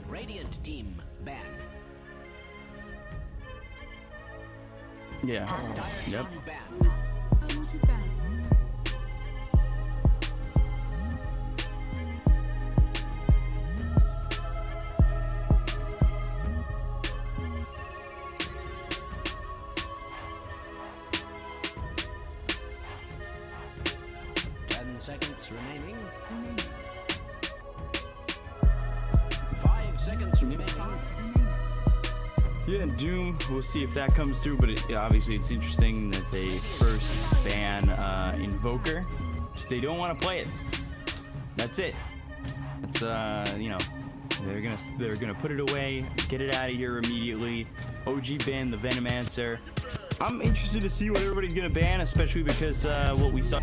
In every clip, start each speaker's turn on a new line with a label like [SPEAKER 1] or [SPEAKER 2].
[SPEAKER 1] Radiant team ban.
[SPEAKER 2] Yeah. Yep.
[SPEAKER 1] Ban. 10 seconds remaining. 5 seconds remaining.
[SPEAKER 2] Yeah, Doom, we'll see if that comes through, but obviously it's interesting that they first ban Invoker. Just they don't want to play it. That's it. It's you know, they're gonna put it away, get it out of here immediately. OG ban the Venomancer. I'm interested to see what everybody's gonna ban, especially because what we saw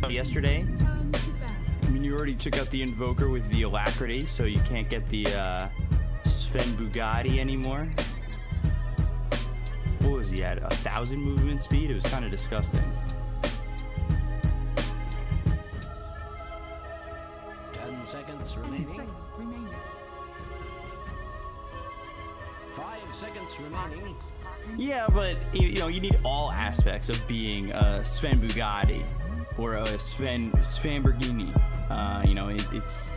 [SPEAKER 2] yesterday. I mean, you already took out the Invoker with the Alacrity, so you can't get the Sven Bugatti anymore. What was he at? 1,000 movement speed? It was kind of disgusting.
[SPEAKER 1] 10 seconds remaining. 5 seconds remaining.
[SPEAKER 2] Yeah, but you know, you need all aspects of being a Sven Bugatti or a Sven Bergini. You know, it's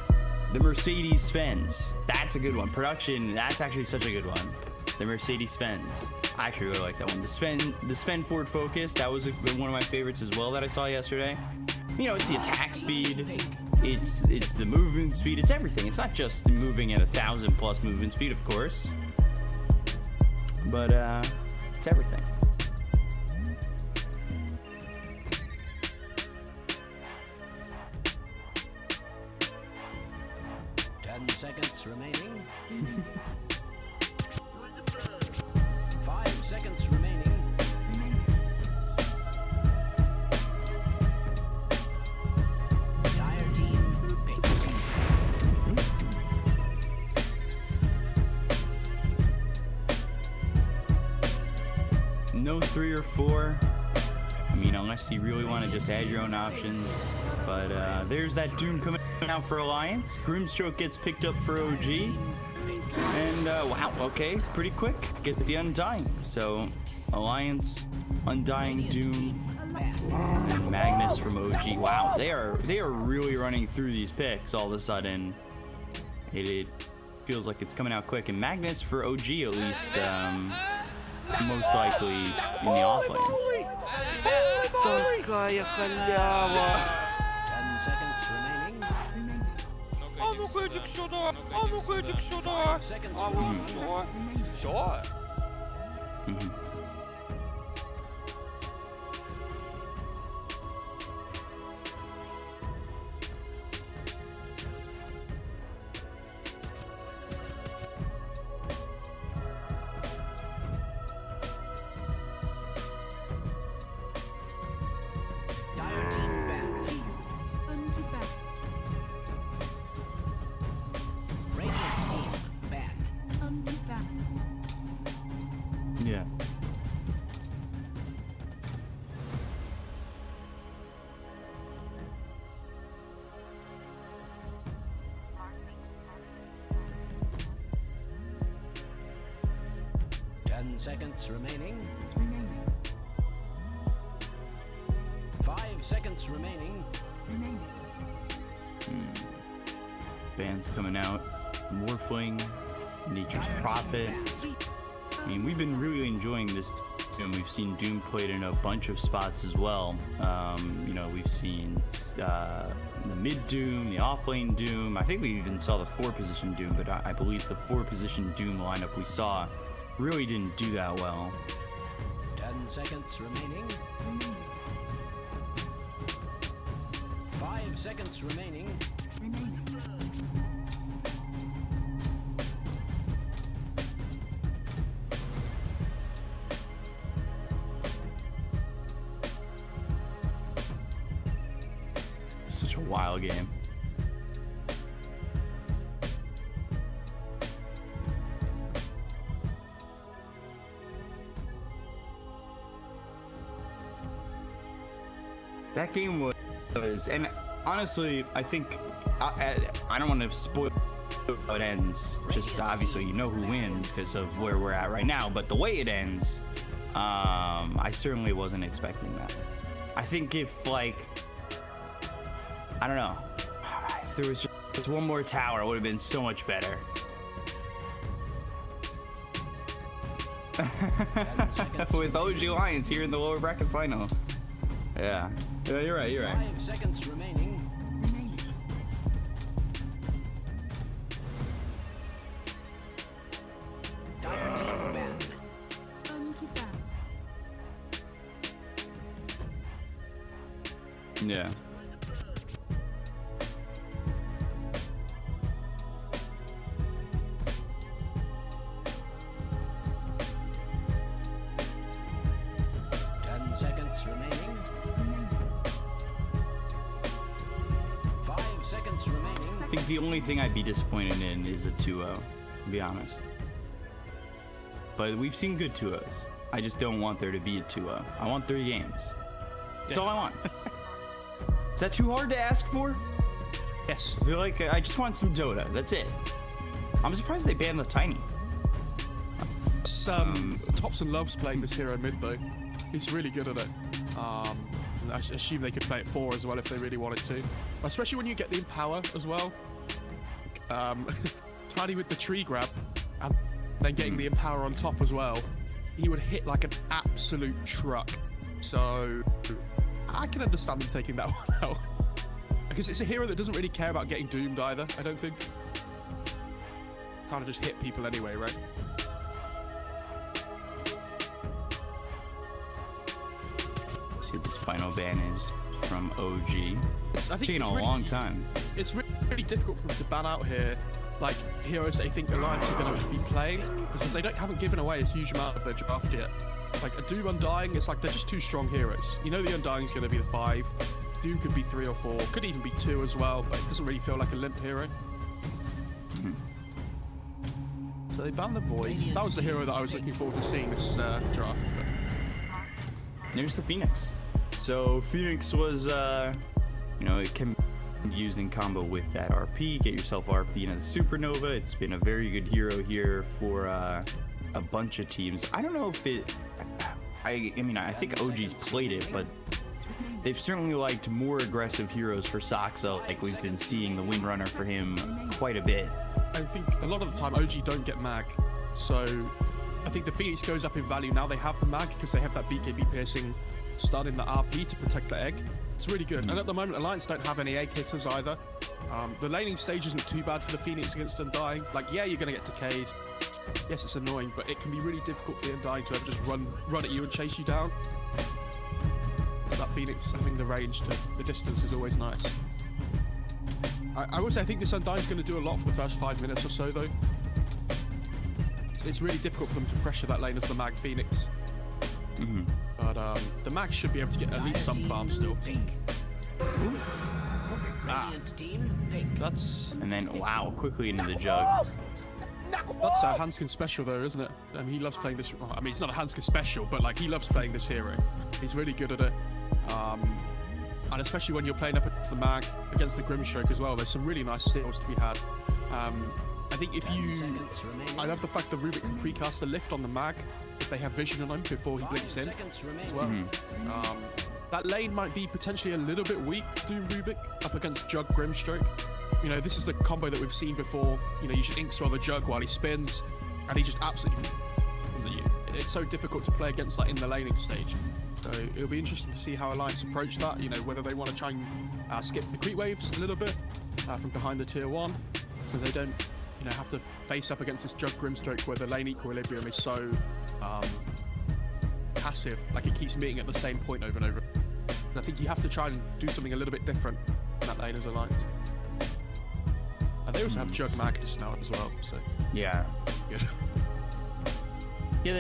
[SPEAKER 2] The Mercedes-Benz. That's a good one. Production, that's actually such a good one. The Mercedes-Benz. I actually really like that one. The Sven Ford Focus, that was one of my favorites as well that I saw yesterday. You know, it's the attack speed, it's the movement speed, it's everything. It's not just moving at 1,000+ movement speed, of course, but it's everything.
[SPEAKER 1] Seconds remaining. 5 seconds remaining. Tire team pick.
[SPEAKER 2] No 3 or 4. I mean, unless you really want to just add your own options. But there's that Doom coming out for Alliance. Grimstroke gets picked up for OG. And wow, okay, pretty quick. Get the Undying. So Alliance, Undying, Doom, and Magnus from OG. Wow, they are really running through these picks all of a sudden. It feels like it's coming out quick. And Magnus for OG at least, most likely in the offlane.
[SPEAKER 1] 10 seconds remaining.
[SPEAKER 3] I'm a good shooter. I'm a good shooter.
[SPEAKER 1] 5 seconds remaining.
[SPEAKER 3] Sure.
[SPEAKER 2] Mm-hmm. Yeah.
[SPEAKER 1] Seconds remaining. 5 seconds remaining.
[SPEAKER 2] Bands coming out. Morphling, Nature's Prophet. I mean, we've been really enjoying this Doom. We've seen Doom played in a bunch of spots as well. You know, we've seen the mid Doom, the offlane Doom. I think we even saw the 4-position Doom, but I believe the 4-position Doom lineup we saw really didn't do that well.
[SPEAKER 1] 10 seconds remaining. 5 seconds remaining.
[SPEAKER 2] Such a wild game. That game was, and honestly, I think I don't want to spoil how it ends. Just obviously, you know who wins because of where we're at right now. But the way it ends, I certainly wasn't expecting that. I think if like, I don't know, if there was just one more tower, it would have been so much better. With OG Lions here in the lower bracket final. Yeah, you're right, you're right.
[SPEAKER 1] 5 seconds remaining. Dire team banned.
[SPEAKER 2] Yeah. I think the only thing I'd be disappointed in is a 2-0, to be honest. But we've seen good 2-0s. I just don't want there to be a 2-0. I want 3 games. That's all I want. Is that too hard to ask for?
[SPEAKER 3] Yes.
[SPEAKER 2] I feel like I just want some Dota. That's it. I'm surprised they banned the Tiny.
[SPEAKER 4] Thompson loves playing this hero mid though. He's really good at it. I assume they could play it 4 as well if they really wanted to. Especially when you get the Empower as well. Tiny with the tree grab, and then getting the Empower on top as well, he would hit like an absolute truck. So I can understand them taking that one out. Because it's a hero that doesn't really care about getting doomed either, I don't think. Kind of just hit people anyway, right?
[SPEAKER 2] See what this final ban is from OG.
[SPEAKER 4] I think
[SPEAKER 2] taking a long time.
[SPEAKER 4] It's really difficult for them to ban out here, like heroes they think Alliance are going to be playing, because they haven't given away a huge amount of their draft yet. Like a Doom Undying, it's like they're just two strong heroes. You know the Undying is going to be the 5. Doom could be 3 or 4, could even be 2 as well, but it doesn't really feel like a limp hero. So they banned the Void. That was the hero that I was looking forward to seeing this draft. But...
[SPEAKER 2] There's the Phoenix. So Phoenix was, you know, it can be used in combo with that RP. Get yourself RP into the Supernova. It's been a very good hero here for a bunch of teams. I don't know if it. I mean, I think OG's played it, but they've certainly liked more aggressive heroes for Soxa. Like we've been seeing the Windrunner for him quite a bit.
[SPEAKER 4] I think a lot of the time OG don't get mag, so I think the Phoenix goes up in value now they have the mag, because they have that BKB piercing stun in the RP to protect the egg. It's really good. And at the moment Alliance don't have any egg hitters either. The laning stage isn't too bad for the Phoenix against Undying. Like, yeah, you're gonna get decayed. Yes, it's annoying, but it can be really difficult for the Undying to ever just run at you and chase you down. That Phoenix having the range to the distance is always nice. I would say I think this Undying's going to do a lot for the first 5 minutes or so, though. It's really difficult for them to pressure that lane as the Mag Phoenix. But the Mag should be able to get at least some farm still. That's...
[SPEAKER 2] And then, wow, quickly into the jug.
[SPEAKER 4] That's a Hanskin special, though, isn't it? I mean, he loves playing this... I mean, it's not a Hanskin special, but, like, he loves playing this hero. He's really good at it. And especially when you're playing up against the Mag, against the Grimstroke as well, there's some really nice steals to be had. I think if you... I love the fact that Rubik can precast the lift on the Mag if they have vision on him before he blinks in as well. That lane might be potentially a little bit weak to Rubik up against Jug Grimstroke. You know, this is the combo that we've seen before. You know, you should ink swell the Jug while he spins, and he just absolutely at you. It's so difficult to play against that in the laning stage. So it'll be interesting to see how Alliance approach that, you know, whether they want to try and skip the creep waves a little bit from behind the tier 1, so they don't, you know, have to face up against this Jug Grimstroke where the lane equilibrium is so passive, like it keeps meeting at the same point over and over. And I think you have to try and do something a little bit different in that lane as Alliance. And they also have Jug Magus now as well, so...
[SPEAKER 2] Yeah.
[SPEAKER 4] Good.
[SPEAKER 2] Yeah,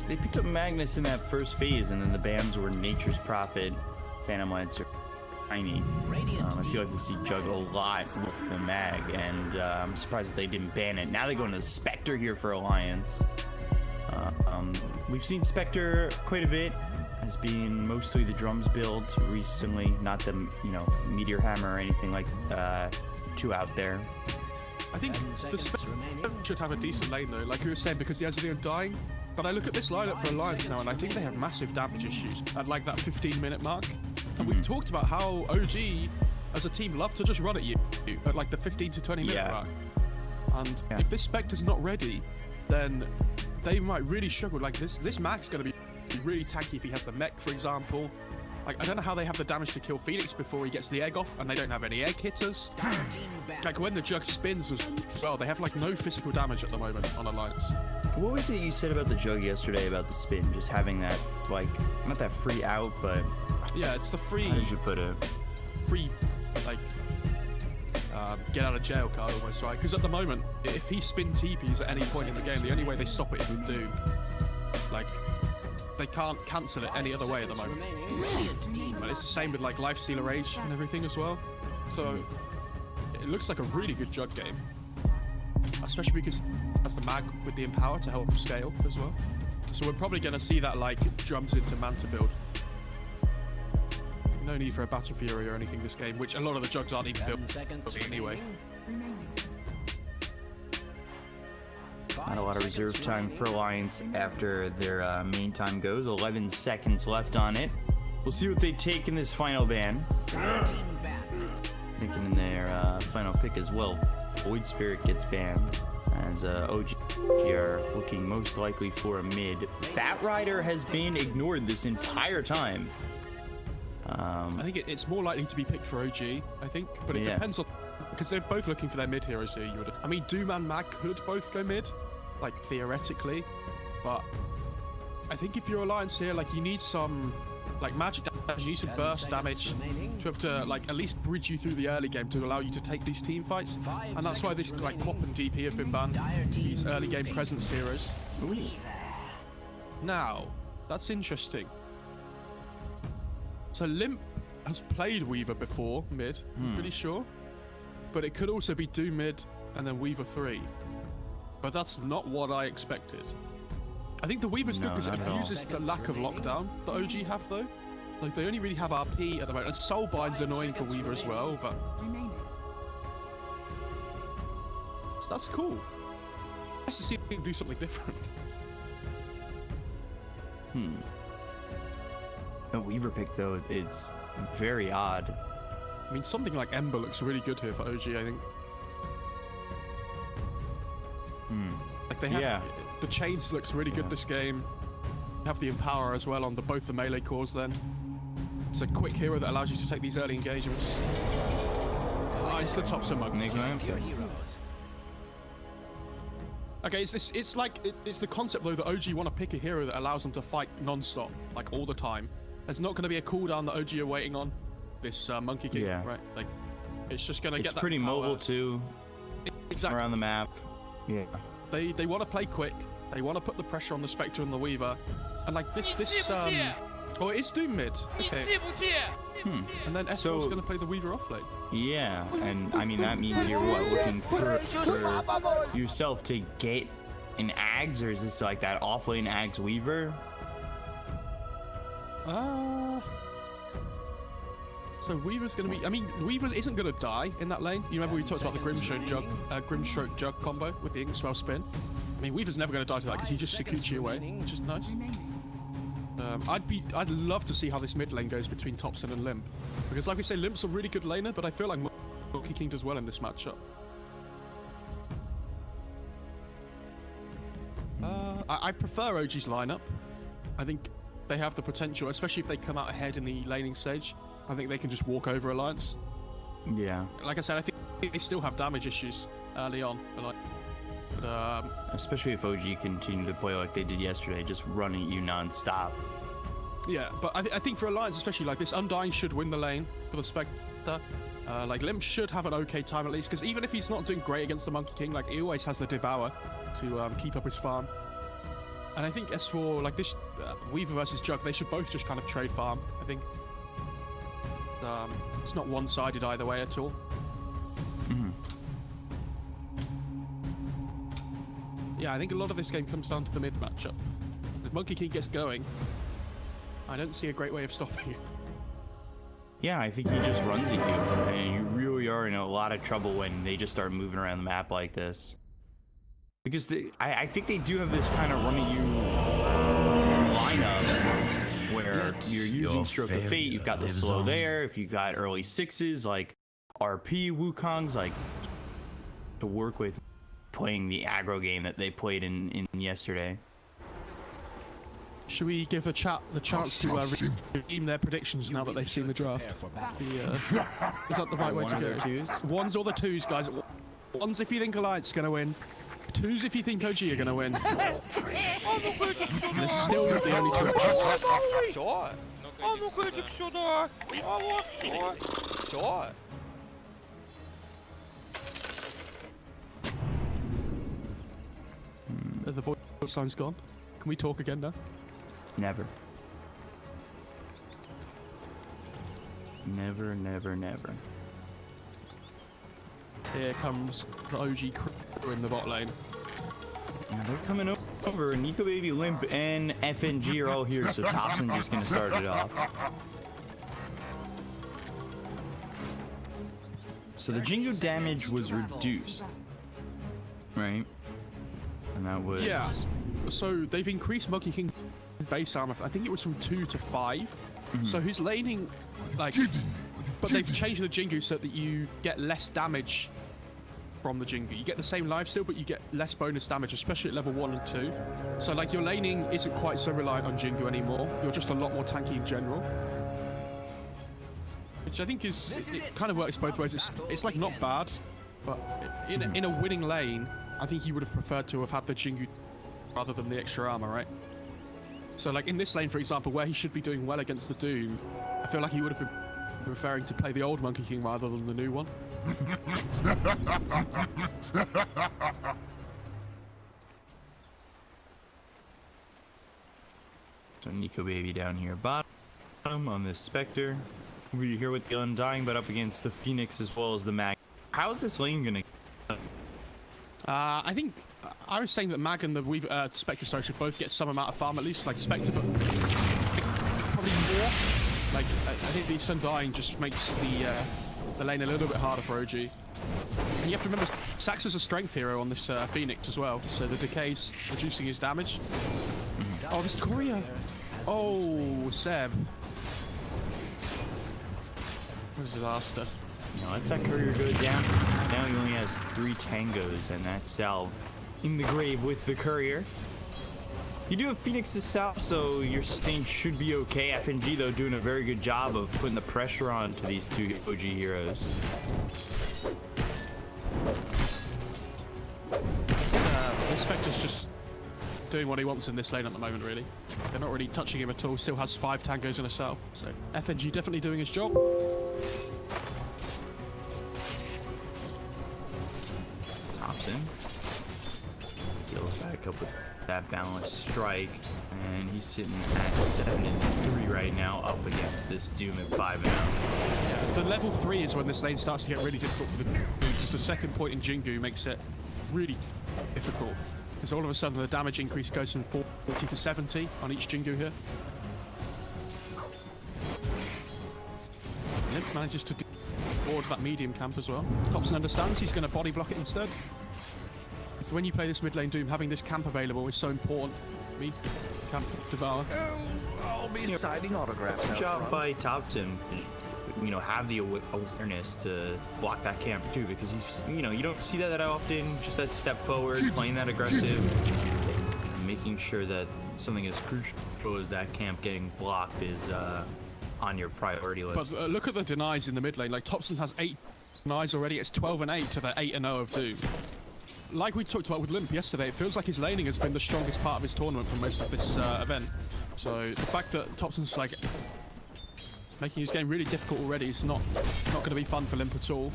[SPEAKER 2] they picked up Magnus in that first phase, and then the bans were Nature's Prophet, Phantom Lancer, Tiny. I feel like we see Jug a lot with the Mag, and I'm surprised that they didn't ban it. Now they go into the Spectre here for Alliance. We've seen Spectre quite a bit, has been mostly the drums build recently, not the, you know, Meteor Hammer or anything like 2 out there.
[SPEAKER 4] I think the Spectre should have a decent lane though, like you were saying, because he has the Undying. But I look at this lineup for Alliance now, and I think they have massive damage issues at like that 15-minute mark. And we've talked about how OG, as a team, love to just run at you at like the 15 to 20-minute mark. And if this Spectre's not ready, then they might really struggle. Like this Mac's going to be really tanky if he has the mech, for example. Like, I don't know how they have the damage to kill Phoenix before he gets the egg off, and they don't have any egg hitters. Like, when the Jug spins as well, they have, like, no physical damage at the moment on Alliance.
[SPEAKER 2] What was it you said about the Jug yesterday about the spin? Just having that, like, not that free out, but...
[SPEAKER 4] Yeah, it's the free...
[SPEAKER 2] How did you put it?
[SPEAKER 4] Free, like, get out of jail card almost, right? Because at the moment, if he spin TPs at any point in the game, the only way they stop it is with Doom. Like... They can't cancel it any other way at the moment. And it's the same with like Lifestealer Rage and everything as well. So it looks like a really good Jug game. Especially because it has the Mag with the Empower to help scale as well. So we're probably going to see that like drums into Manta build. No need for a Battle Fury or anything this game, which a lot of the Jugs aren't even built anyway.
[SPEAKER 2] Not a lot of reserve time for Alliance after their main time goes. 11 seconds left on it. We'll see what they take in this final ban. Thinking in their final pick as well. Void Spirit gets banned, as OG are looking most likely for a mid. Bat Rider has been ignored this entire time.
[SPEAKER 4] I think it's more likely to be picked for OG, I think, but it depends on, because they're both looking for their mid heroes here. I mean, Doom and Mag could both go mid, like theoretically, but I think if you're Alliance here, like you need some like magic damage, you need some burst damage to be able to like at least bridge you through the early game to allow you to take these team fights, and that's why this like Quap and DP have been banned, these early game presence heroes. Now, that's interesting. So Limp has played Weaver before mid, I'm pretty sure, but it could also be Doom mid and then Weaver 3, but that's not what I expected. I think the Weaver's good because it abuses the lack of lockdown that OG have though. Like they only really have RP at the moment, and Soulbind's annoying for Weaver as well, but so that's cool. Nice to see him do something different.
[SPEAKER 2] The Weaver pick though, it's very odd.
[SPEAKER 4] I mean, something like Ember looks really good here for OG, I think. Like they have the chains looks really good this game. You have the Empower as well on both the melee cores then. It's a quick hero that allows you to take these early engagements. It's the top some mugs. Okay, it's the concept though that OG want to pick a hero that allows them to fight non-stop, like all the time. There's not going to be a cooldown that OG are waiting on. This Monkey King, right? Like, it's just going to get that
[SPEAKER 2] pretty
[SPEAKER 4] power.
[SPEAKER 2] mobile too.
[SPEAKER 4] Exactly.
[SPEAKER 2] Around the map. Yeah.
[SPEAKER 4] They want to play quick. They want to put the pressure on the Spectre and the Weaver, and like this oh, it is Doom mid. Okay. And then S4's going to play the Weaver offlane.
[SPEAKER 2] Yeah, and I mean that means you're looking for yourself to get an Ags, or is this like that offlane Ags Weaver?
[SPEAKER 4] So Weaver's going to be... I mean, Weaver isn't going to die in that lane. You remember we talked about the Grimstroke Jug combo with the Inkswell spin? I mean, Weaver's never going to die to that because he just Sakuchi away, which is nice. I'd love to see how this mid lane goes between Thompson and Limp. Because like we say, Limp's a really good laner, but I feel like Monkey King does well in this matchup. I prefer OG's lineup. I think they have the potential, especially if they come out ahead in the laning stage. I think they can just walk over Alliance.
[SPEAKER 2] Yeah.
[SPEAKER 4] Like I said, I think they still have damage issues early on. But
[SPEAKER 2] especially if OG continue to play like they did yesterday, just running you non-stop.
[SPEAKER 4] Yeah, but I think for Alliance, especially like this, Undying should win the lane for the Spectre. Like Limp should have an okay time at least, because even if he's not doing great against the Monkey King, like he always has the Devour to keep up his farm. And I think as for like this Weaver versus Jug, they should both just kind of trade farm. I think it's not one-sided either way at all. Yeah, I think a lot of this game comes down to the mid matchup. If Monkey King gets going, I don't see a great way of stopping it.
[SPEAKER 2] Yeah, I think he just runs at you, and you really are in a lot of trouble when they just start moving around the map like this. Because I think they do have this kind of running you lineup where you're using Stroke of Fate, you've got the slow there, if you've got early sixes like RP, Wukong's, like to work with playing the aggro game that they played in yesterday.
[SPEAKER 4] Should we give the chat the chance to redeem their predictions now that they've seen the draft? Is that the right way to go? Ones or the twos, guys? Ones if you think Alliance is going to win. Twos if you think OG are going to win. There's still the only two options. The voice sign's gone. Can we talk again now?
[SPEAKER 2] Never. Never, never, never.
[SPEAKER 4] Here comes the OG crew in the bot lane.
[SPEAKER 2] Yeah, they're coming over. Nico Baby, Limp, and FNG are all here, so Thompson just gonna start it off. So the Jingo damage was reduced, right? And that was...
[SPEAKER 4] Yeah. So they've increased Monkey King base armor. I think it was from 2 to 5. So his laning, like... But they've changed the Jingu so that you get less damage from the Jingu. You get the same lifesteal, but you get less bonus damage, especially at level 1 and 2. So like your laning isn't quite so reliant on Jingu anymore. You're just a lot more tanky in general. Which I think is, it kind of works both ways. It's like not bad, but in a winning lane, I think he would have preferred to have had the Jingu rather than the extra armor, right? So like in this lane, for example, where he should be doing well against the Doom, I feel like he would have been preferring to play the old Monkey King rather than the new one.
[SPEAKER 2] So Nico Baby down here bottom on this Spectre. We're here with the Undying, but up against the Phoenix as well as the Mag. How's this lane gonna?
[SPEAKER 4] I think I was saying that Mag and the Spectre should both get some amount of farm at least, like Spectre, but probably more. Like I think the Undying just makes the lane a little bit harder for OG. And you have to remember, Sax is a strength hero on this Phoenix as well, so the decay's reducing his damage. Oh, this courier. Oh, Seb. What a disaster.
[SPEAKER 2] No, lets that courier go down. Now he only has 3 tangos, and that's Salve in the grave with the courier. You do have Phoenix's Salve, so your sustain should be okay. FNG, though, doing a very good job of putting the pressure on to these 2 OG heroes.
[SPEAKER 4] This Spectre's just doing what he wants in this lane at the moment, really. They're not really touching him at all. Still has 5 tangos and a Salve. So FNG definitely doing his job.
[SPEAKER 2] Thompson deals back up with that balanced strike, and he's sitting at 7-3 right now, up against this Doom at 5-0.
[SPEAKER 4] Yeah, the level 3 is when this lane starts to get really difficult for the Doom, because the second point in Jingu makes it really difficult. Because all of a sudden the damage increase goes from 40 to 70 on each Jingu here. Limp manages to board that medium camp as well. Thompson understands he's going to body block it instead. So when you play this mid lane Doom, having this camp available is so important. Camp Devour.
[SPEAKER 5] I'll be signing autographs.
[SPEAKER 2] Good job by Thompson. You know, have the awareness to block that camp too, because you don't see that often. Just that step forward, playing that aggressive, and making sure that something as crucial as that camp getting blocked is on your priority list.
[SPEAKER 4] But look at the denies in the mid lane. Like Thompson has 8 denies already. It's 12-8 to the 8-0 of Doom. Like we talked about with Limp yesterday, it feels like his laning has been the strongest part of his tournament for most of this event. So the fact that Thompson's like making his game really difficult already is not going to be fun for Limp at all.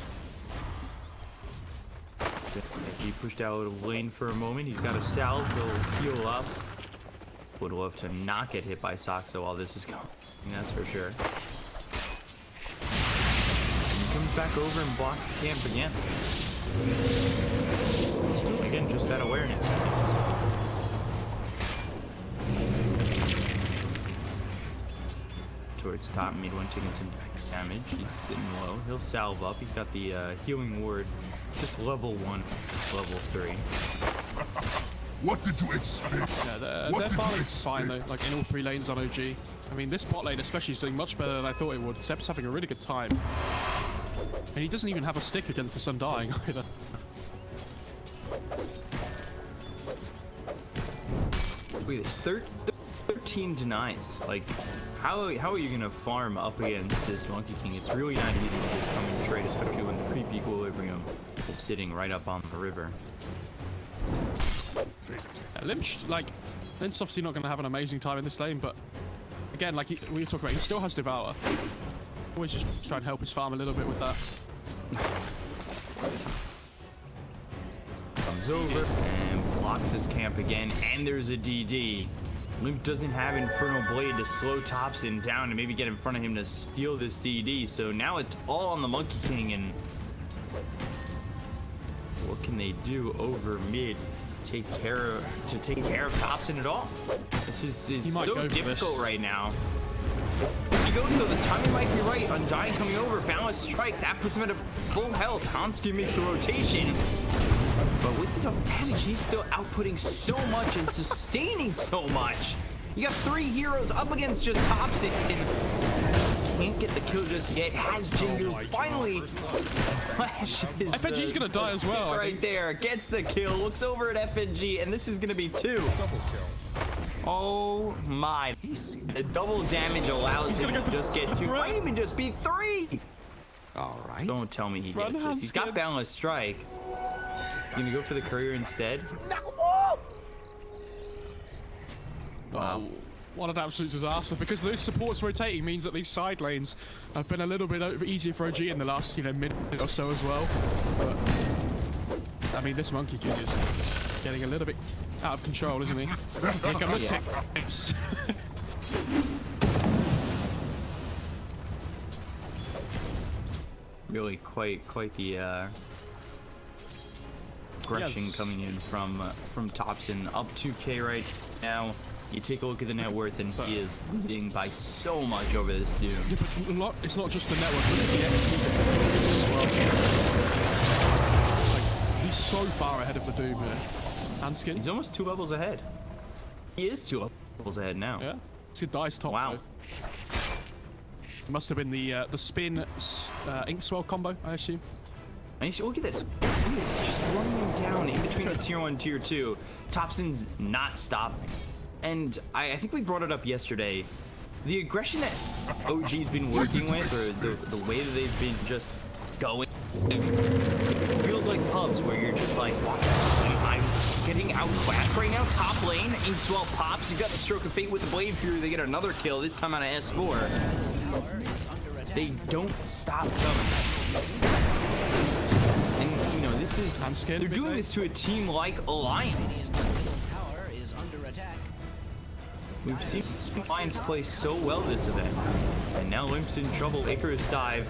[SPEAKER 2] He pushed out of lane for a moment. He's got a Salve. He'll heal up. Would love to not get hit by Saxo while this is going. That's for sure. He comes back over and blocks the camp again. Again, just that awareness. Towards top mid one, taking some damage. He's sitting low. He'll salve up. He's got the healing ward. Just level 1, level 3.
[SPEAKER 6] What did you expect?
[SPEAKER 4] Yeah, they're fine though, like in all 3 lanes on OG. I mean, this bot lane especially is doing much better than I thought it would. Seb's having a really good time. And he doesn't even have a stick against the Undying either.
[SPEAKER 2] Look at this, 13 denies. Like, how are you gonna farm up against this Monkey King? It's really not easy to just come and trade, especially when the creep equilibrium is sitting right up on the river.
[SPEAKER 4] Yeah, Limp's obviously not going to have an amazing time in this lane, but again, like we were talking about, he still has Devour. Always just try and help his farm a little bit with that.
[SPEAKER 2] Comes over and blocks his camp again, and there's a DD. Limp doesn't have Infernal Blade to slow Thompson down and maybe get in front of him to steal this DD, so now it's all on the Monkey King, and what can they do over mid to take care of Thompson at all? This is so difficult right now. He goes though, the timing might be right. Undying coming over, balanced strike, that puts him at a full health. Hansky makes the rotation. But with the double damage, he's still outputting so much and sustaining so much. You got 3 heroes up against just Thompson. can't get the kill just yet. Has Jingu finally flashes.
[SPEAKER 4] FNG's gonna die as well.
[SPEAKER 2] Right there, gets the kill, looks over at FNG, and this is gonna be 2. Oh my. The double damage allows him to just get 2. Might even just be 3.
[SPEAKER 5] All right.
[SPEAKER 2] Don't tell me he gets this. He's got Boundless Strike. He's gonna go for the courier instead. Wow.
[SPEAKER 4] What an absolute disaster, because those supports rotating means that these side lanes have been a little bit easier for OG in the last, minute or so as well. But, I mean, this Monkey King is getting a little bit out of control, isn't he? Here come the tips.
[SPEAKER 2] Really quite the aggression coming in from Thompson. Up 2K right now. You take a look at the net worth, and he is leading by so much over this dude.
[SPEAKER 4] Yeah, but it's not just the network, but the XP as well. Like, he's so far ahead of the Doom here. Hanskin.
[SPEAKER 2] He's almost 2 levels ahead. He is 2 levels ahead now.
[SPEAKER 4] Yeah. It's good dice top.
[SPEAKER 2] Wow.
[SPEAKER 4] It must have been the spin Inkswell combo, I assume.
[SPEAKER 2] And you look at this. He's just running down in between the tier 1 and tier 2. Thompson's not stopping. And I think we brought it up yesterday. The aggression that OG's been working with, or the way that they've been just going, it feels like pubs where you're just like, I'm getting outclassed right now. Top lane, Inkswell pops. You've got the Stroke of Fate with the Blade Fury. They get another kill, this time on an S4. They don't stop coming. And, this is... They're doing this to a team like Alliance.
[SPEAKER 1] Tower is under attack.
[SPEAKER 2] We've seen Alliance play so well this event, and now Limp's in trouble. Icarus dive.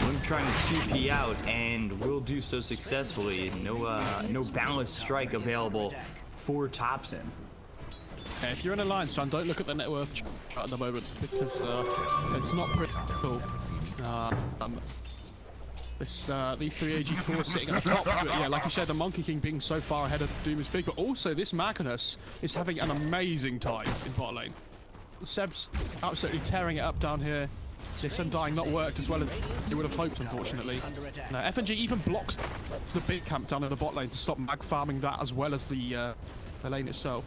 [SPEAKER 2] Limp trying to TP out, and will do so successfully. No Boundless Strike available for Thompson.
[SPEAKER 4] Yeah, if you're an Alliance fan, don't look at the net worth chart at the moment, because it's not pretty cool. These 3 AG cores sitting at the top. But yeah, like you said, the Monkey King being so far ahead of Doom is big, but also this Magnus is having an amazing time in bot lane. Seb's absolutely tearing it up down here. This Undying not worked as well as he would have hoped, unfortunately. No, FNG even blocks the big camp down in the bot lane to stop mag farming that as well as the lane itself.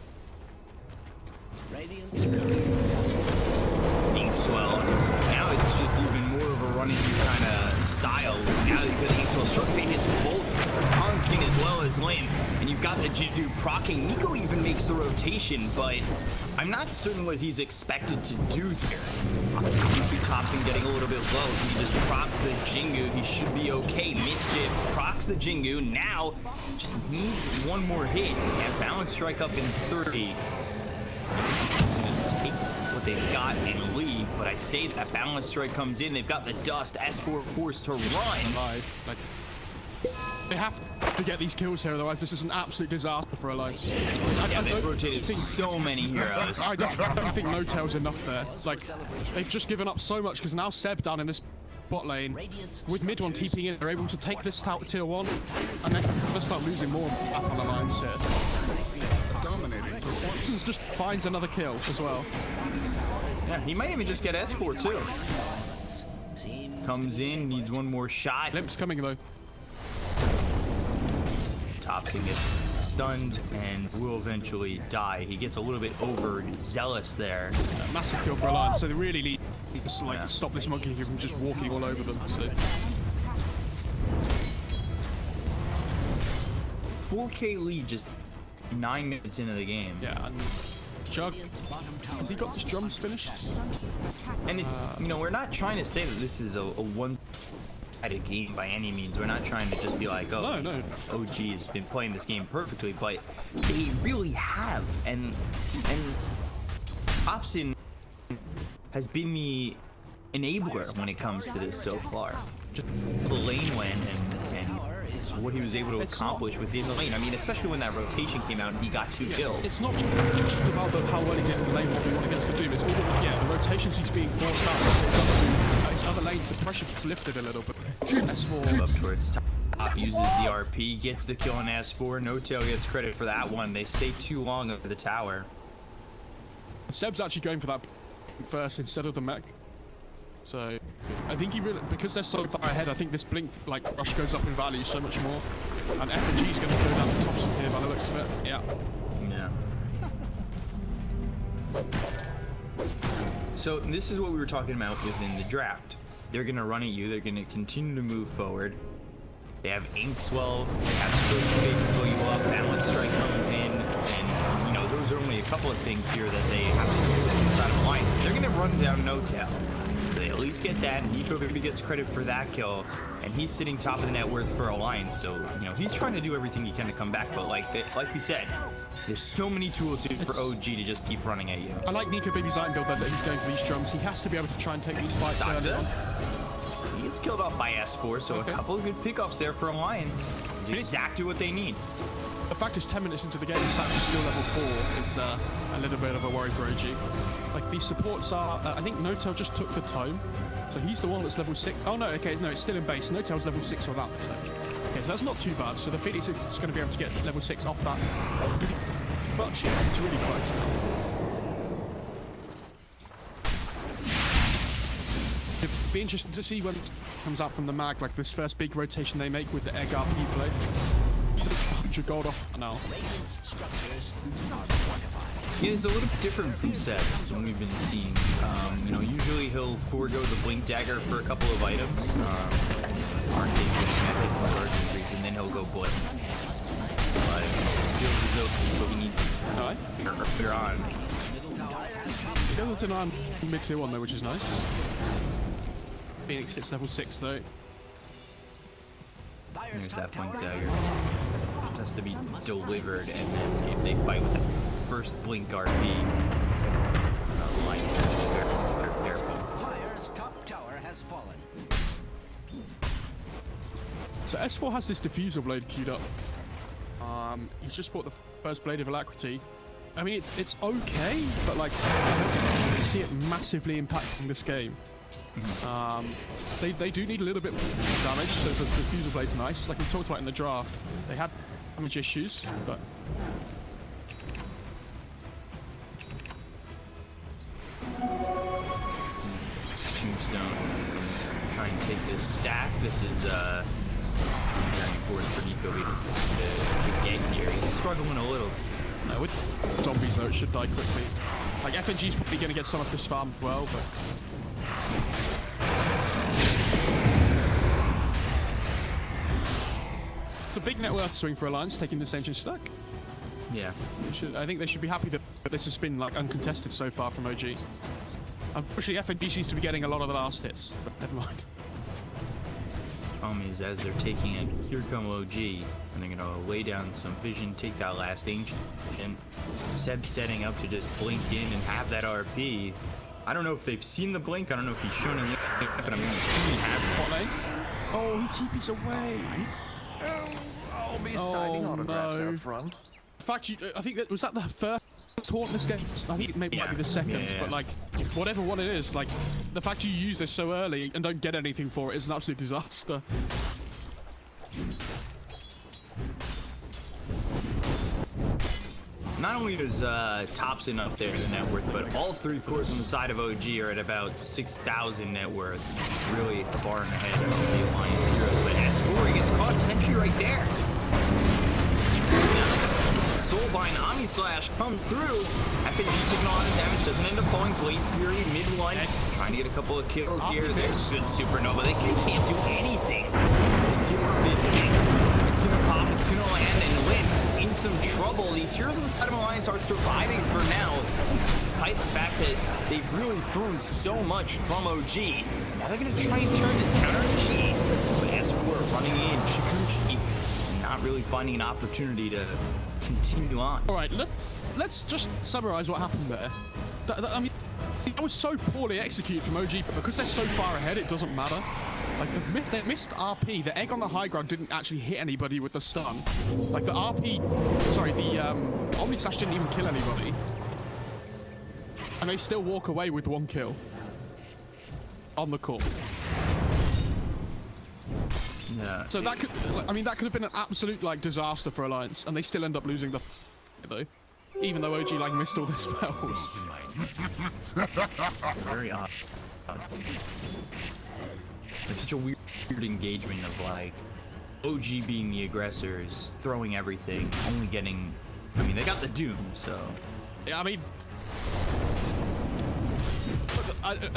[SPEAKER 2] Inkswell. Now it's just even more of a running kind of style. Now you've got Inkswell. Stroke Fate hits both Hanskin as well as Limp. And you've got the Jindu proccing. Nico even makes the rotation, but I'm not certain what he's expected to do here. You see Thompson getting a little bit low. He just proc the Jingu. He should be okay. Mischief procs the Jingu. Now just needs one more hit. And Balance Strike up in 30. Take what they've got and leave, but I say that Balance Strike comes in. They've got the Dust, S4 forced to run.
[SPEAKER 4] Like, they have to get these kills here, otherwise this is an absolute disaster for Alliance.
[SPEAKER 2] Yeah, they've rotated so many heroes.
[SPEAKER 4] I don't think No Tail's enough there. Like, they've just given up so much, because now Seb down in this bot lane, with mid one TPing in, they're able to take this tier 1, and then they'll start losing more up on Alliance here. Watson's just finds another kill as well.
[SPEAKER 2] Yeah, he might even just get S4 too. Comes in, needs one more shot.
[SPEAKER 4] Limp's coming though.
[SPEAKER 2] Thompson gets stunned and will eventually die. He gets a little bit overzealous there.
[SPEAKER 4] Massive kill for Alliance, so they really need to like stop this Monkey King from just walking all over them. So
[SPEAKER 2] 4K lead just 9 minutes into the game.
[SPEAKER 4] Yeah, and Jug, has he got his drums finished?
[SPEAKER 2] And it's, we're not trying to say that this is a one-sided game by any means. We're not trying to just be like, oh,
[SPEAKER 4] no.
[SPEAKER 2] OG has been playing this game perfectly, but they really have. And Thompson has been the enabler when it comes to this so far. Just the lane went and what he was able to accomplish within the lane. I mean, especially when that rotation came out and he got 2 kills.
[SPEAKER 4] It's not just about how well he did in the lane 1v1 against the Doom. It's all the rotations he's being forced out. His other lanes, the pressure gets lifted a little bit. S4
[SPEAKER 2] up towards top, uses the RP, gets the kill on S4. No Tail gets credit for that one. They stay too long over the tower.
[SPEAKER 4] Seb's actually going for that first instead of the mech. So I think he really, because they're so far ahead, I think this blink like rush goes up in value so much more. And F&G's going to go down to tops from here by the looks of it. Yeah.
[SPEAKER 2] Yeah. So this is what we were talking about within the draft. They're going to run at you. They're going to continue to move forward. They have Inkswell. They have Stroke Big to slow you up. Balance Strike comes in. And, you know, those are only a couple of things here that they have to do inside of Alliance. They're going to run down No-Tail. So they at least get that. Nico gets credit for that kill. And he's sitting top of the net worth for Alliance. So, you know, he's trying to do everything he can to come back. But like we said, there's so many tools for OG to just keep running at you.
[SPEAKER 4] I like Nico Baby's iron build that he's going for these drums. He has to be able to try and take these fights early on.
[SPEAKER 2] He gets killed off by S4, so a couple of good pickups there for Alliance. Is exactly what they need.
[SPEAKER 4] The fact is 10 minutes into the game, Satch's still level 4 is a little bit of a worry for OG. Like, these supports are... I think No-Tail just took the tome. So he's the one that's level 6. Oh, no, okay, no, it's still in base. No-Tail's level 6 or that. So. Okay, so that's not too bad. So the Phoenix is going to be able to get level 6 off that. But yeah, it's really close now. It'd be interesting to see when it comes out from the mag, like this first big rotation they make with the egg RP play. He's a bunch of gold off now.
[SPEAKER 2] Yeah, it's a little bit different from Seb than we've been seeing. You know, usually he'll forego the Blink Dagger for a couple of items. And then he'll go Blink. But it feels as though he needs to on.
[SPEAKER 4] He goes to 9 mid tier 1 though, which is nice. Phoenix hits level 6 though.
[SPEAKER 2] There's that Blink Dagger. It has to be delivered, and then if they fight with the first Blink RP, the lines are careful.
[SPEAKER 1] Fire's top tower has fallen.
[SPEAKER 4] So S4 has this diffusal blade queued up. He's just bought the first Blade of Alacrity. I mean, it's okay, but like, I don't see it massively impacting this game. They do need a little bit more damage, so the diffusal blade's nice. Like we talked about in the draft, they had damage issues, but
[SPEAKER 2] Tombstone try and take this stack. This is very important for Nico to get here. He's struggling a little.
[SPEAKER 4] with zombies though, it should die quickly. Like FNG's probably going to get some of this farm as well, but it's a big net worth swing for Alliance taking this ancient stack.
[SPEAKER 2] Yeah.
[SPEAKER 4] I think they should be happy that this has been like uncontested so far from OG. Unfortunately, FNG seems to be getting a lot of the last hits, but never mind.
[SPEAKER 2] Problem is, as they're taking it, here come OG, and they're gonna lay down some vision, take that last ancient, and Seb's setting up to just blink in and have that RP. I don't know if they've seen the blink. I don't know if he's shown it, but I'm gonna assume he has it.
[SPEAKER 4] Bot lane. Oh, he TP's away.
[SPEAKER 5] I'll be signing autographs out front.
[SPEAKER 4] In fact, I think that was that the first taunt in this game. I think it maybe might be the second, but like whatever one it is, like the fact you use this so early and don't get anything for it is an absolute disaster.
[SPEAKER 2] Not only does Thompson up there in net worth, but all three cores on the side of OG are at about 6,000 net worth, really far ahead of the Alliance heroes. But S4 gets caught sentry right there. Soulbind Omni Slash comes through. FNG taking a lot of damage, doesn't end up falling. Blade Fury mid-line, trying to get a couple of kills here. There's good Supernova. They can't do anything to deal with this thing. It's gonna pop, it's gonna land, and Lynn in some trouble. These heroes on the side of Alliance are surviving for now, despite the fact that they've really thrown so much from OG. Now they're gonna try and turn this counter Chi, but S4 running in, Shikuchi, not really finding an opportunity to continue on.
[SPEAKER 4] All right, let's just summarize what happened there. I mean, that was so poorly executed from OG, but because they're so far ahead, it doesn't matter. Like, they missed RP. The egg on the high ground didn't actually hit anybody with the stun. Like, the Omni Slash didn't even kill anybody. And they still walk away with one kill. On the core.
[SPEAKER 2] Yeah.
[SPEAKER 4] So that could, I mean, that could have been an absolute, like, disaster for Alliance. And they still end up losing the though. Even though OG, like, missed all their spells.
[SPEAKER 2] Very odd. Like such a weird engagement of like OG being the aggressors, throwing everything, only getting. I mean, they got the Doom, so.
[SPEAKER 4] Yeah, I mean,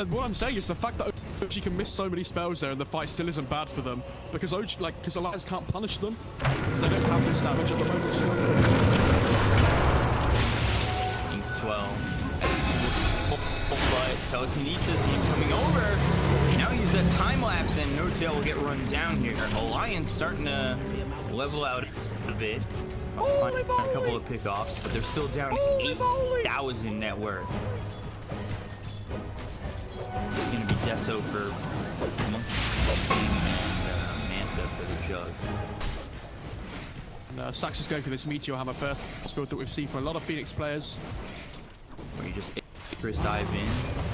[SPEAKER 4] what I'm saying is the fact that OG can miss so many spells there and the fight still isn't bad for them because because Alliance can't punish them because they don't have this damage at the moment.
[SPEAKER 2] Inks 12. But telekinesis coming over. Now use that time lapse and No Tail will get run down here. Alliance starting to level out a bit. A couple of pickoffs, but they're still down 8,000 net worth. It's gonna be Deso for Manta for the jug.
[SPEAKER 4] And Sax is going for this Meteor Hammer first build that we've seen from a lot of Phoenix players.
[SPEAKER 2] Where you just Chris dive in,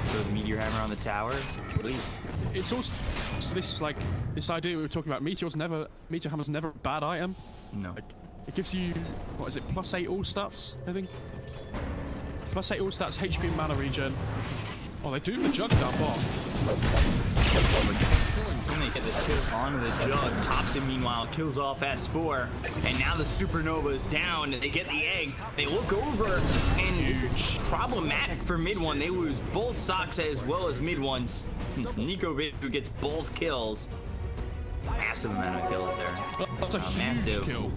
[SPEAKER 2] throw the Meteor Hammer on the tower.
[SPEAKER 4] It's also this idea we were talking about. Meteor Hammer's never a bad item.
[SPEAKER 2] No.
[SPEAKER 4] Like, it gives you, what is it, +8 all stats, I think? +8 all stats, HP and mana regen. Oh, they do the jug down bottom.
[SPEAKER 2] When they get the kill onto the jug, tops him meanwhile, kills off S4, and now the Supernova's down, they get the egg, they look over, and this is problematic for mid one. They lose both Soxa as well as mid ones. Nico who gets both kills. Massive amount of kills there.
[SPEAKER 4] That's a huge kill.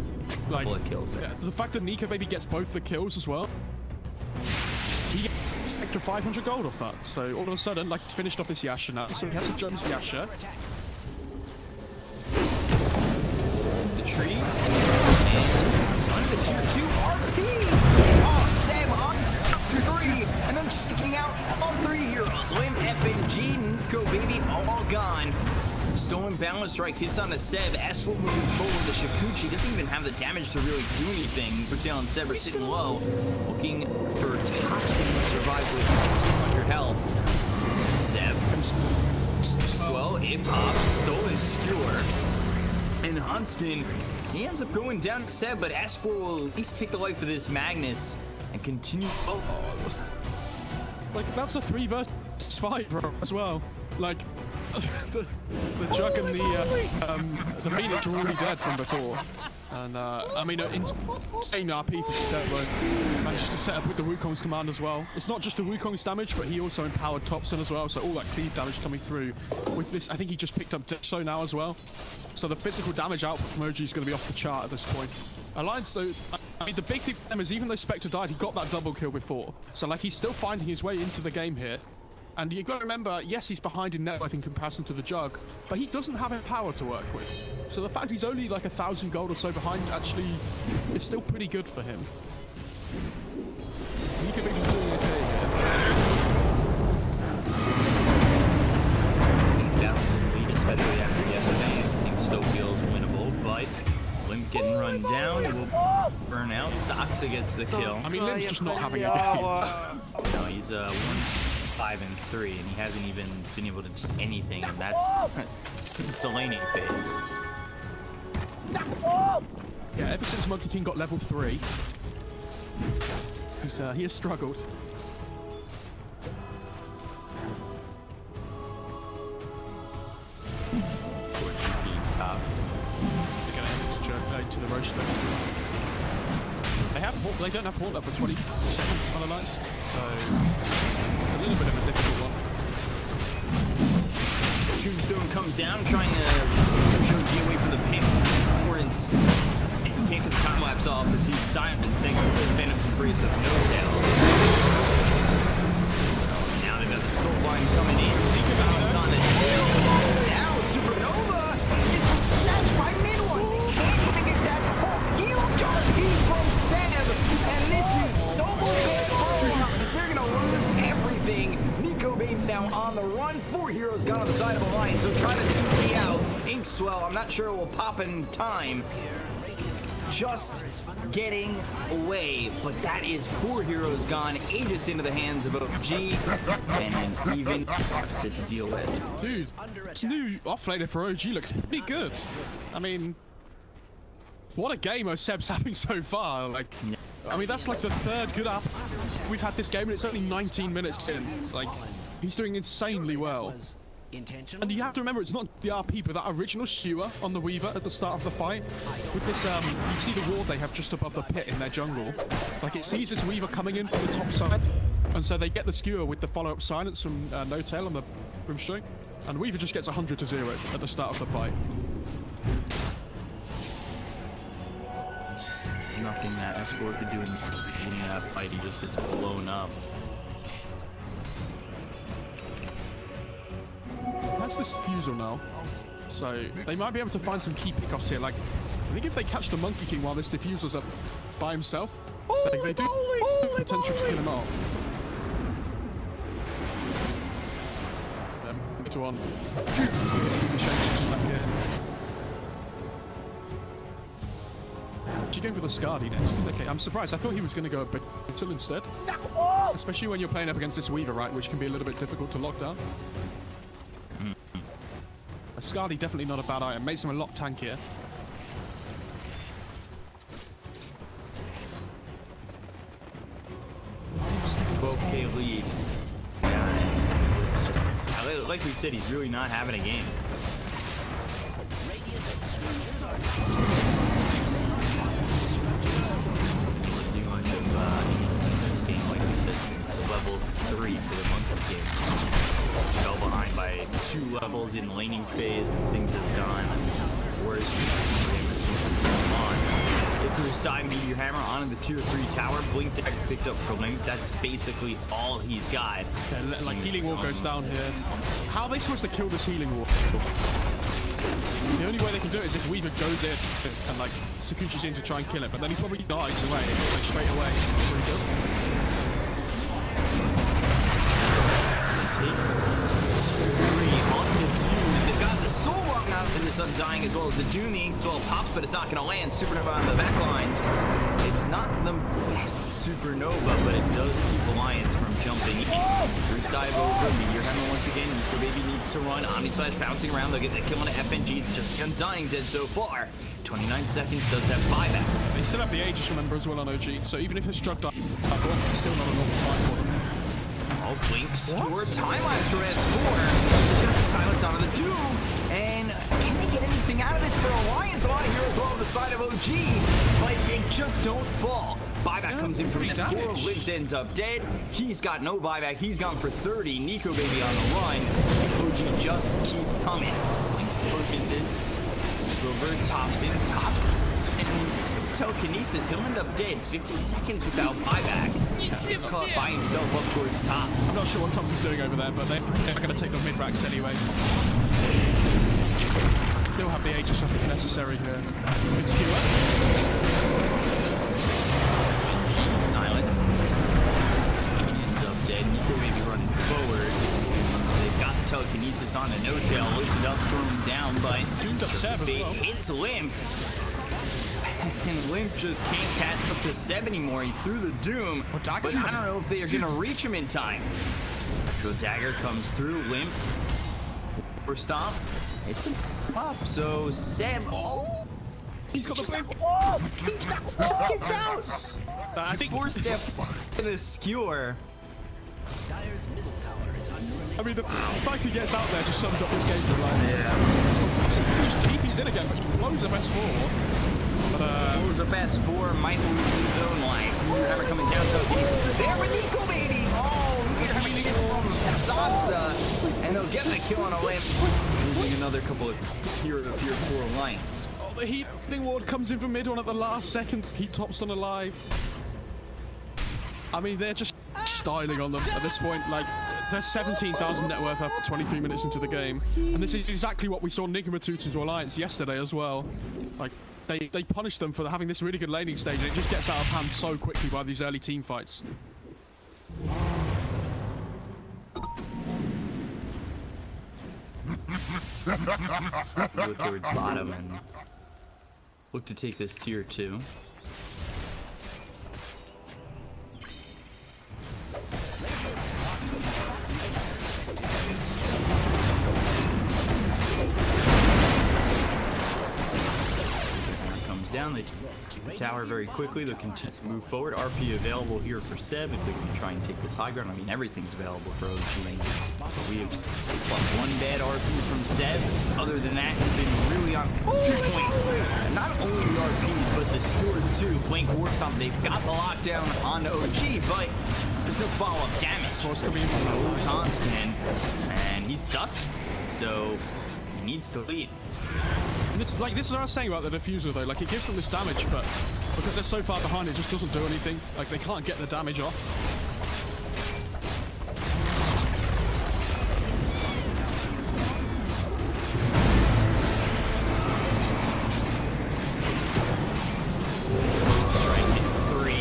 [SPEAKER 4] Like,
[SPEAKER 2] couple of kills there.
[SPEAKER 4] Yeah, the fact that Nico Baby gets both the kills as well. He gets extra 500 gold off that. So all of a sudden, like, he's finished off this Yasha now. So he has to jump Yasha.
[SPEAKER 2] The trees. And under the tier 2 RP. Oh, Seb on 3. And then sticking out all 3 heroes. Lim, FNG, Nico Baby, all gone. Stolen balance strike hits on the Seb. S4 moving forward. The Shikuchi doesn't even have the damage to really do anything. Bertel and Seb are sitting low, looking for toxic survival with 200 health. Seb. Well, it pops. Stolen Skewer. And Hunskin, he ends up going down to Seb, but S4 will at least take the life of this Magnus and continue. Oh.
[SPEAKER 4] Like, that's a 3 versus 5, bro, as well. Like, the Jug and the Phoenix are already dead from before. And, I mean, insane RP for Steplo. Manages to set up with the Wukong's command as well. It's not just the Wukong's damage, but he also empowered Thompson as well, so all that cleave damage coming through. With this, I think he just picked up Dexo now as well. So the physical damage output from OG is going to be off the chart at this point. Alliance, though, I mean, the big thing for them is even though Spectre died, he got that double kill before. So, like, he's still finding his way into the game here. And you've got to remember, yes, he's behind in net worth in comparison to the Jug, but he doesn't have power to work with. So the fact he's only like 1,000 gold or so behind actually is still pretty good for him. Nico Baby's doing okay here.
[SPEAKER 2] 8,000 lead, especially after yesterday. I think still feels winnable, but Limp getting run down will burn out. Soxa gets the kill.
[SPEAKER 4] I mean, Limp's just not having a game.
[SPEAKER 2] No, he's 1-5 and 3, and he hasn't even been able to do anything, and that's since the laning phase.
[SPEAKER 4] Yeah, ever since Monkey King got level 3, he has struggled.
[SPEAKER 2] Top.
[SPEAKER 4] They're going to jerk to the Roche though. They don't have Haunt up for 20 seconds on Alliance, so it's a little bit of a difficult one.
[SPEAKER 2] Tombstone comes down, trying to get away from the pin. And he can't get the time lapse off as he's silenced thanks to the Phantom's Embrace of No Tail. So now they've got the Soul Line coming in. Think about it on the tail. Now Supernova is snatched by mid-one. Can't even get that huge RP from Sam. And this is so good for Alliance. They're going to lose everything. Nico Baby now on the run. 4 heroes got on the side of Alliance, so try to TP out. Inkswell, I'm not sure it will pop in time. Just getting away, but that is 4 heroes gone. Aegis into the hands of OG, and an even opposite to deal with.
[SPEAKER 4] Dude, this new offlaner for OG looks pretty good. I mean, what a game Seb's having so far. Like, I mean, that's like the 3rd good app we've had this game, and it's only 19 minutes in. Like, He's doing insanely well.
[SPEAKER 1] Was intentional.
[SPEAKER 4] And you have to remember, it's not the RP, but that original skewer on the Weaver at the start of the fight. With this, you see the ward they have just above the pit in their jungle. Like, it sees this Weaver coming in from the top side. And so they get the skewer with the follow-up silence from No Tail on the Brimstone. And Weaver just gets 100 to 0 at the start of the fight.
[SPEAKER 2] Nothing that Escort could do in that fight. He just gets blown up.
[SPEAKER 4] That's this Fusel now. So they might be able to find some key pickoffs here. Like, I think if they catch the Monkey King while this Diffuser's up by himself, they do have potential to kill him off. To on. She's going for the Scardy next. Okay, I'm surprised. I thought he was going to go a bit instead. Especially when you're playing up against this Weaver, right, which can be a little bit difficult to lock down. A Scardy definitely not a bad item. Makes him a lot tankier.
[SPEAKER 2] Okay, lead. Yeah, it's just, like we said, he's really not having a game. Pretty much of this game, like we said, it's a level 3 for the Monkey game. Fell behind by 2 levels in laning phase, and things have gone worse. Get through his side Meteor Hammer onto the tier 3 tower. Blink Dagger picked up for Link. That's basically all he's got.
[SPEAKER 4] Yeah, like Healing Wall goes down here. How are they supposed to kill this Healing Wall? The only way they can do it is if Weaver goes in and like Sakuchi's in to try and kill it, but then he probably dies away, like straight away. That's what he does.
[SPEAKER 2] They've got the Soul Walk out in this Undying as well as the Dooming. 12 pops, but it's not going to land. Supernova on the back lines. It's not the best Supernova, but it does keep Alliance from jumping in. Bruce dive over. Meteor Hammer once again. Nico Baby needs to run. Omni-Slash bouncing around. They'll get the kill on an FNG. It's just Undying dead so far. 29 seconds does have buyback.
[SPEAKER 4] They still have the Aegis, remember, as well on OG. So even if it's struck up, it's still not a normal fight for them.
[SPEAKER 2] Oh, Blink score time lapse for S4. He's got the silence onto the Doom. And can they get anything out of this for Alliance? A lot of heroes on the side of OG, but they just don't fall. Buyback comes in from S4. Lives ends up dead. He's got no buyback. He's gone for 30. Nico Baby on the run. OG just keep coming. Blink surfaces. Silver tops in top. And telekinesis, he'll end up dead. 50 seconds without buyback. It's caught by himself up towards top.
[SPEAKER 4] I'm not sure what Thompson's doing over there, but they're going to take the mid-racks anyway. Still have the Aegis up if necessary here. Good skewer.
[SPEAKER 2] Silence. He's up dead. Nico may be running forward. They've got the telekinesis on the No-Tail. Lifted up, thrown down, but
[SPEAKER 4] Doomed up Seb as well.
[SPEAKER 2] hits Limp. And Limp just can't catch up to Seb anymore. He threw the Doom, but I don't know if they are going to reach him in time. So Dagger comes through. Limp. For stomp. It's a pop. So Seb. Oh!
[SPEAKER 4] He's got the flip.
[SPEAKER 2] Oh! He just gets out.
[SPEAKER 4] I think
[SPEAKER 2] 4-step in the skewer.
[SPEAKER 1] Dyer's middle tower is under
[SPEAKER 4] I mean, the fact he gets out there just sums up this game for like. Yeah. So he just TP's in again, but he blows up S4. But
[SPEAKER 2] Blows up S4, might lose his own life. Meteor Hammer coming down, so he's there with Nico Baby. Oh, Meteor Hammer gets from Sansa, and they'll get the kill on a Limp. Losing another couple of tier 4 Alliance.
[SPEAKER 4] oh, the healing ward comes in from mid one at the last second. Keep Thompson alive. I mean, they're just styling on them at this point. Like, they're 17,000 net worth after 23 minutes into the game. And this is exactly what we saw Nigma 2 to Alliance yesterday as well. Like, they punish them for having this really good laning stage, and it just gets out of hand so quickly by these early team fights.
[SPEAKER 2] Go towards bottom and look to take this tier 2. down. They keep the tower very quickly. They'll continue to move forward. RP available here for Seb if they're going to try and take this high ground. I mean, everything's available for OG. We have one bad RP from Seb. Other than that, he's been really on point. Not only the RPs, but the swords too. Blink Warstomp, they've got the lockdown on OG, but there's no follow-up damage.
[SPEAKER 4] Swords coming in from the
[SPEAKER 2] Hanskin, and he's dusted, so he needs to lead.
[SPEAKER 4] And this is what I was saying about the diffuser though. Like, it gives them this damage, but because they're so far behind, it just doesn't do anything. Like, they can't get the damage off.
[SPEAKER 2] Strike hits 3.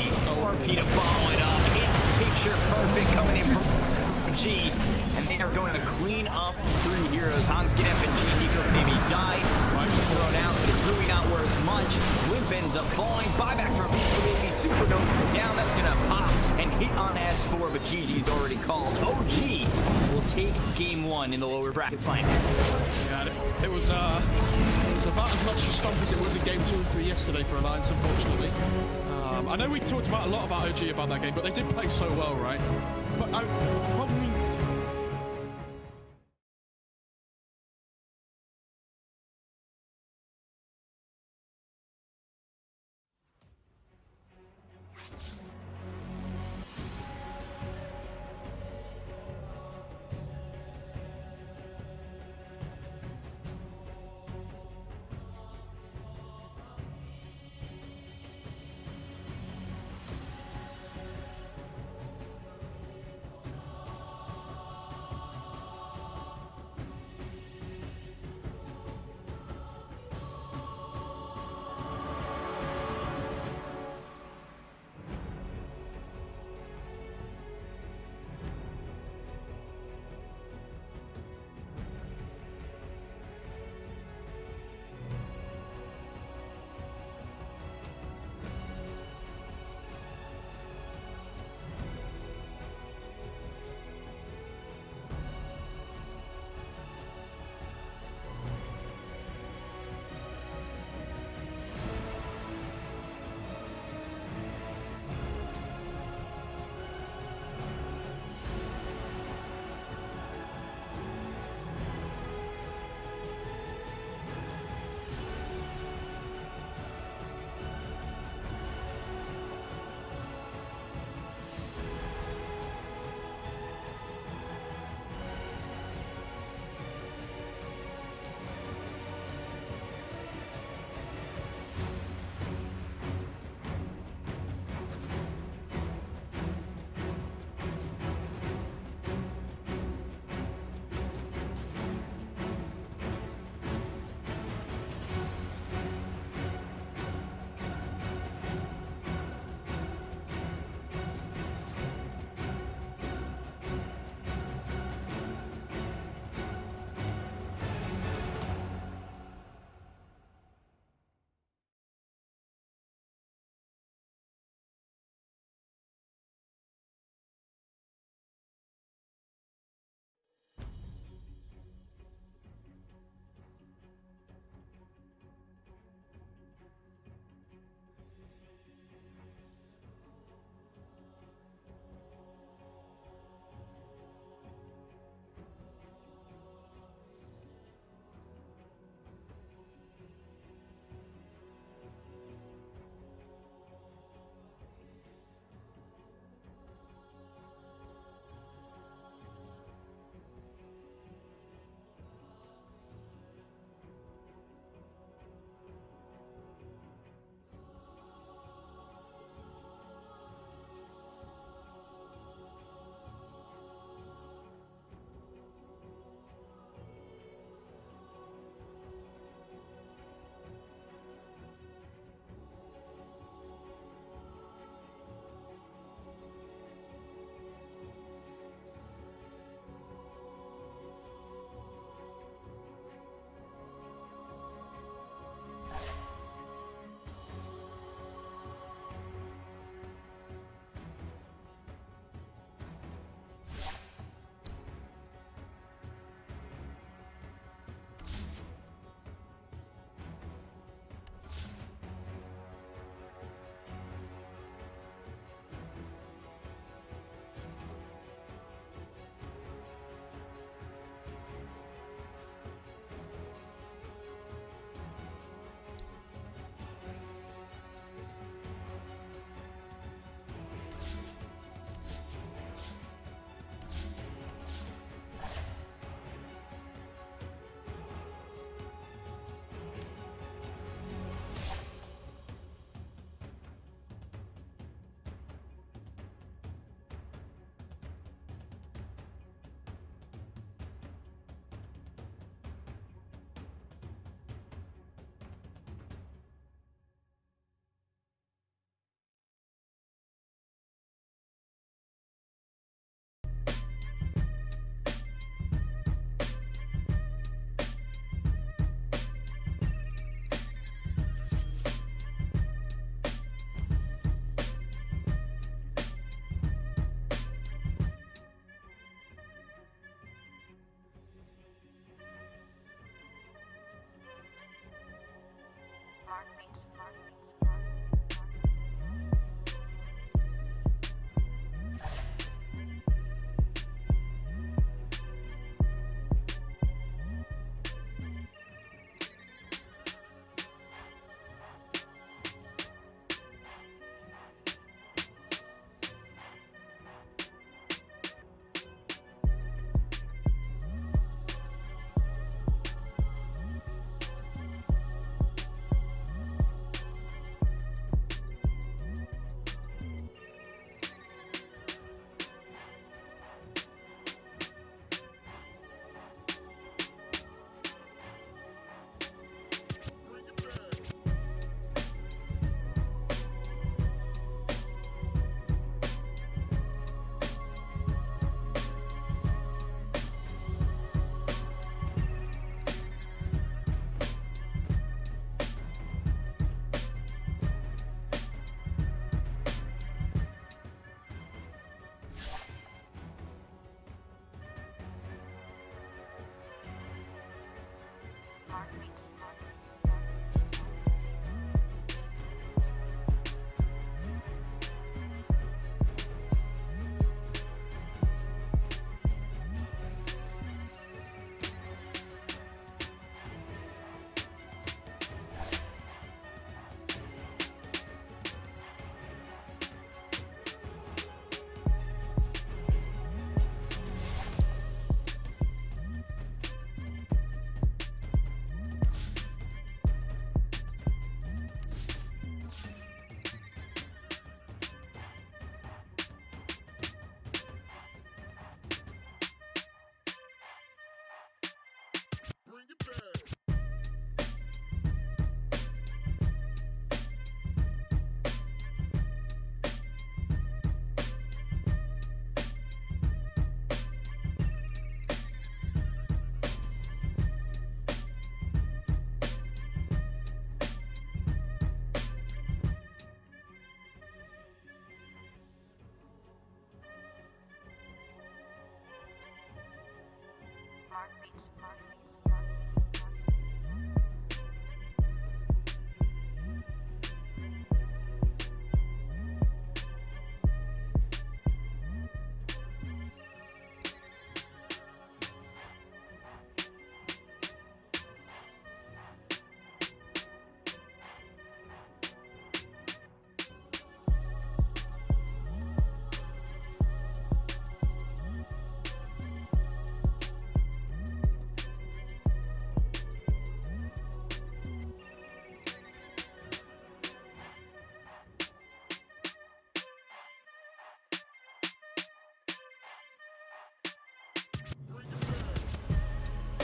[SPEAKER 2] RP to follow it up. It's picture perfect coming in from G, and they are going to clean up 3 heroes. Hanskin F and G, Nico maybe die. He's thrown out, but it's really not worth much. Limp ends up falling. Buyback from Baby Supernova down. That's going to pop and hit on S4, but GG's already called. OG will take game 1 in the lower bracket final.
[SPEAKER 4] Yeah, it was about as much a stomp as it was in game 2 and 3 yesterday for Alliance, unfortunately. I know we talked about a lot about OG about that game, but they did play so well, right? But probably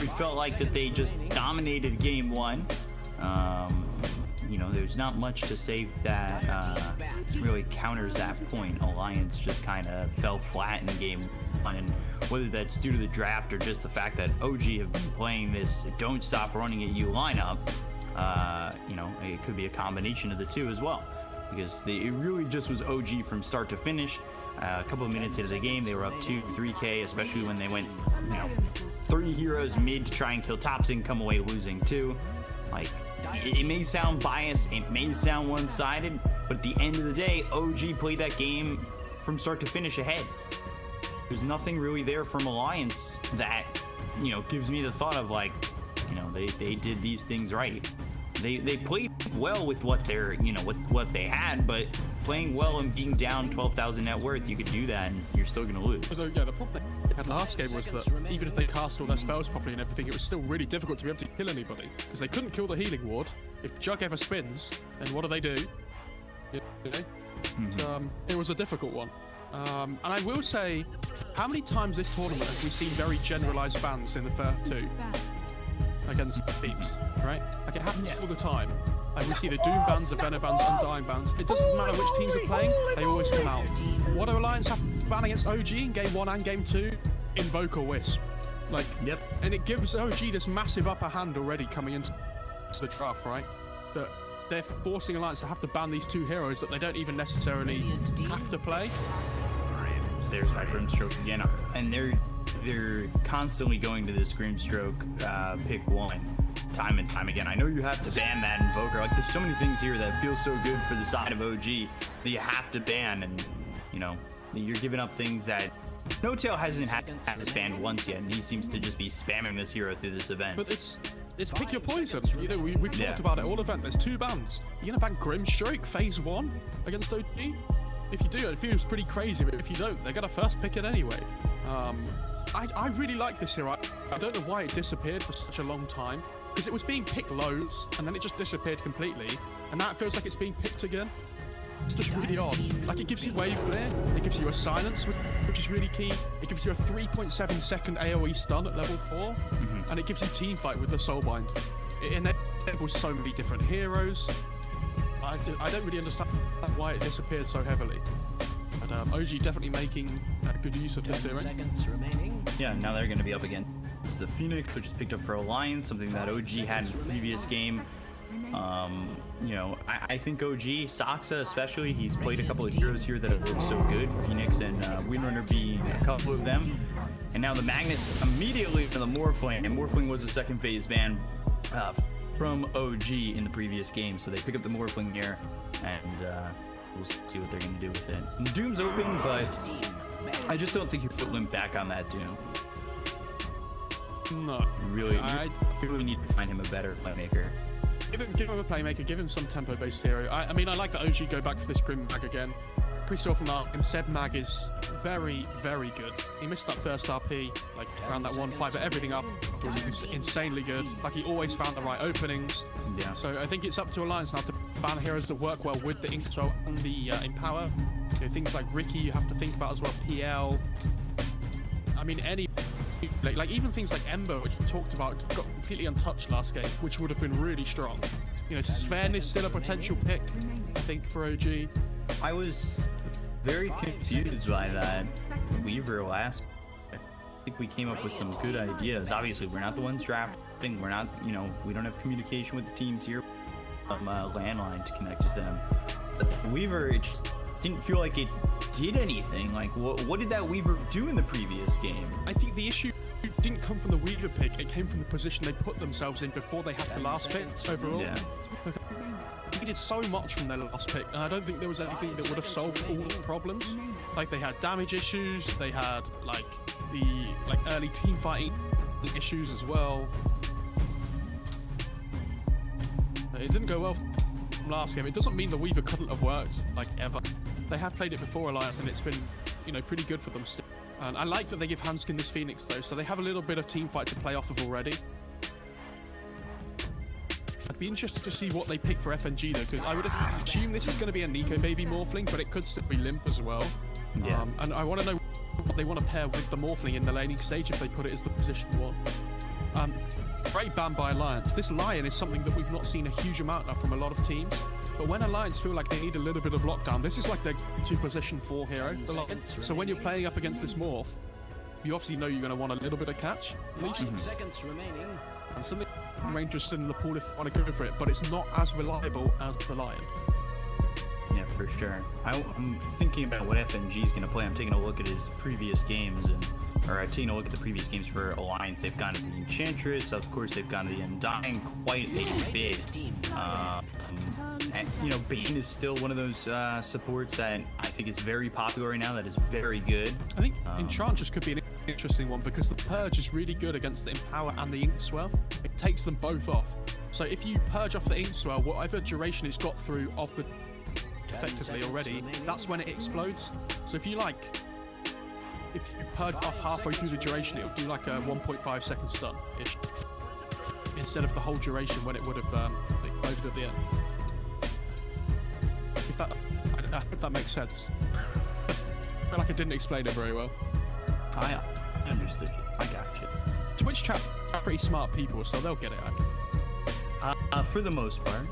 [SPEAKER 2] We felt like that they just dominated game one. You know, there's not much to say that really counters that point. Alliance just kind of fell flat in game one, and whether that's due to the draft or just the fact that OG have been playing this don't stop running at you lineup, you know, it could be a combination of the two as well, because it really just was OG from start to finish. A couple of minutes into the game, they were up 2-3K, especially when they went, you know, 3 heroes mid to try and kill tops and come away losing 2. Like, it may sound biased, it may sound one-sided, but at the end of the day, OG played that game from start to finish ahead. There's nothing really there from Alliance that, you know, gives me the thought of like, you know, they did these things right. They played well with what they're, you know, what they had, but playing well and being down 12,000 net worth, you could do that and you're still gonna lose.
[SPEAKER 4] So yeah, the problem they had last game was that even if they cast all their spells properly and everything, it was still really difficult to be able to kill anybody, because they couldn't kill the healing ward. If Jug ever spins, then what do? You know? It was a difficult one. And I will say, how many times this tournament have we seen very generalized bans in the first 2 against teams, right? Like, it happens all the time. Like, we see the Doom bans, the Venom bans, Undying bans. It doesn't matter which teams are playing, they always come out. What do Alliance have to ban against OG in game 1 and game 2? Invoke or Wisp. Like, and it gives OG this massive upper hand already coming into the draft, right? That they're forcing Alliance to have to ban these 2 heroes that they don't even necessarily have to play.
[SPEAKER 2] There's that Grimstroke again, and they're constantly going to this Grimstroke pick 1 time and time again. I know you have to ban that Invoker. Like, there's so many things here that feel so good for the side of OG that you have to ban, and you know, you're giving up things that No-Tail hasn't had this banned once yet, and he seems to just be spamming this hero through this event.
[SPEAKER 4] But it's pick your poison. You know, we've talked about it all event. There's 2 bans. You're gonna ban Grimstroke phase 1 against OG? If you do, it feels pretty crazy, but if you don't, they're gonna first pick it anyway. I really like this hero. I don't know why it disappeared for such a long time, because it was being picked loads, and then it just disappeared completely, and now it feels like it's being picked again. It's just really odd. Like, it gives you wave clear, it gives you a silence, which is really key. It gives you a 3.7 second AoE stun at level 4, and it gives you teamfight with the Soulbind. It enables so many different heroes. I don't really understand why it disappeared so heavily. But OG definitely making good use of this hero.
[SPEAKER 2] Yeah, now they're going to be up again. It's the Phoenix, which is picked up for Alliance, something that OG had in the previous game. You know, I think OG, Saksa especially, he's played a couple of heroes here that have looked so good. Phoenix and Windrunner being a couple of them. And now the Magnus immediately for the Morphling, and Morphling was a second phase ban from OG in the previous game, so they pick up the Morphling here, and we'll see what they're going to do with it. And Doom's open, but I just don't think you put Limp back on that Doom.
[SPEAKER 4] No.
[SPEAKER 2] You really need to find him a better playmaker.
[SPEAKER 4] Give him a playmaker, give him some tempo-based hero. I mean, I like that OG go back for this Grim Mag again. We saw from that, said Mag is very, very good. He missed that first RP, like around that 1-5, but everything up was insanely good. Like, he always found the right openings.
[SPEAKER 2] Yeah.
[SPEAKER 4] So I think it's up to Alliance now to ban heroes that work well with the Inkstro and the Empower. You know, things like Ricky you have to think about as well, PL. I mean, any like even things like Ember, which we talked about, got completely untouched last game, which would have been really strong. You know, Sven is still a potential pick, I think, for OG.
[SPEAKER 2] I was very confused by that Weaver last. I think we came up with some good ideas. Obviously, we're not the ones drafting. We're not, you know, we don't have communication with the teams here. Landline to connect to them. But the Weaver, it just didn't feel like it did anything. Like, what did that Weaver do in the previous game?
[SPEAKER 4] I think the issue didn't come from the Weaver pick. It came from the position they put themselves in before they had the last pick overall.
[SPEAKER 2] Yeah.
[SPEAKER 4] He did so much from their last pick, and I don't think there was anything that would have solved all the problems. Like, they had damage issues, they had like the early team fighting issues as well. It didn't go well from last game. It doesn't mean the Weaver couldn't have worked, like, ever. They have played it before Alliance, and it's been, you know, pretty good for them still. And I like that they give Hanskin this Phoenix though, so they have a little bit of team fight to play off of already. I'd be interested to see what they pick for FNG though, because I would assume this is going to be a Nico Baby Morphling, but it could still be Limp as well.
[SPEAKER 2] Yeah.
[SPEAKER 4] And I want to know what they want to pair with the Morphling in the laning stage if they put it as the position one. Great ban by Alliance. This Lion is something that we've not seen a huge amount of from a lot of teams. But when Alliance feel like they need a little bit of lockdown, this is like their position 4 hero, the Lion. So when you're playing up against this Morph, you obviously know you're going to want a little bit of catch, at least.
[SPEAKER 1] 5 seconds remaining.
[SPEAKER 4] And something Rangers still in the pool if you want to go for it, but it's not as reliable as the Lion.
[SPEAKER 2] Yeah, for sure. I'm thinking about what FNG is going to play. I'm taking a look at his previous games, or taking a look at the previous games for Alliance. They've gone to the Enchantress. Of course, they've gone to the Undying quite a bit. And, you know, Bane is still one of those supports that I think is very popular right now. That is very good.
[SPEAKER 4] I think Enchantress could be an interesting one because the Purge is really good against the Empower and the Inkswell. It takes them both off. So if you purge off the Inkswell, whatever duration it's got through of the effectively already, that's when it explodes. So if you purge off halfway through the duration, it'll do like a 1.5 second stun ish, instead of the whole duration when it would have exploded at the end. I hope that makes sense. I feel like I didn't explain it very well.
[SPEAKER 2] I understood you. I got you.
[SPEAKER 4] Twitch chat are pretty smart people, so they'll get it.
[SPEAKER 2] For the most part,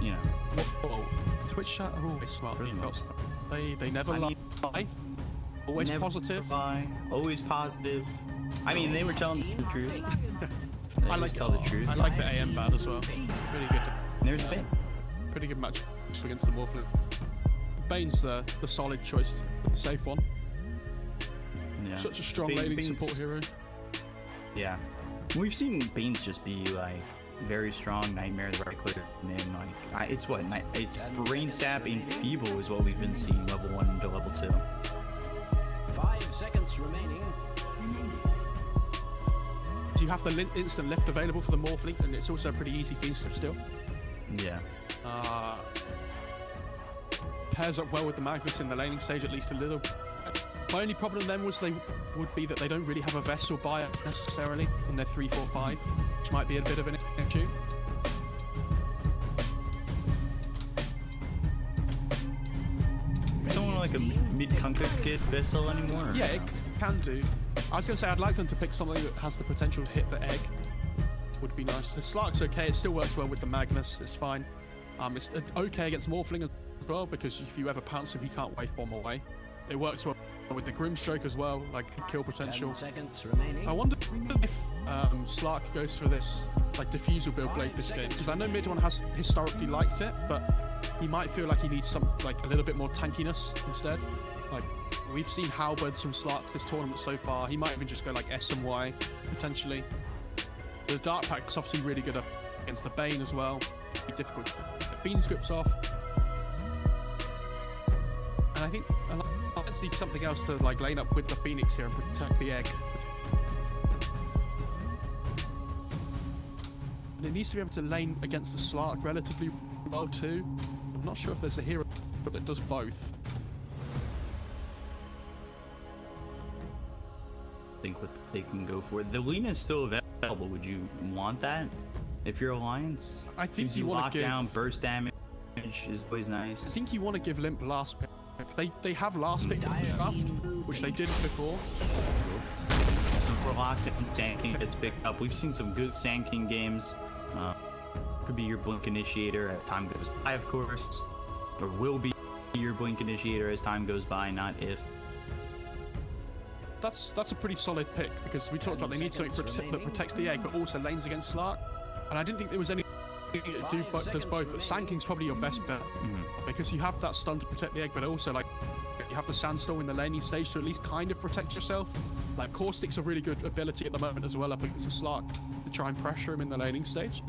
[SPEAKER 2] you know.
[SPEAKER 4] Whoa. Twitch chat are always smart people. They never lie. Always
[SPEAKER 2] Never
[SPEAKER 4] positive.
[SPEAKER 2] Lie. Always positive. I mean, they were telling the truth.
[SPEAKER 4] I like
[SPEAKER 2] tell the truth.
[SPEAKER 4] I like the AM bad as well. Really good.
[SPEAKER 2] There's Bane.
[SPEAKER 4] Pretty good match against the Morphling. Bane's the solid choice, the safe one.
[SPEAKER 2] Yeah.
[SPEAKER 4] Such a strong laning support hero.
[SPEAKER 2] Yeah. We've seen Bane's just be like very strong. Nightmare, the right click, and then like it's Brain Sap and Feeble is what we've been seeing level 1 to level 2.
[SPEAKER 1] 5 seconds remaining.
[SPEAKER 4] So you have the instant lift available for the Morphling, and it's also a pretty easy feast still.
[SPEAKER 2] Yeah.
[SPEAKER 4] Pairs up well with the Magnus in the laning stage, at least a little. My only problem then would be that they don't really have a Vessel buyer necessarily in their 3-4-5, which might be a bit of an issue.
[SPEAKER 2] Someone like a mid-Kunka get Vessel anymore?
[SPEAKER 4] Yeah, it can do. I was going to say I'd like them to pick something that has the potential to hit the egg. Would be nice. The Slark's okay, it still works well with the Magnus, it's fine. It's okay against Morphling as well, because if you ever pounce him, he can't waveform away. It works well with the Grimstroke as well, like kill potential.
[SPEAKER 1] 10 seconds remaining.
[SPEAKER 4] I wonder if Slark goes for this like diffusal build blade this game, because I know Mid One has historically liked it, but he might feel like he needs some like a little bit more tankiness instead. Like we've seen halberds from Slarks this tournament so far. He might even just go like S and Y potentially. The Dark Pack's obviously really good up against the Bane as well. Be difficult to get Bean scripts off. And I think let's need something else to like lane up with the Phoenix here and protect the egg. And it needs to be able to lane against the Slark relatively well too. I'm not sure if there's a hero that does both.
[SPEAKER 2] I think what they can go for. The Lina is still available. Would you want that if you're Alliance?
[SPEAKER 4] I think
[SPEAKER 2] Gives
[SPEAKER 4] you want to give
[SPEAKER 2] lockdown, burst damage is always nice.
[SPEAKER 4] I think you want to give Limp last pick. They have last pick in the draft, which they didn't before.
[SPEAKER 2] Some we're locked in. Sand King gets picked up. We've seen some good Sand King games. Could be your blink initiator as time goes by, of course, or will be your blink initiator as time goes by, not if.
[SPEAKER 4] That's a pretty solid pick because we talked about they need something that protects the egg but also lanes against Slark, and I didn't think there was any that does both. But Sand King's probably your best bet because you have that stun to protect the egg, but also like you have the Sandstorm in the laning stage to at least kind of protect yourself. Like Caustic's a really good ability at the moment as well up against the Slark to try and pressure him in the laning stage.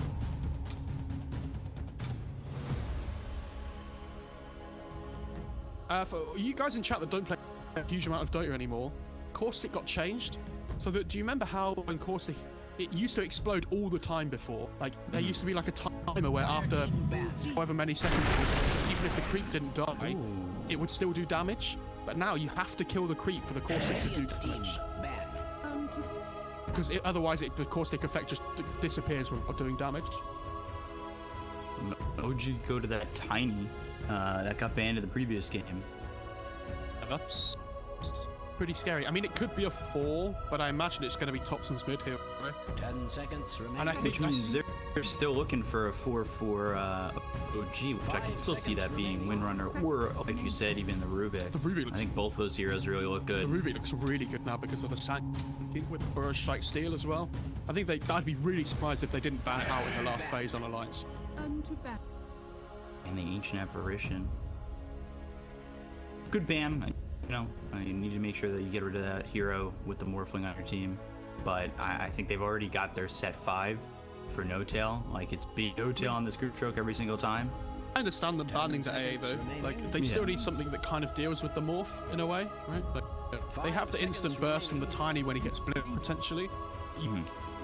[SPEAKER 4] For you guys in chat that don't play a huge amount of Dota anymore, Caustic got changed. So that, do you remember how when Caustic, it used to explode all the time before? Like there used to be like a timer where after however many seconds it was, even if the creep didn't die, it would still do damage. But now you have to kill the creep for the Caustic to do damage. Because otherwise the Caustic effect just disappears when doing damage.
[SPEAKER 2] OG go to that tiny that got banned in the previous game.
[SPEAKER 4] That's pretty scary. I mean, it could be a 4, but I imagine it's going to be Thompson's mid here. Right?
[SPEAKER 1] 10 seconds remaining.
[SPEAKER 4] And I think
[SPEAKER 2] Which means they're still looking for a 4-4 OG, which I can still see that being Windrunner, or like you said, even the Rubik.
[SPEAKER 4] The Rubik looks,
[SPEAKER 2] I think both those heroes really look good.
[SPEAKER 4] The Rubik looks really good now because of the Sand with the Burst Strike Steel as well. I think I'd be really surprised if they didn't ban it out in the last phase on Alliance.
[SPEAKER 2] And the Ancient Apparition. Good ban. You know, you need to make sure that you get rid of that hero with the Morphling on your team. But I think they've already got their set 5 for No Tail. Like, it's be No Tail on this group stroke every single time.
[SPEAKER 4] I understand them banning the AA though. Like, they still need something that kind of deals with the morph in a way, right? Like, they have the instant burst from the tiny when he gets blipped potentially.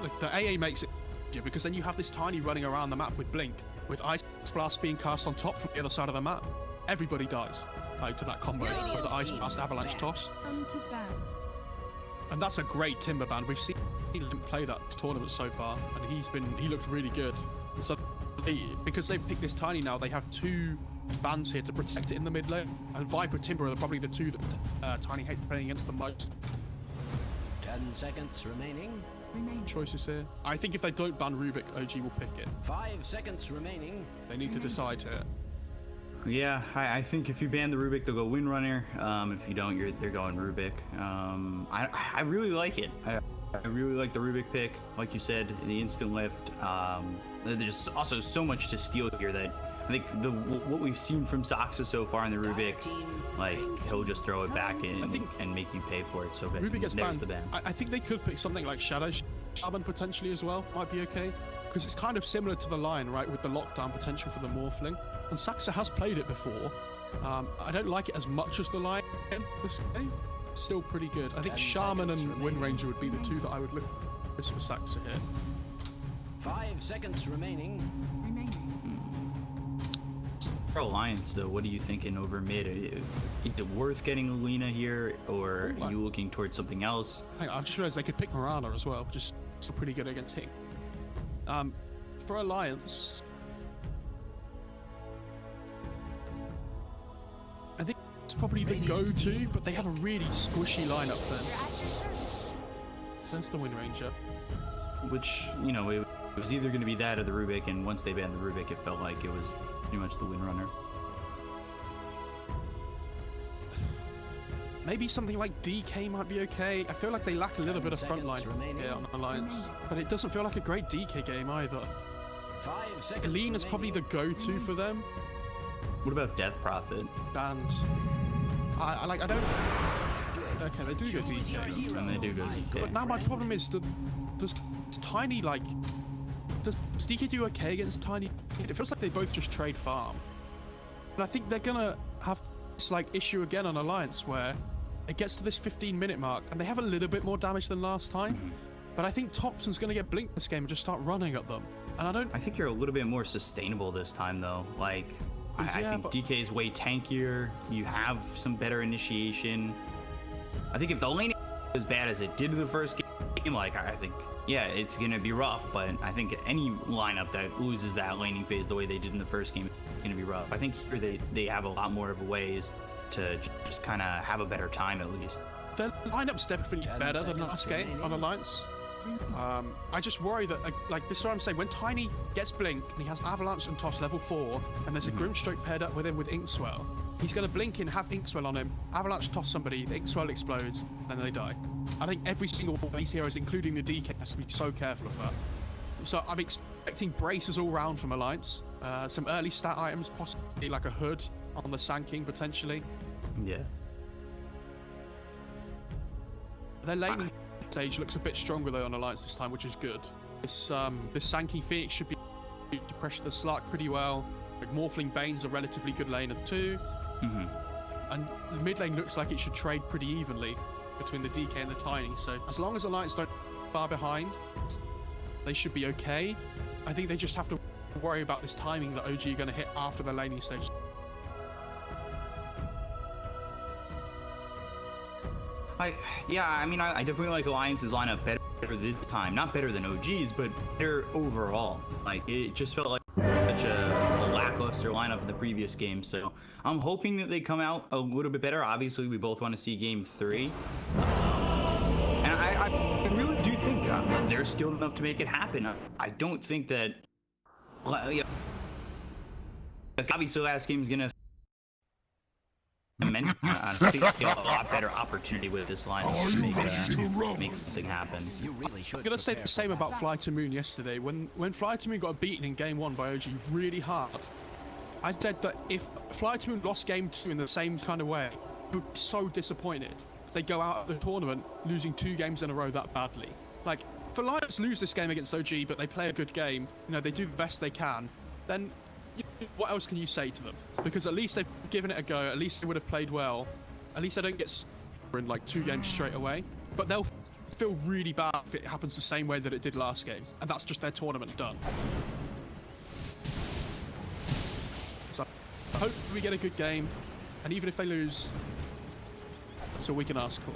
[SPEAKER 4] Like, the AA makes it easier because then you have this tiny running around the map with blink, with Ice Blast being cast on top from the other side of the map. Everybody dies. Like, to that combo of the Ice Blast Avalanche toss. And that's a great Timber ban. We've seen him play that tournament so far, and he looks really good. So because they've picked this tiny now, they have 2 bans here to protect it in the mid lane, and Viper Timber are probably the 2 that Tiny hates playing against the most.
[SPEAKER 1] 10 seconds remaining.
[SPEAKER 4] Choices here. I think if they don't ban Rubik, OG will pick it.
[SPEAKER 1] 5 seconds remaining.
[SPEAKER 4] They need to decide here.
[SPEAKER 2] Yeah, I think if you ban the Rubik, they'll go Windrunner. If you don't, they're going Rubik. I really like it. I really like the Rubik pick. Like you said, the instant lift. There's also so much to steal here that I think what we've seen from Saxa so far in the Rubik, like, he'll just throw it back in and make you pay for it. So
[SPEAKER 4] Rubik gets
[SPEAKER 2] there's
[SPEAKER 4] banned.
[SPEAKER 2] The ban.
[SPEAKER 4] I think they could pick something like Shadow Shaman potentially as well. Might be okay. Because it's kind of similar to the line, right, with the lockdown potential for the Morphling. And Saxa has played it before. I don't like it as much as the line this game. It's still pretty good. I think Shaman and Wind Ranger would be the 2 that I would look for Saxa here.
[SPEAKER 1] 5 seconds remaining.
[SPEAKER 2] For Alliance, though, what are you thinking over mid? Is it worth getting Alina here, or are you looking towards something else?
[SPEAKER 4] I've just realized they could pick Mirana as well, which is still pretty good against him. For Alliance, I think it's probably the go-to, but they have a really squishy lineup there. That's the Wind Ranger.
[SPEAKER 2] Which, you know, it was either going to be that or the Rubik, and once they banned the Rubik, it felt like it was pretty much the Windrunner.
[SPEAKER 4] Maybe something like DK might be okay. I feel like they lack a little bit of frontline here on Alliance, but it doesn't feel like a great DK game either.
[SPEAKER 1] 5 seconds
[SPEAKER 4] Alina's probably the go-to for them.
[SPEAKER 2] What about Death Prophet?
[SPEAKER 4] And I don't. Okay, they do go DK.
[SPEAKER 2] And they do go DK.
[SPEAKER 4] But now my problem is does Tiny, like, does DK do okay against Tiny? It feels like they both just trade farm. And I think they're gonna have this, like, issue again on Alliance where it gets to this 15-minute mark and they have a little bit more damage than last time. But I think Thompson's gonna get blinked this game and just start running at them. And
[SPEAKER 2] I think you're a little bit more sustainable this time, though. Like, I think DK is way tankier. You have some better initiation. I think if the laning as bad as it did in the first game, like, I think, yeah, it's gonna be rough. But I think any lineup that loses that laning phase the way they did in the first game is gonna be rough. I think here they have a lot more of ways to just kind of have a better time, at least.
[SPEAKER 4] their lineup's definitely
[SPEAKER 1] 10
[SPEAKER 4] better than
[SPEAKER 1] seconds
[SPEAKER 4] last game on
[SPEAKER 1] remaining.
[SPEAKER 4] Alliance. I just worry that, like, this is what I'm saying, when Tiny gets Blink and he has Avalanche and Toss level 4, and there's a Grimstroke paired up with him with Inkswell, he's going to blink in, have Inkswell on him, Avalanche toss somebody, the Inkswell explodes, then they die. I think every single one of these heroes, including the DK, has to be so careful of that. So I'm expecting braces all round from Alliance. Some early stat items, possibly like a hood on the Sand King, potentially.
[SPEAKER 2] Yeah.
[SPEAKER 4] Their laning stage looks a bit stronger though on Alliance this time, which is good. This Sand King Phoenix should be to pressure the Slark pretty well. Like Morphling Bane's a relatively good laner too. And the mid lane looks like it should trade pretty evenly between the DK and the Tiny. So as long as Alliance don't far behind, they should be okay. I think they just have to worry about this timing that OG are going to hit after the laning stage.
[SPEAKER 2] I mean, I definitely like Alliance's lineup better this time. Not better than OG's, but better overall. Like, it just felt like such a lackluster lineup in the previous game. So I'm hoping that they come out a little bit better. Obviously, we both want to see Game 3. And I really do think they're skilled enough to make it happen. I don't think that... obviously, last game is going to... I think they have a lot better opportunity with this lineup to make something happen.
[SPEAKER 1] You really should.
[SPEAKER 4] I'm gonna say the same about Fly to Moon yesterday. When Fly to Moon got beaten in Game 1 by OG really hard, I said that if Fly to Moon lost Game 2 in the same kind of way, I would be so disappointed. They go out of the tournament losing 2 games in a row that badly. Like, if Alliance lose this game against OG, but they play a good game, you know, they do the best they can, then what else can you say to them? Because at least they've given it a go, at least they would have played well, at least they don't get in like 2 games straight away, but they'll feel really bad if it happens the same way that it did last game, and that's just their tournament done. So hopefully we get a good game, and even if they lose, that's all we can ask for.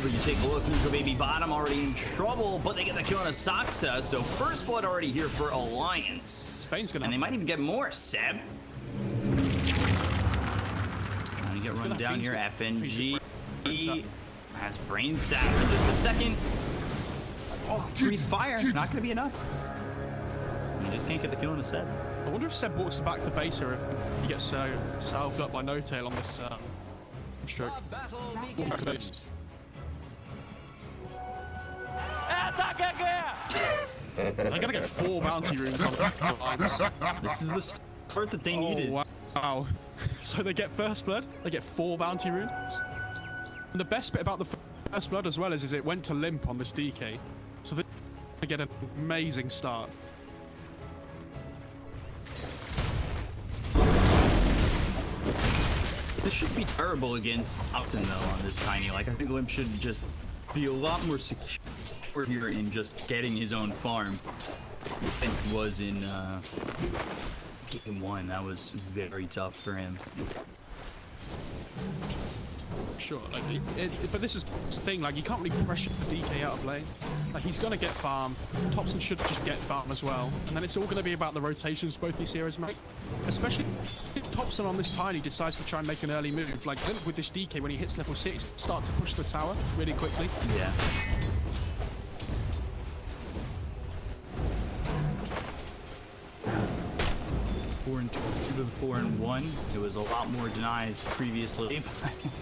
[SPEAKER 2] But you take a look, Nuka Baby Bottom already in trouble, but they get the kill on a Saksa, so first blood already here for Alliance.
[SPEAKER 4] Spain's gonna,
[SPEAKER 2] and they might even get more. Seb trying to get run down here. FNG has Brain Sap in just a second. Oh, breathe fire, not gonna be enough. You just can't get the kill on a Seb.
[SPEAKER 4] I wonder if Seb walks back to base or if he gets salved up by No Tail on this stroke.
[SPEAKER 1] Battle begins.
[SPEAKER 4] They're gonna get 4 bounty runes on the lines.
[SPEAKER 2] This is the start that they needed.
[SPEAKER 4] Wow. So they get first blood, they get 4 bounty runes. And the best bit about the first blood as well is it went to limp on this DK. So they get an amazing start.
[SPEAKER 2] This should be terrible against Upton though on this Tiny. Like, I think Limp should just be a lot more secure here in just getting his own farm than he was in Game 1. That was very tough for him.
[SPEAKER 4] Sure, like, but this is the thing, like, you can't really pressure the DK out of lane. Like, he's gonna get farm. Thompson should just get farm as well. And then it's all gonna be about the rotations both these heroes make. Especially if Thompson on this Tiny decides to try and make an early move. Like, with this DK, when he hits level 6, start to push the tower really quickly.
[SPEAKER 2] Yeah. Two to the 4 and 1. It was a lot more denies previously.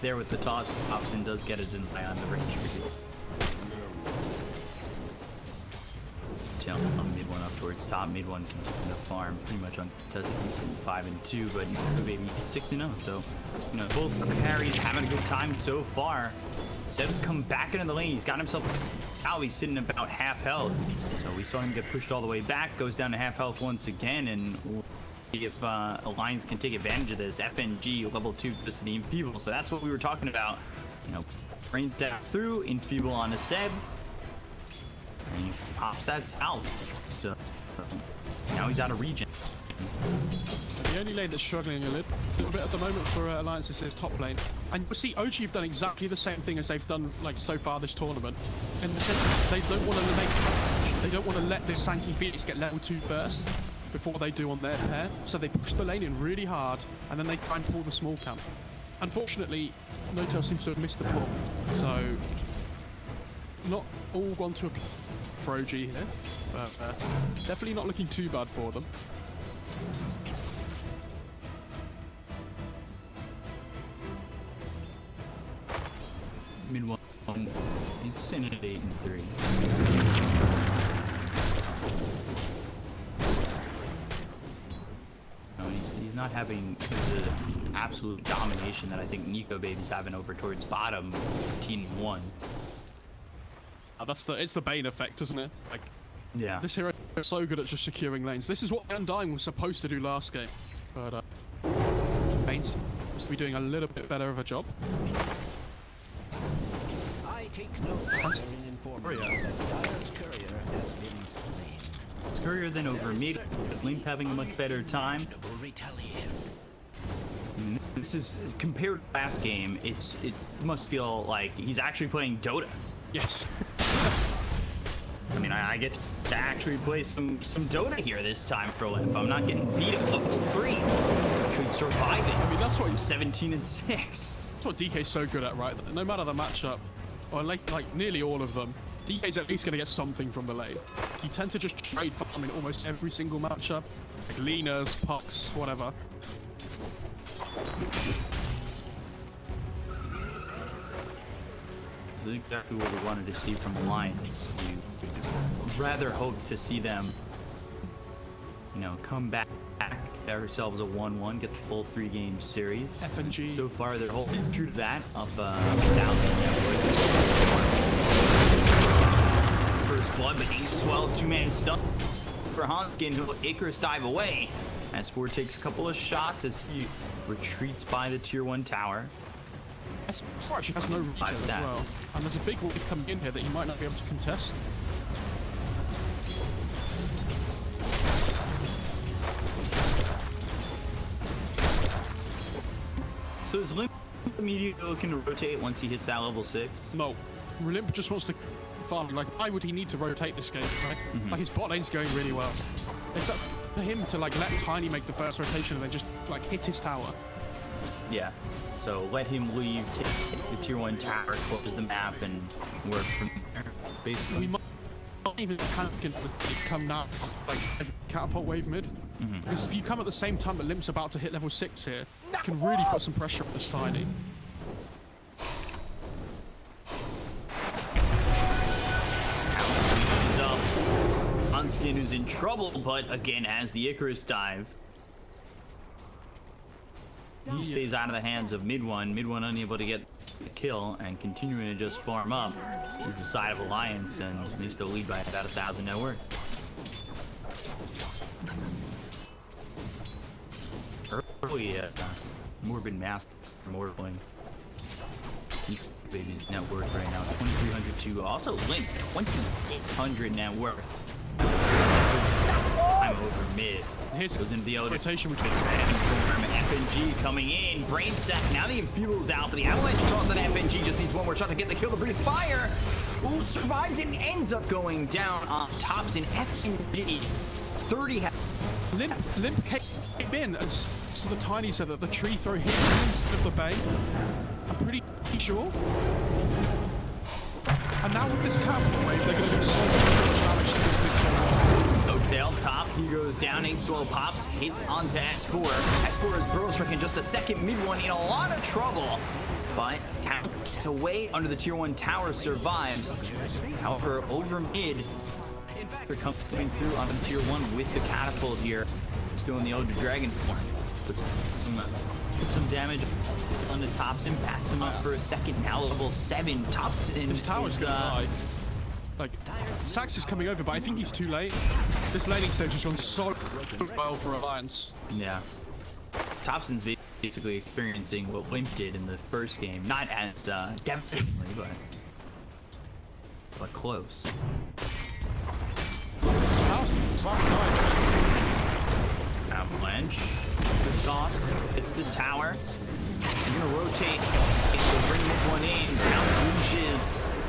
[SPEAKER 2] There with the toss, Thompson does get a deny on the range reveal. Tail on mid 1 up towards top. Mid 1 continuing to farm pretty much uncontested. He's in 5 and 2, but Baby 6 and 0. So, you know, both carries having a good time so far. Seb's come back into the lane. He's got himself a salve. He's sitting about half health. So we saw him get pushed all the way back. Goes down to half health once again, and we'll see if Alliance can take advantage of this. FNG level 2 just the Enfeeble. So that's what we were talking about. You know, bring that through, Enfeeble on the Seb. And he pops that south. So now he's out of region.
[SPEAKER 4] The only lane that's struggling a little bit at the moment for Alliance is his top lane. And we'll see OG have done exactly the same thing as they've done like so far this tournament. In the sense they don't want to let this Sand King Phoenix get level 2 first. before they do on their pair. So they push the lane in really hard, and then they try and pull the small camp. Unfortunately, No-Tail seems to have missed the pull. So, not all gone to a for OG here, but definitely not looking too bad for them.
[SPEAKER 2] Mid one is sitting at 8-3. No, he's not having the absolute domination that I think Nico Baby's having over towards bottom 15-1.
[SPEAKER 4] It's the Bane effect, isn't it? Like,
[SPEAKER 2] yeah.
[SPEAKER 4] This hero is so good at just securing lanes. This is what Undying was supposed to do last game, but Bane seems to be doing a little bit better of a job.
[SPEAKER 1] I take no pleasure in informing you that Dyer's courier has been slain.
[SPEAKER 2] It's Courier then over mid. Link having a much better time.
[SPEAKER 1] Retaliation.
[SPEAKER 2] This is compared to last game. It must feel like he's actually playing Dota.
[SPEAKER 4] Yes.
[SPEAKER 2] I mean, I get to actually play some Dota here this time for Limp. I'm not getting beat at level 3. Actually surviving.
[SPEAKER 4] I mean, that's what
[SPEAKER 2] 17-6.
[SPEAKER 4] That's what DK's so good at, right? No matter the matchup, or like nearly all of them, DK's at least going to get something from the lane. You tend to just trade farm in almost every single matchup. Like Lenas, Pucks, whatever.
[SPEAKER 2] This is exactly what we wanted to see from Alliance. We rather hope to see them, come back, get ourselves a 1-1, get the full 3-game series.
[SPEAKER 4] FNG.
[SPEAKER 2] So far, they're holding true to that of 1,000 First blood, but Ink Swell, 2-man stun for Hanskin, who will Icarus dive away. As Four takes a couple of shots as he retreats by the tier 1 tower.
[SPEAKER 4] S4 actually has no reach as well. And there's a big wave coming in here that he might not be able to contest.
[SPEAKER 2] So is Limp immediately looking to rotate once he hits that level 6?
[SPEAKER 4] No. Limp just wants to farm. Like, why would he need to rotate this game, right? Like, his bot lane's going really well. It's up to him to, like, let Tiny make the first rotation and then just, like, hit his tower.
[SPEAKER 2] Yeah. So let him leave, take the tier 1 tower, close the map, and work from there, basically.
[SPEAKER 4] We might not even come now, like, catapult wave mid. Because if you come at the same time that Limp's about to hit level 6 here, it can really put some pressure on this Tiny.
[SPEAKER 2] Hanskin, who's in trouble, but again has the Icarus dive. He stays out of the hands of mid one. Mid one unable to get a kill and continuing to just farm up is the side of Alliance, and they still lead by about 1,000 net worth. Early Morbid Masks mortaling. Baby's net worth right now 2,302. Also Link 2,600 net worth. I'm over mid.
[SPEAKER 4] Here's
[SPEAKER 2] goes into the other
[SPEAKER 4] rotation, which
[SPEAKER 2] FNG coming in. Brain sack. Now the Infuel's out, but the Avalanche toss on FNG just needs one more shot to get the kill to breathe fire. Ooh, survives and ends up going down on tops in FNG. 30.
[SPEAKER 4] Limp came in and so the Tiny said that the tree throw hit him instead of the Bay. I'm pretty sure. And now with this capital wave, they're going to do so much damage to this big channel.
[SPEAKER 2] Oakdale top, he goes down, Inkswell pops, hit onto S4. S4 is burrow stricken just a second, mid one in a lot of trouble. But gets away under the tier 1 tower, survives. However, over mid, they're coming through on the tier 1 with the catapult here. Still in the Elder Dragon form. Puts some damage on the Thompson, backs him up for a second. Now level 7. Thompson.
[SPEAKER 4] This tower's gonna die. Like, Sax is coming over, but I think he's too late. This laning stage has gone so well for Alliance.
[SPEAKER 2] Yeah. Thompson's basically experiencing what Limp did in the first game. Not as devastatingly, but close. Avalanche. The toss. It's the tower. They're gonna rotate. They'll bring this one in. Bounce reaches.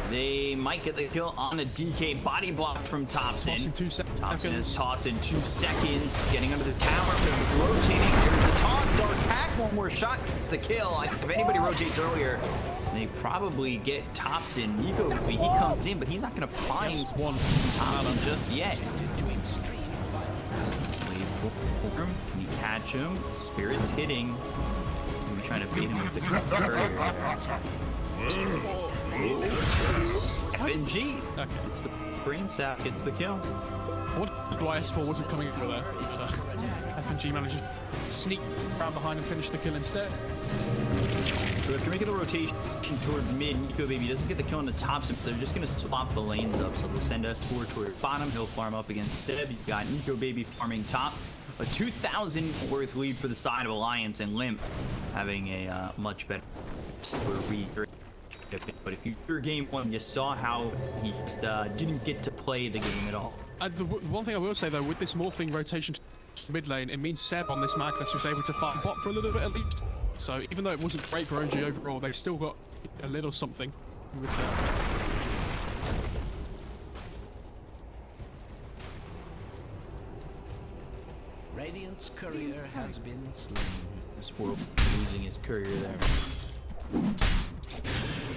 [SPEAKER 2] They might might get the kill on a DK body block from Thompson.
[SPEAKER 4] Toss in 2 seconds.
[SPEAKER 2] Thompson is tossed in 2 seconds, getting under the tower, but rotating. There's the toss, Dark Pack, one more shot, it's the kill. I think if anybody rotates earlier, they probably get Thompson. Nico, he comes in, but he's not going to find Thompson just yet. Can you catch him? Spirit's hitting. Maybe trying to bait him with the FNG.
[SPEAKER 4] Okay.
[SPEAKER 2] It's the brain sap gets the kill.
[SPEAKER 4] What why S4 wasn't coming over there? FNG manages to sneak around behind and finish the kill instead.
[SPEAKER 2] So after making a rotation towards mid, Nico Baby doesn't get the kill on the top, so they're just going to swap the lanes up. So they'll send S4 toward bottom. He'll farm up against Seb. You've got Nico Baby farming top. A 2,000 worth lead for the side of Alliance, and Limp having a much better read. But if you hear game 1, you saw how he just didn't get to play the game at all.
[SPEAKER 4] The one thing I will say though, with this morphing rotation to mid lane, it means Seb on this Magnus was able to farm bot for a little bit at least. So even though it wasn't great for OG overall, they still got a little something in return.
[SPEAKER 1] Radiant's courier has been slain.
[SPEAKER 2] This Sport losing his courier there.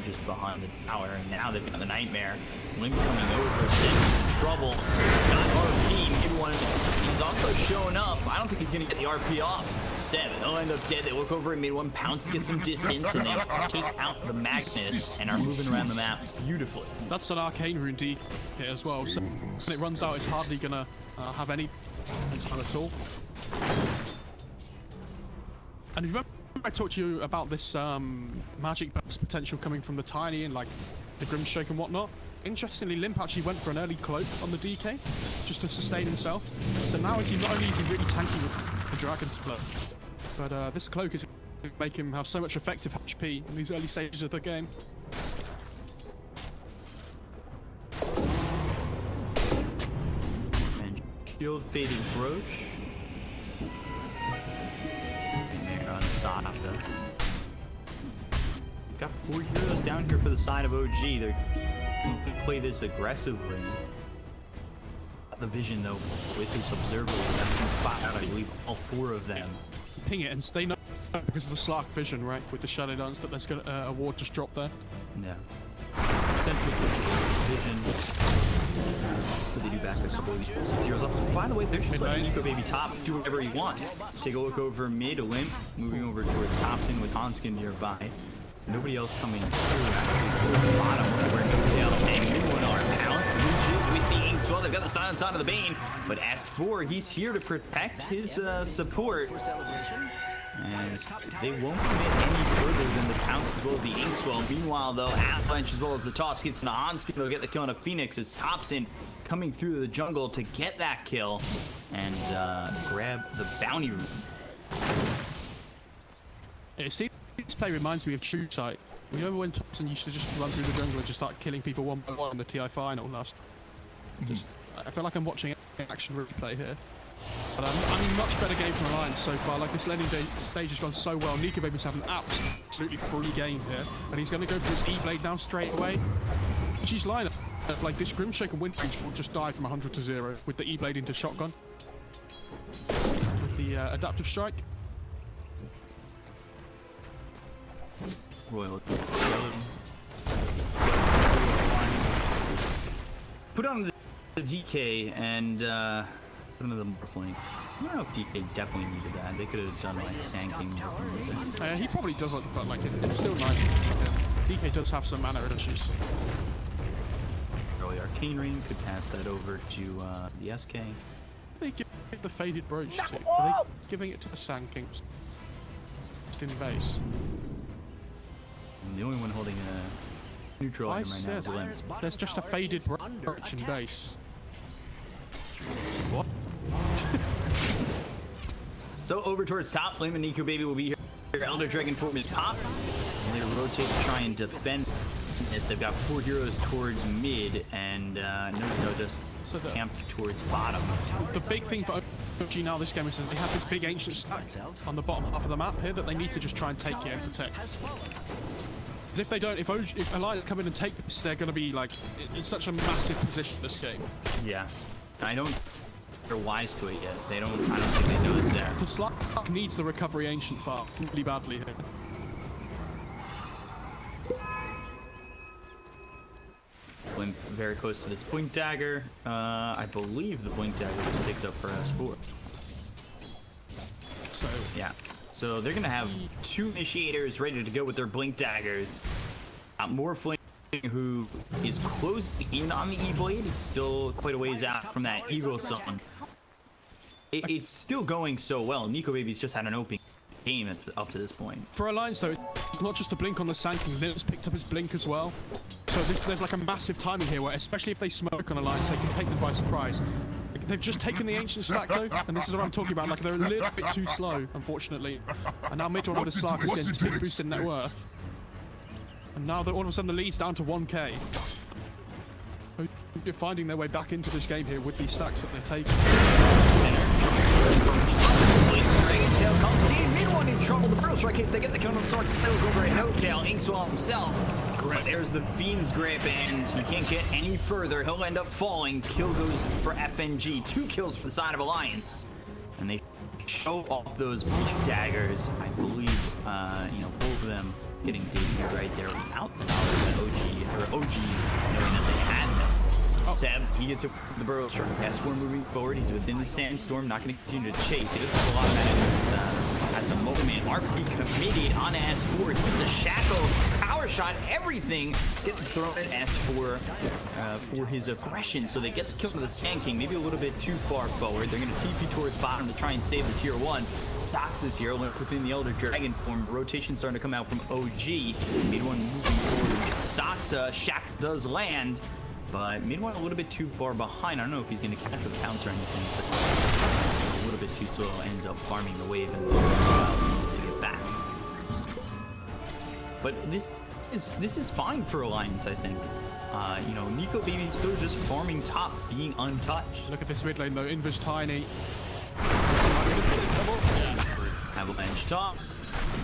[SPEAKER 2] Just behind the tower, and now they've got the Nightmare. Link coming over, Seb's in trouble. He's got RP, everyone. He's also showing up. I don't think he's gonna get the RP off. Seb, they'll end up dead. They look over at mid, one pounce to get some distance, and they take out the Magnus and are moving around the map beautifully.
[SPEAKER 4] That's an arcane rune D here as well, so when it runs out, it's hardly gonna have any time at all. And remember I talked to you about this magic burst potential coming from the Tiny and like the Grimshake and whatnot. Interestingly, Limp actually went for an early cloak on the DK just to sustain himself. So now not only is he really tanky with the Dragon's Cloak, but this cloak is going to make him have so much effective HP in these early stages of the game.
[SPEAKER 2] And shield fading Broach. On Sasha. We've got 4 heroes down here for the side of OG. They're going to play this aggressively. The vision though, with this observer, that's going to spot out, I believe, all 4 of them.
[SPEAKER 4] Ping it and stay no because of the Slark vision, right? With the Shadow Dance that there's going to a ward just drop there.
[SPEAKER 2] Yeah. Central vision. But they do back a couple of these heroes off. By the way, they're just letting Nico Baby top do whatever he wants. Take a look over mid, Limp, moving over towards Thompson with Hanskin nearby. Nobody else coming through actually towards the bottom where No Tail and Midone are. Alex Lucius with the Inkswell. They've got the silence onto the Bane, but S4, he's here to protect his support. And they won't commit any further than the pounce as well as the Inkswell. Meanwhile, though, Avalanche as well as the toss gets into Hanskin. They'll get the kill on a Phoenix as Thompson coming through the jungle to get that kill and grab the bounty room.
[SPEAKER 4] It seems this play reminds me of True Sight. You remember when Thompson used to just run through the jungle and just start killing people one by one in the TI final last? I feel like I'm watching an action replay here. But I mean, much better game from Alliance so far. Like, this landing stage has gone so well. Nico Baby's having an absolutely free game here. And he's going to go for his E-Blade now straight away. She's lineup. Like, this Grimshake and Windrange will just die from 100 to 0 with the E-Blade into shotgun. With the adaptive strike.
[SPEAKER 2] Royal. Put on the DK and put him to the Morphling. I don't know if DK definitely needed that. They could have done like Sand King with it.
[SPEAKER 4] He probably doesn't, but like it's still nice. DK does have some mana issues.
[SPEAKER 2] Early Arcane Ring could pass that over to the SK.
[SPEAKER 4] They give the Faded Brooch to? Are they giving it to the Sand Kings? Just in base.
[SPEAKER 2] And the only one holding a neutral item right now is Limp.
[SPEAKER 4] There's just a Faded Brooch in base. What?
[SPEAKER 2] So over towards top, Limp and Nico Baby will be here. Elder Dragon form is pop. And they rotate to try and defend this. They've got 4 heroes towards mid, and no just camped towards bottom.
[SPEAKER 4] The big thing for OG now this game is that they have this big ancient stack on the bottom half of the map here that they need to just try and take it and protect. if they don't, if Alliance come in and take this, they're going to be like in such a massive position this game.
[SPEAKER 2] Yeah, I don't. They're wise to it yet. They don't. I don't think they know it's there.
[SPEAKER 4] The Slack needs the recovery ancient farm really badly here.
[SPEAKER 2] Went very close to this blink dagger. I believe the blink dagger was picked up for S4.
[SPEAKER 4] So
[SPEAKER 2] yeah. So they're gonna have 2 initiators ready to go with their blink daggers. Morphling, who is closing in on the E-Blade, is still quite a ways out from that Eagle Sun. It's still going so well. Nico Baby's just had an open game up to this point.
[SPEAKER 4] For Alliance though, it's not just a blink on the Sanking, Little's picked up his blink as well. So there's like a massive timing here where, especially if they smoke on Alliance, they can take them by surprise. They've just taken the ancient stack though, and this is what I'm talking about. Like, they're a little bit too slow, unfortunately. And now mid-one with the Slark is getting big boost in net worth. And now all of a sudden the lead's down to 1k. They're finding their way back into this game here with these stacks that they're taking.
[SPEAKER 2] Dragon Tail comes in, mid-one in trouble. The Brutal Strike hits, they get the kill on the sword. They'll go over a no-tail. Inkswell himself. But there's the Fiend's Grip, and he can't get any further. He'll end up falling. Kill goes for FNG. 2 kills for the side of Alliance. And they show off those blink daggers. I believe, you know, both of them getting debut right there without the knowledge of OG knowing that they had them. Seb, he gets the Burrow Strike. S4 moving forward. He's within the Sandstorm, not going to continue to chase. He doesn't have a lot of mana at the moment. RP committed on S4. He's the Shackle, power shot, everything getting thrown at S4 for his aggression. So they get the kill to the Sand King, maybe a little bit too far forward. They're going to TP towards bottom to try and save the tier 1. Sox is here within the Elder Dragon form. Rotation starting to come out from OG. Mid-one moving forward with Soxa. Shack does land. But mid-one a little bit too far behind. I don't know if he's going to catch with pounce or anything. So a little bit too slow. Ends up farming the wave and to get back. But this is fine for Alliance, I think. You know, Nico Baby still just farming top, being untouched.
[SPEAKER 4] Look at this mid lane though. Invis tiny.
[SPEAKER 2] Avalanche toss.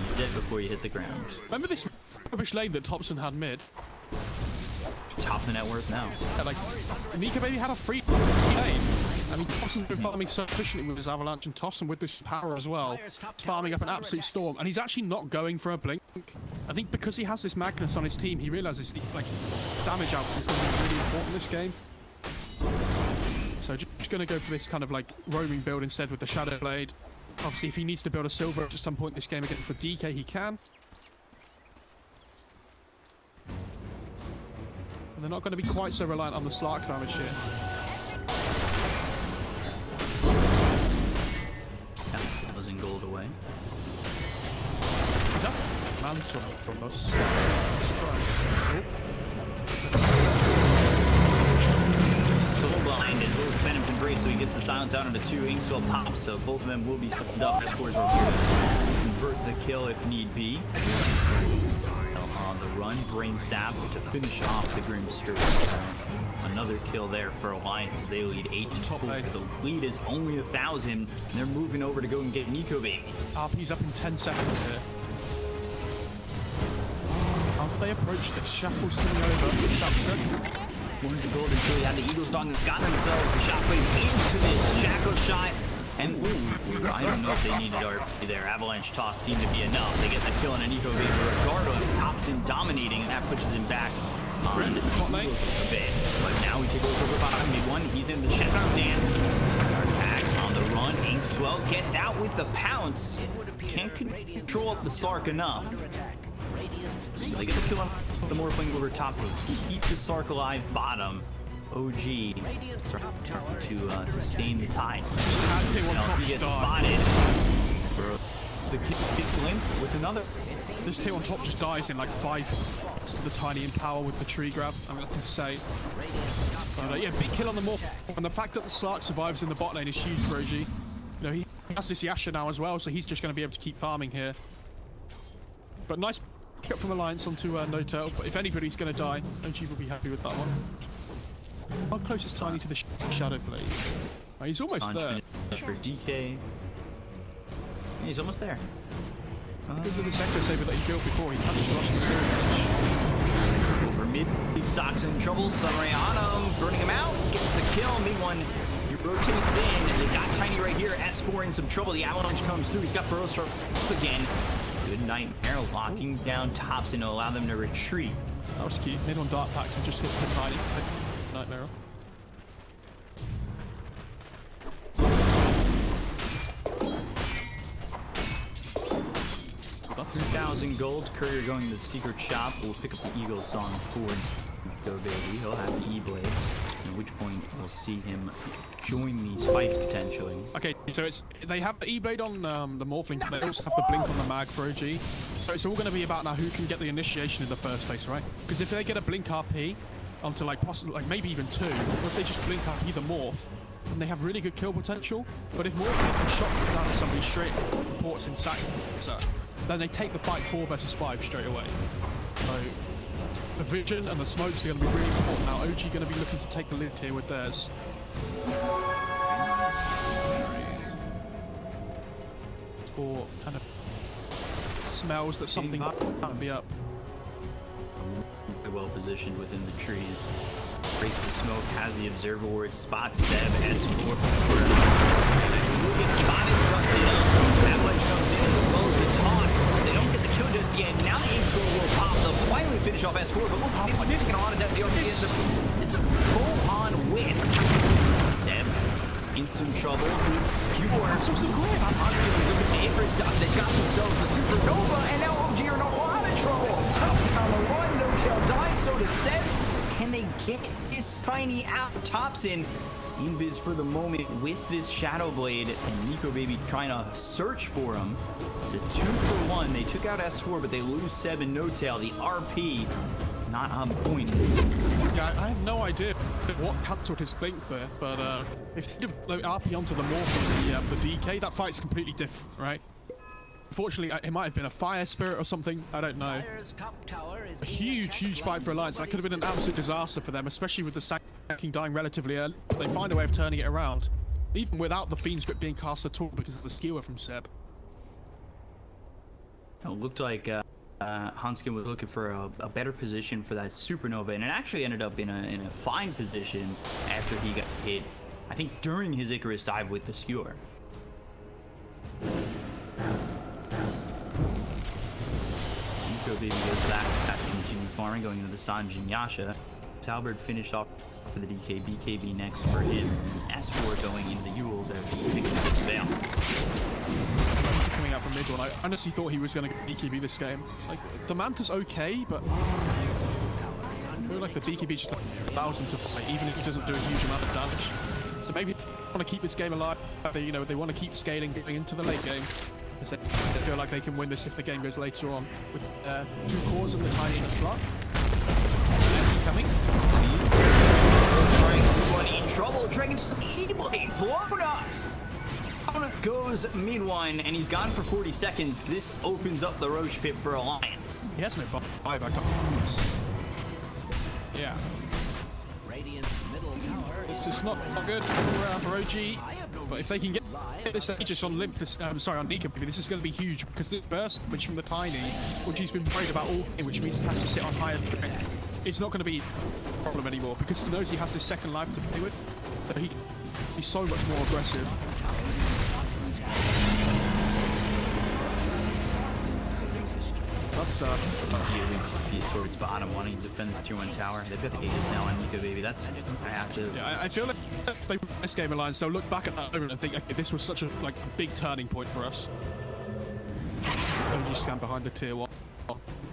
[SPEAKER 2] You're dead before you hit the ground.
[SPEAKER 4] Remember this rubbish lane that Thompson had mid?
[SPEAKER 2] Top the net worth now.
[SPEAKER 4] Yeah, like, Nico Baby had a free lane. I mean, Thompson's been farming so efficiently with his Avalanche and Toss, and with this power as well. He's farming up an absolute storm, and he's actually not going for a blink. I think because he has this Magnus on his team, he realizes, like, damage output is going to be really important this game. So just going to go for this kind of, like, roaming build instead with the Shadow Blade. Obviously, if he needs to build a Silver at some point in this game against the DK, he can. They're not going to be quite so reliant on the Slark damage here.
[SPEAKER 2] Yeah, buzzing gold away.
[SPEAKER 4] Mantle from us.
[SPEAKER 2] Soul Blind as well as Venom's Embrace, so he gets the silence out onto 2. Inkswell pops, so both of them will be stuffed up. S4's will convert the kill if need be. On the run, Brain Sap to finish off the Grim Streak. Another kill there for Alliance. They lead 8-4. The lead is only 1,000, and they're moving over to go and get Nico Baby.
[SPEAKER 4] RP's up in 10 seconds here. As they approach this, Shackle's coming over. That's it.
[SPEAKER 2] 400 gold until he had the Eagle's Dong and got themselves a shockwave into this Shackle shot. And ooh, I don't know if they needed RP there. Avalanche toss seemed to be enough. They get the kill on an Nico Baby regardless. Thompson dominating, and that pushes him back on the Eagles a bit. But now we take over bottom mid-one. He's in the Shadow Dance. Attack on the run. Inkswell gets out with the pounce. Can't control the Slark enough. So they get the kill on the Morphling over top to keep the Slark alive bottom. OG to sustain the tide. He gets spotted. The kick limp with another.
[SPEAKER 4] This tier on top just dies in like 5 to the tiny in power with the tree grab. I mean, that's insane. But, yeah, big kill on the Morph. And the fact that the Slark survives in the bot lane is huge for OG. You know, he has this Yasha now as well, so he's just going to be able to keep farming here. But nice pick up from Alliance onto No Turtle. But if anybody's going to die, OG will be happy with that one. How close is Tiny to the Shadow Blade? Oh, he's almost there.
[SPEAKER 2] For DK. He's almost there.
[SPEAKER 4] Because of this Echo Saber that he built before, he had to rush the Silver Edge.
[SPEAKER 2] White Sox in trouble. Sunray on him, burning him out. Gets the kill. Mid-one, he rotates in. They got Tiny right here. S4 in some trouble. The Avalanche comes through. He's got Burrows up again. Good Nightmare locking down Thompson to allow them to retreat.
[SPEAKER 4] That was cute. Mid on Dark Packs and just hits the Tiny to take Nightmare off. That's
[SPEAKER 2] 2,000 gold. Courier going to the secret shop. We'll pick up the Eagle song for Go Baby. He'll have the E-Blade, at which point we'll see him join these fights potentially.
[SPEAKER 4] Okay, so they have the E-Blade on the Morphling, but they also have the Blink on the Mag for OG. So it's all going to be about now who can get the initiation in the first place, right? Because if they get a Blink RP onto like possibly like maybe even 2, or if they just Blink RP the Morph, then they have really good kill potential. But if Morphling can shot down to somebody straight ports in sack, then they take the fight 4 versus 5 straight away. So the vision and the smokes are going to be really important. Now OG going to be looking to take the lead here with theirs. Or kind of smells that something might be up.
[SPEAKER 2] Well positioned within the trees. Breaks the smoke, has the observer where it spots Seb, S4. Gets spotted, dusted up. Avalanche comes in as well as the toss. They don't get the kill just yet. Now the Ink Sword will pop. They'll finally finish off S4, but look, it's going to auto death the RP. It's a full-on win. Seb in some trouble. Good skewer. Honestly, look at the Average stuff. They've got themselves the Supernova, and now OG are in a lot of trouble. Thompson on the run, no tail dies, so does Seb. Can they get this Tiny out? Thompson invis for the moment with this Shadow Blade, and Nico Baby trying to search for him. It's a 2-for-1. They took out S4, but they lose Seb and No Tail. The RP not on point.
[SPEAKER 4] Yeah, I have no idea what cancelled his blink there, but if he'd have RP onto the Morph the DK, that fight's completely different, right? Unfortunately, it might have been a Fire Spirit or something, I don't know. A huge fight for Alliance. That could have been an absolute disaster for them, especially with the sacking dying relatively early. But they find a way of turning it around, even without the Fiend Script being cast at all because of the skewer from Seb.
[SPEAKER 2] It looked like Hanskin was looking for a better position for that Supernova, and it actually ended up in a fine position after he got hit, I think during his Icarus dive with the skewer. Nico Baby goes back to continue farming, going into the Sanj and Yasha. Talbert finished off for the DK, BKB next for him, and S4 going into the Yules after he's picking up his veil.
[SPEAKER 4] Coming out from mid one, I honestly thought he was going to BKB this game. Like, the Manta's okay, but I feel like the BKB just allows him to fight, even if he doesn't do a huge amount of damage. So maybe they want to keep this game alive. They want to keep scaling going into the late game. They feel like they can win this if the game goes later on with 2 cores and the Tiny in the slot. Coming.
[SPEAKER 2] One in trouble. Dragon's E-Blade blown up. Goes mid-one, and he's gone for 40 seconds. This opens up the Roche pit for Alliance.
[SPEAKER 4] He has no buyback. Yeah. It's just not good for OG. But if they can get this Aegis on Limp, on Nika, this is going to be huge because this burst, which from the Tiny, which he's been worried about all, which means he has to sit on higher strength, it's not going to be a problem anymore because he knows he has this second life to play with. So he can be so much more aggressive. That's
[SPEAKER 2] he's towards bottom, wanting to defend this tier 1 tower. They've got the Aegis now on Nico Baby. That's I have to.
[SPEAKER 4] Yeah, I feel like if they win this game Alliance, they'll look back at that moment and think, okay, this was such a big turning point for us. They'll just stand behind the tier 1,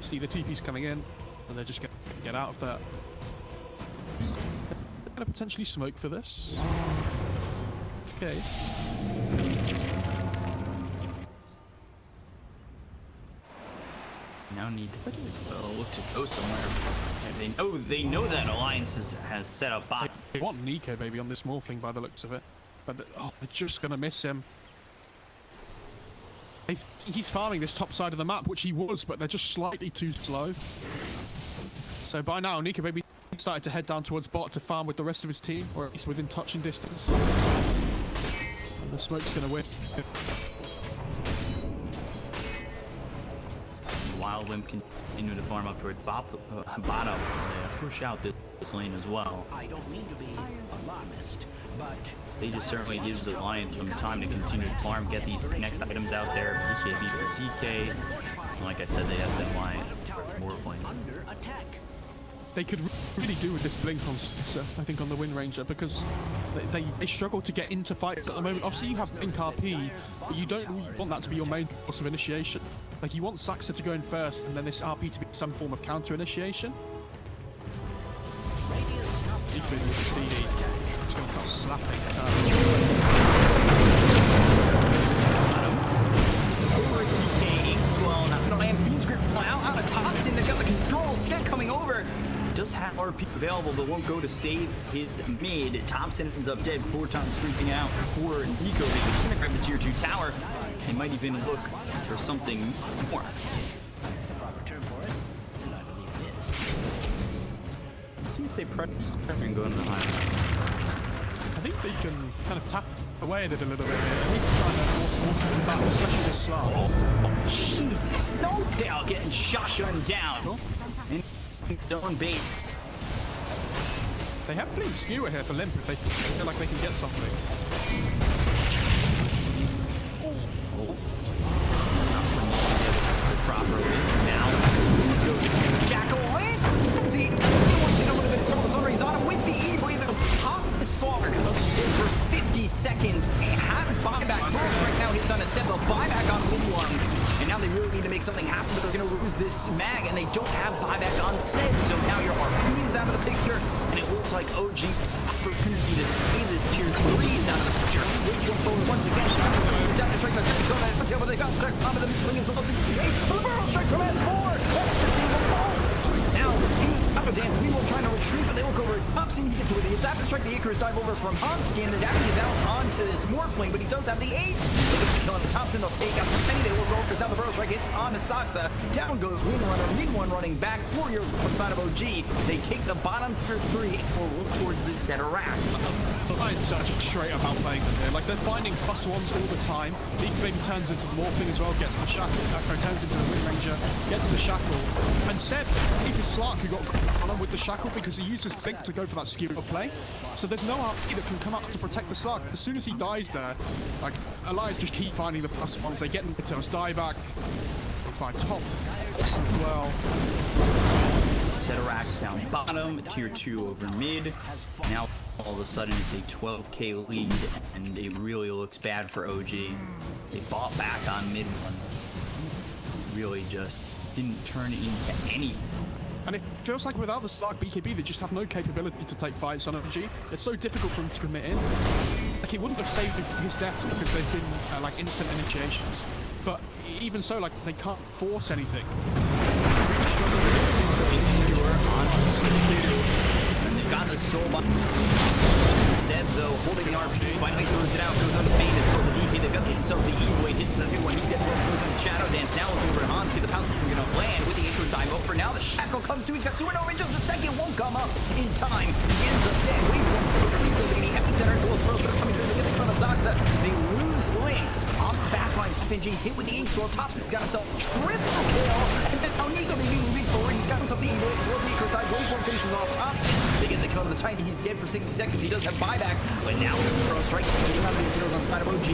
[SPEAKER 4] see the TP's coming in, and they're just gonna get out of that. They're gonna potentially smoke for this. Okay.
[SPEAKER 2] Now need to look to go somewhere. They know that Alliance has set up bot.
[SPEAKER 4] They want Nico Baby on this Morphling by the looks of it, but they're just gonna miss him. He's farming this top side of the map, which he was, but they're just slightly too slow. So by now, Nico Baby started to head down towards bot to farm with the rest of his team, or at least within touching distance. And the smoke's gonna win.
[SPEAKER 2] Wild Limp continue to farm up towards bottom. push out this lane as well.
[SPEAKER 1] I don't mean to be alarmist, but
[SPEAKER 2] They just certainly gives the Lions some time to continue to farm, get these next items out there. PKB for DK. And like I said, the SNY more playing.
[SPEAKER 1] under attack.
[SPEAKER 4] They could really do with this blink on Sixer, I think, on the Wind Ranger, because they struggle to get into fights at the moment. Obviously, you have blink RP, but you don't really want that to be your main course of initiation. Like, you want Saxa to go in first, and then this RP to be some form of counter initiation. Even with Steedy, it's going to start slapping.
[SPEAKER 2] Over DK, Inkswell, not going to land Fiend's Grip out of Thompson. They've got the control set coming over. Does have RP available, but won't go to save his mid. Thompson ends up dead. 4 times sweeping out for Nico. They're going to grab the tier 2 tower. They might even look for something more.
[SPEAKER 1] That's the proper term for it, and I believe it is.
[SPEAKER 2] Let's see if they press and go into the high.
[SPEAKER 4] I think they can kind of tap away at it a little bit. They need to try and force water in the back, especially this slot.
[SPEAKER 2] Oh, Jesus. No doubt getting shotgun down. In their own base.
[SPEAKER 4] They have plenty skewer here for Limp if they feel like they can get something.
[SPEAKER 2] Oh. Properly. Now, Jackal in. See, he wants it over the middle. He's on him with the E-Blade. Pop the Slaughter for 50 seconds. He has buyback. Burst right now hits on a set. They'll buyback on Windlung. And now they really need to make something happen, but they're going to lose this mag, and they don't have buyback on Seb. So now your RP is out of the picture, and it looks like OG's opportunity to stay this tier 3 is out of the picture. Wait going forward once again. Down the strike, but they got check onto the swinging so the barrel strike from S4. That's the single ball. Now, out of dance, we will try to retreat, but they will go over Thompson. He gets away with the adaptive strike. The Icarus dive over from Hanskin. The damage is out onto this Morphling, but he does have the 8. They get the kill on the Thompson. They'll take out the Penny. They will roll because now the barrel strike hits on the Saxa. Down goes Windrunner. Mid one running back. 4 years on the side of OG. They take the bottom tier 3 and will look towards this set of racks.
[SPEAKER 4] The Lions are just straight about playing them here. Like, they're finding +1s all the time. League maybe turns into the Morphling as well, gets the shackle. Turns into the Wind Ranger, gets the shackle. And Seb, if it's Slark who got on him with the shackle because he uses Blink to go for that skewer play. So there's no RP that can come up to protect the Slark. As soon as he dies there, like, Elias just keep finding the +1s. They get into his die back. They find top as well.
[SPEAKER 2] Seterax down bottom, tier 2 over mid. Now all of a sudden it's a 12k lead, and it really looks bad for OG. They bought back on mid one. Really just didn't turn into anything.
[SPEAKER 4] And it feels like without the Slark BKB, they just have no capability to take fights on OG. It's so difficult for him to commit in. Like, it wouldn't have saved his deaths because they've been like instant initiations. But even so, like, they can't force anything. They really struggle with it.
[SPEAKER 2] And they've got the soul button. Seb, though, holding the RP, finally throws it out, goes on the pain, it's for the DK. They've got themselves the E-Blade, hits the new one. He's getting goes on the Shadow Dance. Now looking over to Hansky. The pounce isn't going to land with the Icarus dive over. Now the Shackle comes through. He's got Supernova in just a second. Won't come up in time. He ends up dead. Wait for him. Lady Epicenter as well as Pro coming through to get the Chrono Saxa. They lose Link. Off the backline, FNG hit with the Inkswell. Thompson's got himself triple kill. And then Nico may be moving forward. He's got himself the Evo. As well as the Icarus dive. One more finishes off Thompson. They get the kill on the Tiny. He's dead for 60 seconds. He does have buyback. But now with the Pro Strike, getting out of these heroes on the side of OG.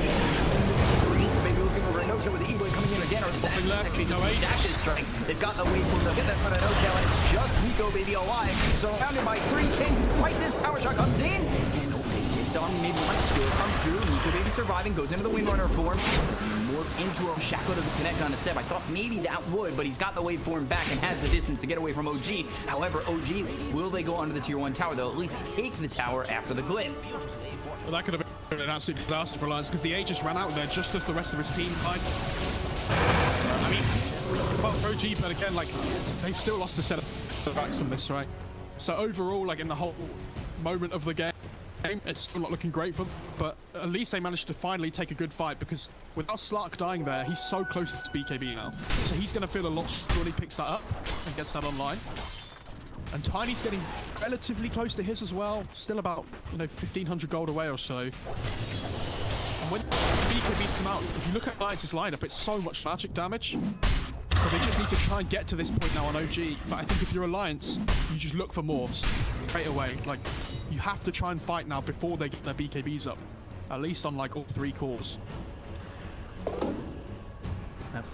[SPEAKER 2] Maybe looking over a no-tail with the Evo coming in again. Or the actually no dash strike. They've got the wave for them. They'll get that front of no-tail. And it's just Nico, baby, alive. Surrounded by 3 King. Right, this power shot comes in. And on maybe one skill comes through. Nico baby surviving, goes into the Windrunner form. Does he morph into him? Shackle doesn't connect on a Seb. I thought maybe that would, but he's got the waveform back and has the distance to get away from OG. However, OG, will they go onto the tier 1 tower? They'll at least take the tower after the glyph.
[SPEAKER 4] Well, that could have been an absolute disaster for Alliance because the Aegis ran out there just as the rest of his team died. I mean, for OG, but again, like, they've still lost a set of backs from this, right? So overall, like, in the whole moment of the game, it's still not looking great for them, but at least they managed to finally take a good fight because without Slark dying there, he's so close to BKB now. So he's going to feel a lot when he picks that up and gets that online. And Tiny's getting relatively close to his as well, still about, 1,500 gold away or so. And when BKBs come out, if you look at Alliance's lineup, it's so much magic damage. So they just need to try and get to this point now on OG. But I think if you're Alliance, you just look for morphs straight away. Like, you have to try and fight now before they get their BKBs up. At least on like all 3 cores.
[SPEAKER 2] That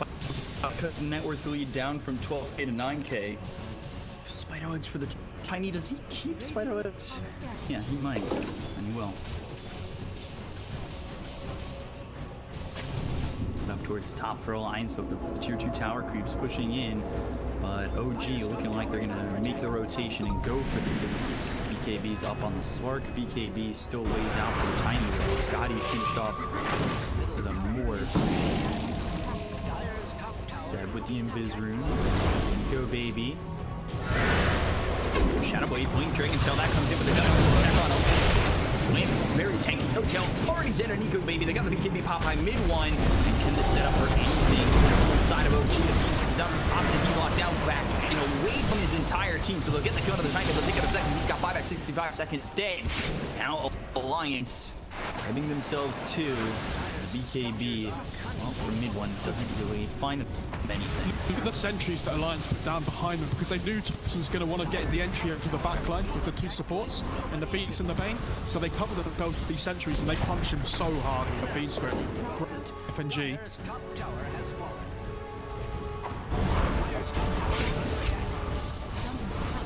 [SPEAKER 2] cut the net worth lead down from 12K to 9K. Spider Eggs for the Tiny. Does he keep Spider Eggs? Yeah, he might. And he will. Up towards top for Alliance. The tier 2 tower creeps pushing in. But OG looking like they're going to make the rotation and go for the BKBs up on the Slark. BKB still lays out for the Tiny though. Scotty finished off for the Morph. Seb with the Invis Rune. Go baby. Shadow Blade, Blink Dragon Tail, that comes in with the gun. Back on him. Flame, very tanky. No tail, already dead on Nico baby. They got the BKB pop by mid one. And can this set up for anything inside of OG? He's up opposite, he's locked down back and away from his entire team. So they'll get the kill to the tank. They'll take it a second. He's got 5 at 65 seconds dead. Now Alliance heading themselves to the BKB. Well, for mid one doesn't really find anything.
[SPEAKER 4] Look at the sentries that Alliance put down behind them because they knew Thompson's going to want to get the entry into the backline with the 2 supports and the Phoenix and the Bane. So they cover themselves with these sentries and they punch him so hard with the Fiend script. FNG.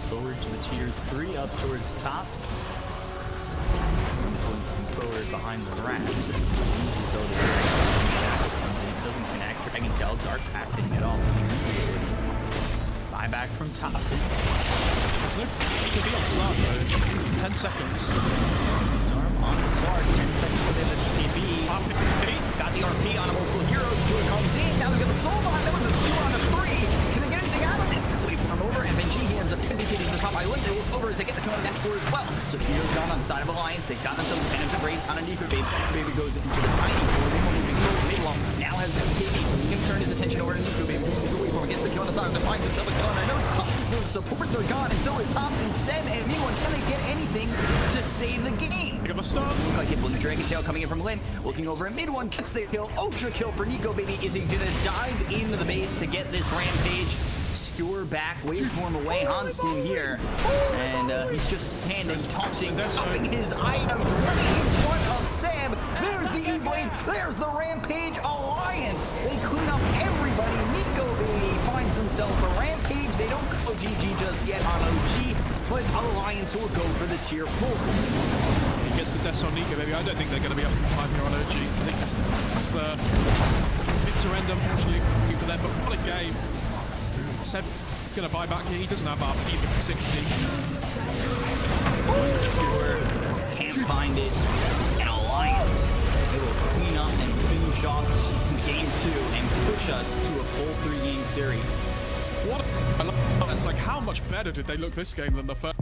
[SPEAKER 2] Forward to the tier 3, up towards top. Forward behind the rats. So it doesn't connect. Dragon Tail, Dark Pack didn't get all. Buyback from Thompson.
[SPEAKER 4] He could be on Slark though. 10 seconds.
[SPEAKER 2] Disarm on the Slark. 10 seconds for the BKB. Got the RP on a multiple hero. Skewer comes in. Now they've got the soul behind. There was a skewer on the 3. Can they get anything out of this? Wait for him over. FNG, he ends up indicating the top. I look over. They get the kill on that score as well. So Tito's gone on the side of Alliance. They've got themselves Phantom's Embrace on a Nico baby. Baby goes into the Tiny. Now has the BKB, so he can turn his attention over to Nico baby. Away from him, gets the kill on the side. Finds himself a kill on. I know the supports are gone, and so is Thompson, Seb, and anyone. Can they get anything to save the game?
[SPEAKER 4] They got the stun.
[SPEAKER 2] Like it, Blue Dragon Tail coming in from Lin, looking over at mid one, gets the kill. Ultra kill for Nico baby. Is he gonna dive into the base to get this rampage? Skewer back, waveform away, Hanskin here, and he's just standing, taunting, upping his items right in front of Seb. There's the E-Blade, there's the Rampage Alliance. They clean up everybody. Nico baby finds himself a Rampage. They don't go GG just yet on OG, but Alliance will go for the tier 4.
[SPEAKER 4] He gets the death on Nico baby. I don't think they're going to be up in time here on OG. I think that's just the bitter end, unfortunately, for them, but what a game. Seb gonna buy back here. He doesn't have up even 60.
[SPEAKER 2] Skewer can't find it. And Alliance, they will clean up and finish off game 2 and push us to a full 3-game series.
[SPEAKER 4] What a, it's like, how much better did they look this game than the first?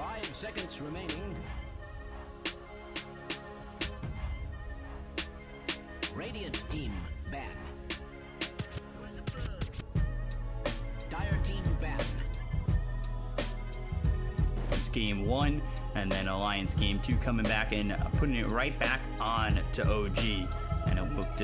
[SPEAKER 1] 5 seconds remaining. Radiant team ban. Dire team ban.
[SPEAKER 2] It's game 1, and then Alliance game 2 coming back and putting it right back on to OG. And it looked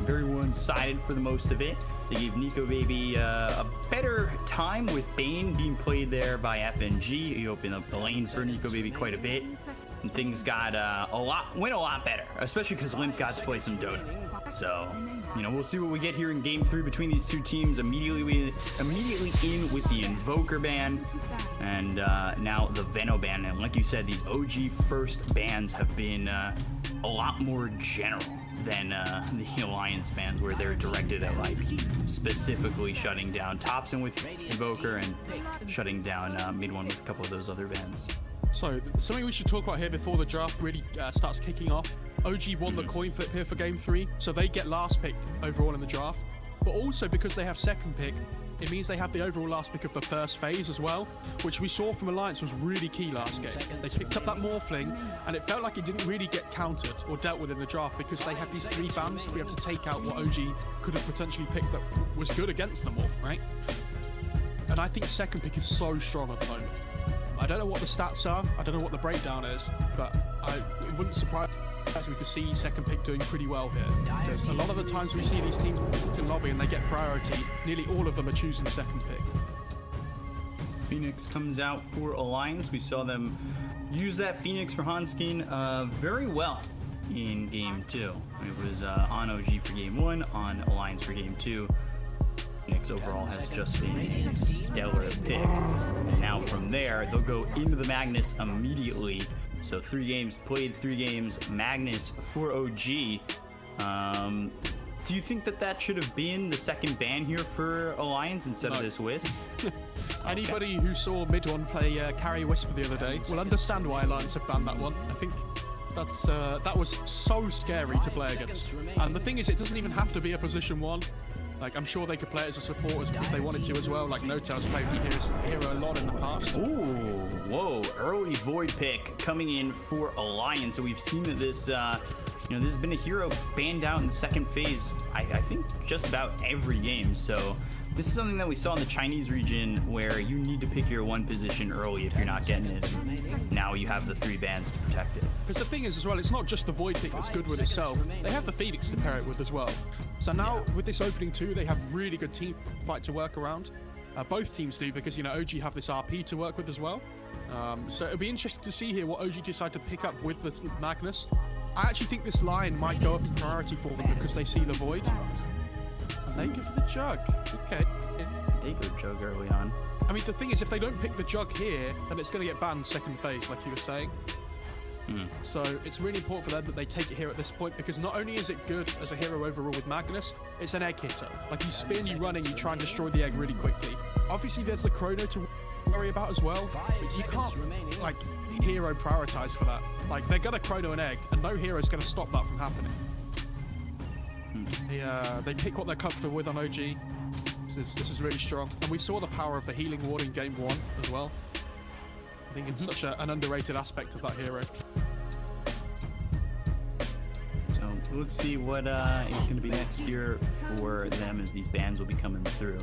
[SPEAKER 2] very one-sided for the most of it. They gave Nico Baby a better time with Bane being played there by FNG. He opened up the lane for Nico Baby quite a bit. And things got went a lot better, especially because Limp got to play some Dota. So, you know, we'll see what we get here in game 3 between these two teams. Immediately in with the Invoker ban and now the Veno ban. And like you said, these OG first bans have been a lot more general than the Alliance bans, where they're directed at like specifically shutting down Topson with Invoker and shutting down mid one with a couple of those other bans.
[SPEAKER 4] So, something we should talk about here before the draft really starts kicking off. OG won the coin flip here for game 3, so they get last pick overall in the draft. But also, because they have second pick, it means they have the overall last pick of the first phase as well, which we saw from Alliance was really key last game. They picked up that Morphling, and it felt like it didn't really get countered or dealt with in the draft because they had these 3 bans to be able to take out what OG could have potentially picked that was good against the Morph, right? And I think second pick is so strong at the moment. I don't know what the stats are, I don't know what the breakdown is, but it wouldn't surprise me to see second pick doing pretty well here. Because a lot of the times we see these teams in lobby and they get priority, nearly all of them are choosing second pick.
[SPEAKER 2] Phoenix comes out for Alliance. We saw them use that Phoenix for Hanskin very well in game 2. It was on OG for game 1, on Alliance for game 2. Phoenix overall has just been a stellar pick. Now from from there, they'll go into the Magnus immediately. So 3 games played, 3 games Magnus for OG. Do you think that should have been the second ban here for Alliance instead of this Wisp?
[SPEAKER 4] Anybody who saw Mid1 play Carry Whisper the other day will understand why Alliance have banned that one. I think that was so scary to play against. And the thing is, it doesn't even have to be a position 1. Like, I'm sure they could play it as a support if they wanted to as well. Like, No-Tail's played the hero a lot in the past.
[SPEAKER 2] Ooh, whoa, early Void pick coming in for Alliance. So we've seen that this, this has been a hero banned out in the second phase, I think, just about every game. So this is something that we saw in the Chinese region where you need to pick your 1 position early if you're not getting it. Now you have the 3 bans to protect it.
[SPEAKER 4] Because the thing is as well, it's not just the Void pick that's good with itself. They have the Phoenix to pair it with as well. So now with this opening 2, they have really good team fight to work around. Both teams do, because OG have this RP to work with as well. So it'll be interesting to see here what OG decide to pick up with the Magnus. I actually think this line might go up in priority for them because they see the Void. And they go for the Jug. Okay.
[SPEAKER 2] They go Jug early on.
[SPEAKER 4] I mean, the thing is, if they don't pick the Jug here, then it's going to get banned second phase, like you were saying. So it's really important for them that they take it here at this point, because not only is it good as a hero overall with Magnus, it's an egg hitter. Like, you spin, you run, and you try and destroy the egg really quickly. Obviously, there's the chrono to worry about as well, but you can't, like, hero prioritize for that. Like, they're gonna chrono an egg, and no hero's gonna stop that from happening. They pick what they're comfortable with on OG. This is really strong. And we saw the power of the healing ward in game 1 as well. I think it's such an underrated aspect of that hero.
[SPEAKER 2] So let's see what is going to be next here for them as these bans will be coming through.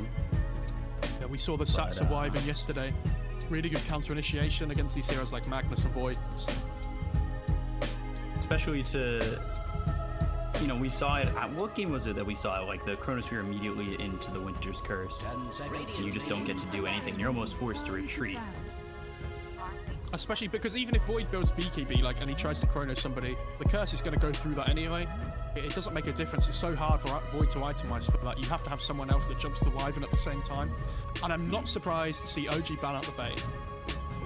[SPEAKER 4] Yeah, we saw the Sat surviving yesterday. Really good counter initiation against these heroes like Magnus and Void.
[SPEAKER 2] Especially to, we saw it. What game was it that we saw like the Chronosphere immediately into the Winter's Curse? And you just don't get to do anything. You're almost forced to retreat.
[SPEAKER 4] Especially because even if Void builds BKB, and he tries to chrono somebody, the curse is going to go through that anyway. It doesn't make a difference. It's so hard for Void to itemize for that. You have to have someone else that jumps the Wyvern at the same time. And I'm not surprised to see OG ban out the Bane.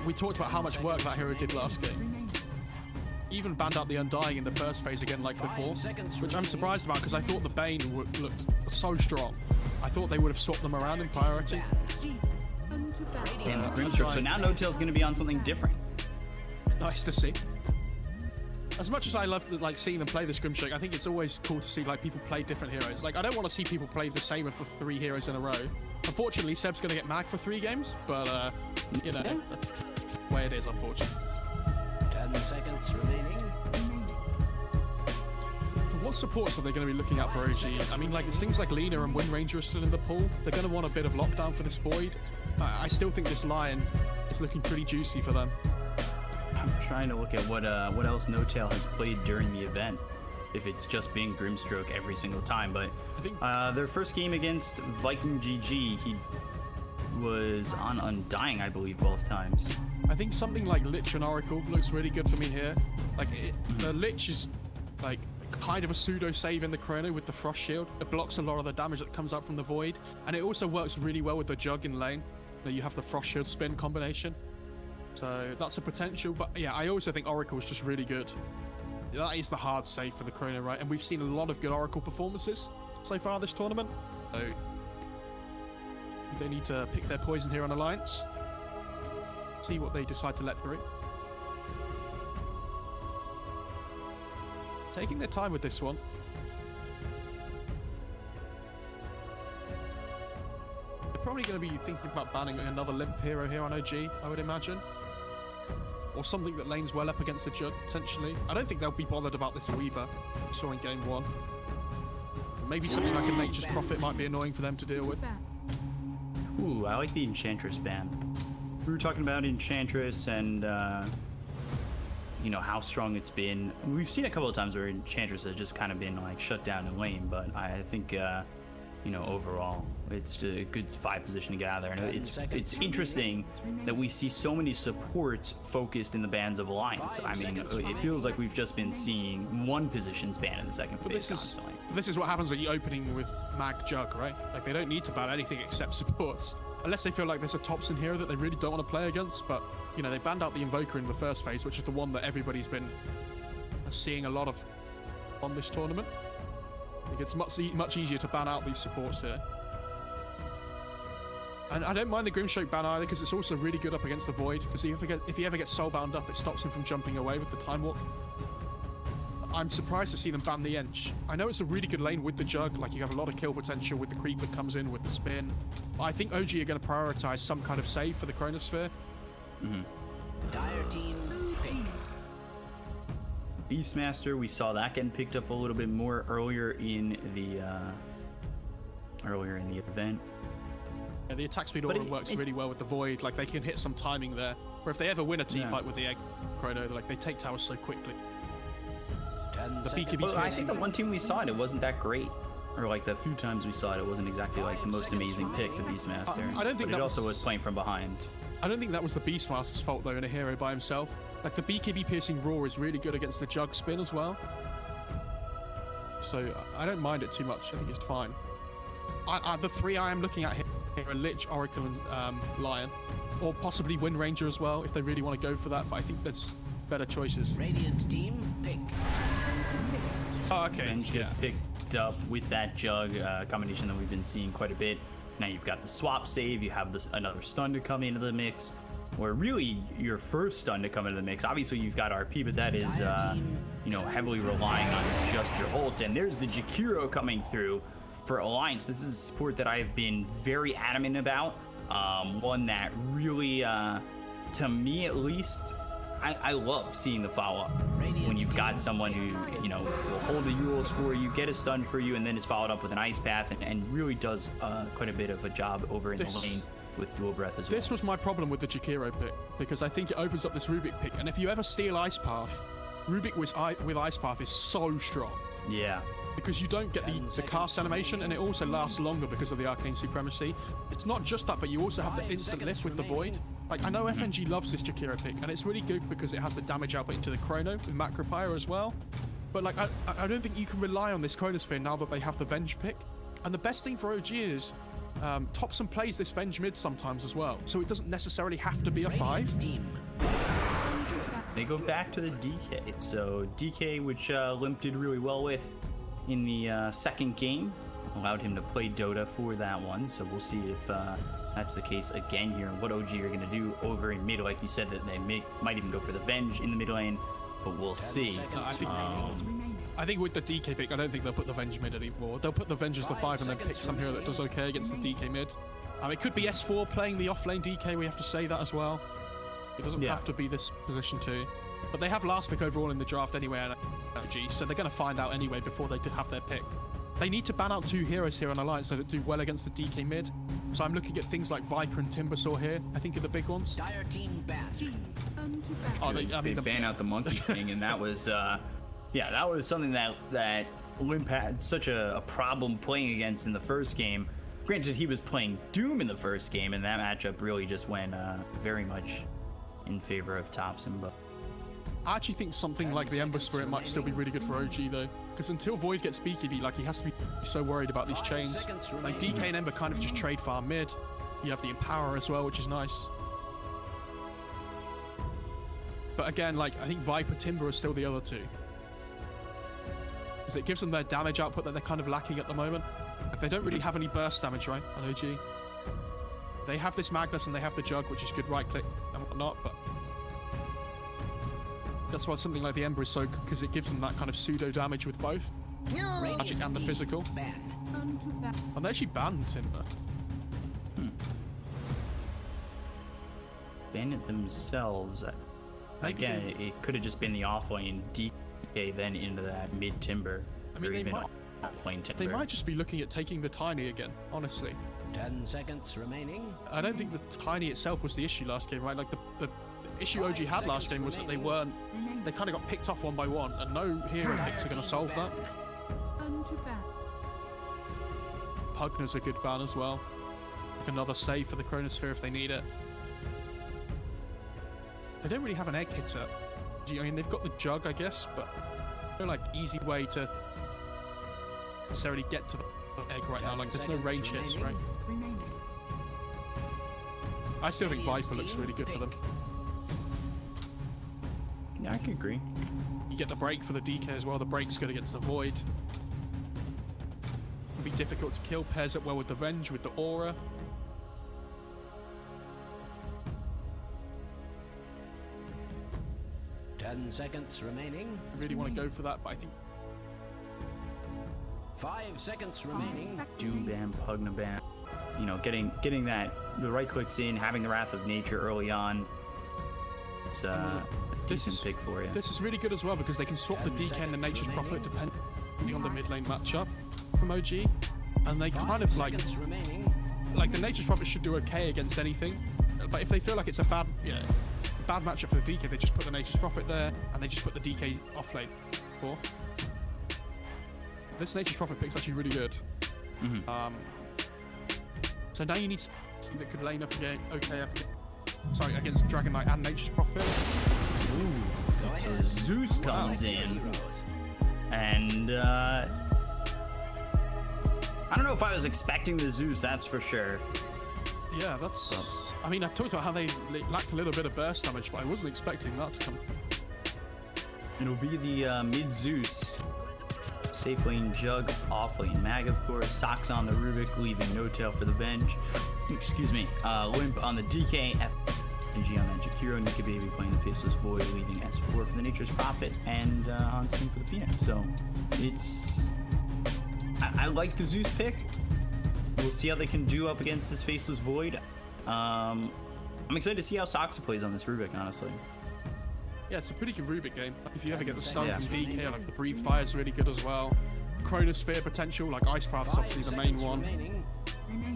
[SPEAKER 4] We talked about how much work that hero did last game. Even banned out the Undying in the first phase again like before, which I'm surprised about because I thought the Bane looked so strong. I thought they would have swapped them around in priority.
[SPEAKER 2] And Grimstroke, so now No-Tail's going to be on something different.
[SPEAKER 4] Nice to see. As much as I love seeing them play this Grimstroke, I think it's always cool to see people play different heroes. I don't want to see people play the same for 3 heroes in a row. Unfortunately, Seb's going to get mag for 3 games, but that's the way it is, unfortunately.
[SPEAKER 1] 10 seconds remaining.
[SPEAKER 4] So what supports are they going to be looking at for OG? I mean, it's things like Lina and Wind Ranger are still in the pool. They're going to want a bit of lockdown for this Void. I still think this Lion is looking pretty juicy for them.
[SPEAKER 2] I'm trying to look at what else No-Tail has played during the event. If it's just being Grimstroke every single time, but
[SPEAKER 4] I think
[SPEAKER 2] their first game against Viking GG, he was on Undying, I believe, both times.
[SPEAKER 4] I think something like Lich and Oracle looks really good for me here. The Lich is kind of a pseudo save in the chrono with the Frost Shield. It blocks a lot of the damage that comes out from the Void, and it also works really well with the Jug in lane. You have the Frost Shield spin combination. So that's a potential, but yeah, I also think Oracle is just really good. That is the hard save for the chrono, right? And we've seen a lot of good Oracle performances so far this tournament. So they need to pick their poison here on Alliance. See what they decide to let through. Taking their time with this one. They're probably going to be thinking about banning another limp hero here on OG, I would imagine. Or something that lanes well up against the Jug, potentially. I don't think they'll be bothered about this Weaver we saw in game 1. Maybe something like a Nature's Prophet might be annoying for them to deal with.
[SPEAKER 2] Ooh, I like the Enchantress ban. We were talking about Enchantress and, how strong it's been. We've seen a couple of times where Enchantress has just kind of been, shut down in lane, but I think, overall, it's a good 5 position to get out of there. And it's interesting that we see so many supports focused in the bans of Alliance. I mean, it feels like we've just been seeing 1 position's ban in the second phase constantly.
[SPEAKER 4] This is what happens when you're opening with Mag Jug, right? They don't need to ban anything except supports. Unless they feel like there's a Thompson hero that they really don't want to play against, but, you know, they banned out the Invoker in the first phase, which is the one that everybody's been seeing a lot of on this tournament. I think it's much easier to ban out these supports here. And I don't mind the Grimstroke ban either, because it's also really good up against the Void, because if he ever gets soulbound up, it stops him from jumping away with the Time Warp. I'm surprised to see them ban the Ench. I know it's a really good lane with the Jug, like you have a lot of kill potential with the creep that comes in with the spin. But I think OG are going to prioritize some kind of save for the Chronosphere.
[SPEAKER 1] Dire team pick.
[SPEAKER 2] Beastmaster, we saw that getting picked up a little bit more earlier in the event.
[SPEAKER 4] Yeah, the attack speed aura works really well with the Void. Like, they can hit some timing there. Or if they ever win a team fight with the Egg Chrono, like, they take towers so quickly. The BKB.
[SPEAKER 2] Well, I think the one team we saw it wasn't that great. Or like the few times we saw it wasn't exactly like the most amazing pick, the Beastmaster.
[SPEAKER 4] I don't think
[SPEAKER 2] but it also was playing from behind.
[SPEAKER 4] I don't think that was the Beastmaster's fault, though, in a hero by himself. Like, the BKB piercing roar is really good against the Jug spin as well. So, I don't mind it too much. I think it's fine. The three I am looking at here are Lich, Oracle, and Lion. Or possibly Wind Ranger as well, if they really want to go for that. But I think there's better choices.
[SPEAKER 1] Radiant team pick.
[SPEAKER 4] Oh, okay.
[SPEAKER 2] Venge gets picked up with that Jug combination that we've been seeing quite a bit. Now you've got the swap save, you have another stun to come into the mix, or really your first stun to come into the mix. Obviously you've got RP, but that is you know, heavily relying on just your ult. And there's the Jakiro coming through for Alliance. This is a support that I have been very adamant about. One that really, to me at least, I love seeing the follow-up when you've got someone who, you know, will hold the Euros for you, get a stun for you, and then is followed up with an Ice Path, and really does quite a bit of a job over in the lane with Dual Breath as well.
[SPEAKER 4] This was my problem with the Jakiro pick, because I think it opens up this Rubik pick, and if you ever steal Ice Path, Rubik with Ice Path is so strong.
[SPEAKER 2] Yeah.
[SPEAKER 4] Because you don't get the cast animation, and it also lasts longer because of the Arcane Supremacy. It's not just that, but you also have the instant lift with the Void. Like, I know FNG loves this Jakiro pick, and it's really good because it has the damage output into the Chrono with Macro Pyro as well. But, like, I don't think you can rely on this Chronosphere now that they have the Venge pick. And the best thing for OG is Thompson plays this Venge mid sometimes as well, so it doesn't necessarily have to be a 5.
[SPEAKER 2] They go back to the DK. So DK, which Limp did really well with in the second game, allowed him to play Dota for that one. So we'll see if that's the case again here, and what OG are going to do over in mid. Like you said, that they might even go for the Venge in the mid lane, but we'll see.
[SPEAKER 4] I think with the DK pick, I don't think they'll put the Venge mid anymore. They'll put the Venge as the 5 and then pick some hero that does okay against the DK mid. It could be S4 playing the offlane DK, we have to say that as well. It doesn't have to be this position too. But they have last pick overall in the draft anyway at OG, so they're going to find out anyway before they have their pick. They need to ban out 2 heroes here on Alliance so that do well against the DK mid. So I'm looking at things like Viper and Timbersaw here, I think are the big ones.
[SPEAKER 1] Dire team ban.
[SPEAKER 2] They ban out the Monkey King, and that was, yeah, that was something that Limp had such a problem playing against in the first game. Granted, he was playing Doom in the first game, and that matchup really just went very much in favor of Thompson, but
[SPEAKER 4] I actually think something like the Ember Spirit might still be really good for OG though, because until Void gets BKB, like, he has to be so worried about these chains. Like, DK and Ember kind of just trade farm mid. You have the Empower as well, which is nice. But again, like, I think Viper Timber are still the other two, because it gives them their damage output that they're kind of lacking at the moment. Like, they don't really have any burst damage, right, on OG. They have this Magnus and they have the Jug, which is good right click and whatnot, but that's why something like the Ember is so good, because it gives them that kind of pseudo damage with both magic and the physical. And they actually banned Timber.
[SPEAKER 2] banned it themselves. Again, it could have just been the offlane DK then into that mid Timber.
[SPEAKER 4] I mean,
[SPEAKER 2] or even offlane Timber.
[SPEAKER 4] They might just be looking at taking the Tiny again, honestly.
[SPEAKER 1] 10 seconds remaining.
[SPEAKER 4] I don't think the Tiny itself was the issue last game, right? Like, the issue OG had last game was that they kind of got picked off one by one, and no hero picks are going to solve that. Pugner's a good ban as well. Like another save for the Chronosphere if they need it. They don't really have an egg hitter. I mean, they've got the Jug, I guess, but no, like, easy way to necessarily get to the egg right now. Like, there's no range hits, right? I still think Viper looks really good for them.
[SPEAKER 2] Yeah, I can agree.
[SPEAKER 4] You get the break for the DK as well. The break's good against the Void. It'll be difficult to kill. Pairs up well with the Venge, with the Aura.
[SPEAKER 1] Ten seconds remaining.
[SPEAKER 4] I really want to go for that, but I think
[SPEAKER 1] 5 seconds remaining.
[SPEAKER 2] Doom Bam, Pugna Bam. You know, getting that the right clicks in, having the Wrath of Nature early on. It's a decent pick for you.
[SPEAKER 4] This is really good as well because they can swap the DK and the Nature's Prophet depending on the mid lane matchup from OG, and they kind of like the Nature's Prophet should do okay against anything, but if they feel like it's a bad matchup for the DK, they just put the Nature's Prophet there and they just put the DK off lane. Cool. This Nature's Prophet pick's actually really good. So now you need something that could lane up again. Against Dragon Knight and Nature's Prophet.
[SPEAKER 2] Ooh, so Zeus comes in, and I don't know if I was expecting the Zeus, that's for sure.
[SPEAKER 4] Yeah, that's. I mean, I talked about how they lacked a little bit of burst damage, but I wasn't expecting that to come.
[SPEAKER 2] It'll be the mid Zeus. Safe lane Jug, off lane Mag, of course. Socks on the Rubik, leaving No Tail for the Venge. Excuse me. Limp on the DK, FNG on that Jakiro, Nika Baby playing the Faceless Void, leaving S4 for the Nature's Prophet, and on Steam for the Phoenix. So it's. I like the Zeus pick. We'll see how they can do up against this Faceless Void. I'm excited to see how Soxa plays on this Rubik, honestly.
[SPEAKER 4] Yeah, it's a pretty good Rubik game. Like, if you ever get the stun from DK, like the Breathe Fire is really good as well. Chronosphere potential, like Ice Path's obviously the main one.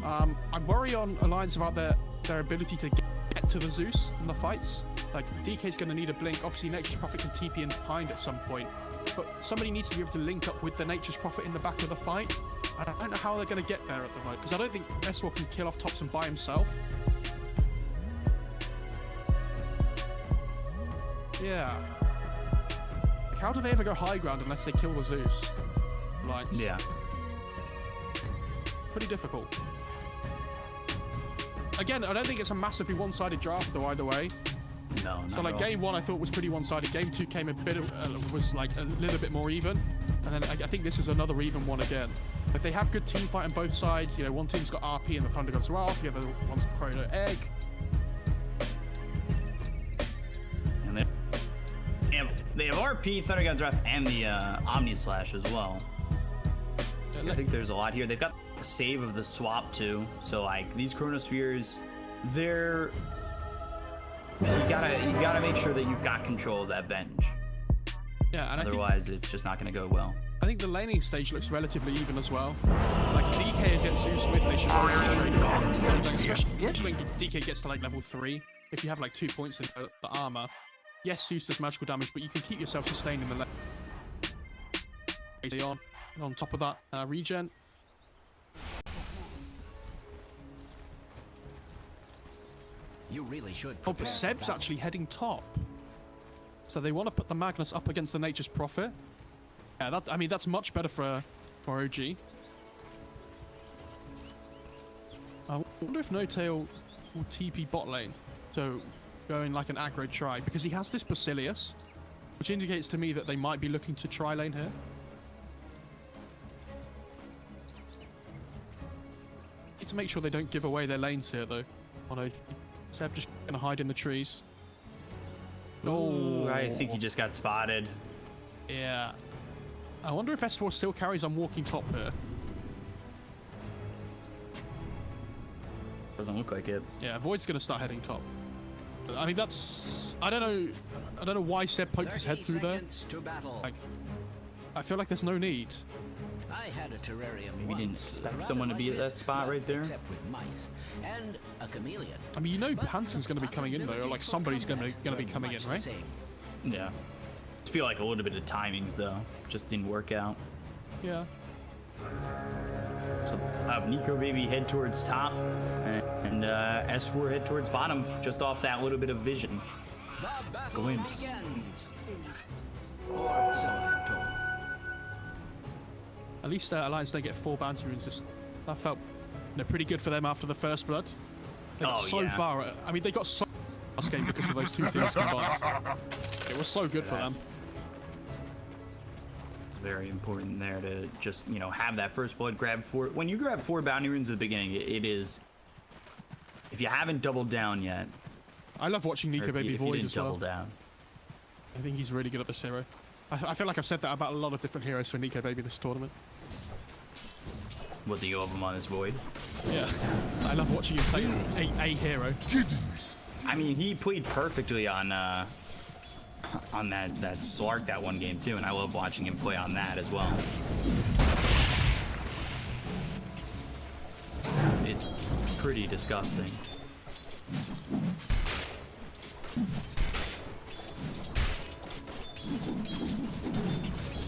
[SPEAKER 4] I worry on Alliance about their ability to get to the Zeus in the fights. Like, DK's going to need a blink. Obviously, Nature's Prophet can TP in behind at some point. But somebody needs to be able to link up with the Nature's Prophet in the back of the fight. I don't know how they're going to get there at the moment, because I don't think S4 can kill off Thompson by himself. Yeah. Like, how do they ever go high ground unless they kill the Zeus? Like,
[SPEAKER 2] yeah.
[SPEAKER 4] Pretty difficult. Again, I don't think it's a massively one-sided draft though either way.
[SPEAKER 2] No,
[SPEAKER 4] so like game 1 I thought was pretty one-sided. Game 2 came a bit was like a little bit more even, and then I think this is another even one again. Like, they have good team fight on both sides. You know, one team's got RP and the Thunder God's Wrath, the other one's Chrono Egg.
[SPEAKER 2] And they have RP, Thunder God's Wrath, and the Omni Slash as well. I think there's a lot here. They've got the save of the swap too. So like these Chronospheres, they're you gotta make sure that you've got control of that Venge.
[SPEAKER 4] Yeah, and
[SPEAKER 2] otherwise it's just not gonna go well.
[SPEAKER 4] I think the laning stage looks relatively even as well. Like DK against Zeus Smith, they should probably trade off. Like, especially when DK gets to like level 3, if you have like 2 points in the armor. Yes, Zeus does magical damage, but you can keep yourself sustained in the lane. On top of that, regen.
[SPEAKER 1] You really should.
[SPEAKER 4] Oh, but Seb's actually heading top. So they want to put the Magnus up against the Nature's Prophet. Yeah, I mean, that's much better for OG. I wonder if No Tail will TP bot lane. So going like an aggro try, because he has this Basilius, which indicates to me that they might be looking to try lane here. Need to make sure they don't give away their lanes here though. On OG. Seb just gonna hide in the trees.
[SPEAKER 2] Oh, I think he just got spotted.
[SPEAKER 4] Yeah. I wonder if S4 still carries on walking top here.
[SPEAKER 2] Doesn't look like it.
[SPEAKER 4] Yeah, Void's gonna start heading top. I mean, that's... I don't know why Seb poked his head through there. Like, I feel like there's no need.
[SPEAKER 1] I had a terrarium.
[SPEAKER 2] Maybe didn't expect someone to be at that spot right there.
[SPEAKER 1] Except with mice and a chameleon.
[SPEAKER 4] I mean, you know Hansen's going to be coming in though, or like somebody's going to be coming in, right?
[SPEAKER 2] Yeah. I feel like a little bit of timings though just didn't work out.
[SPEAKER 4] Yeah.
[SPEAKER 2] So Nico Baby head towards top, and S4 head towards bottom, just off that little bit of vision. Glimpse.
[SPEAKER 1] Or so I'm told.
[SPEAKER 4] At least Alliance don't get 4 bounty runes. That felt pretty good for them after the first blood. They got so far. I mean, they got so last game because of those two things combined. It was so good for them.
[SPEAKER 2] Very important there to just, you know, have that first blood grab for when you grab 4 bounty runes at the beginning. It is, if you haven't doubled down yet.
[SPEAKER 4] I love watching Nico Baby Void as well.
[SPEAKER 2] Double down.
[SPEAKER 4] I think he's really good at this hero. I feel like I've said that about a lot of different heroes for Nico Baby this tournament.
[SPEAKER 2] What do you have him on this Void?
[SPEAKER 4] Yeah, I love watching him play a hero.
[SPEAKER 2] I mean, he played perfectly on that Slark that one game too, and I love watching him play on that as well. It's pretty disgusting.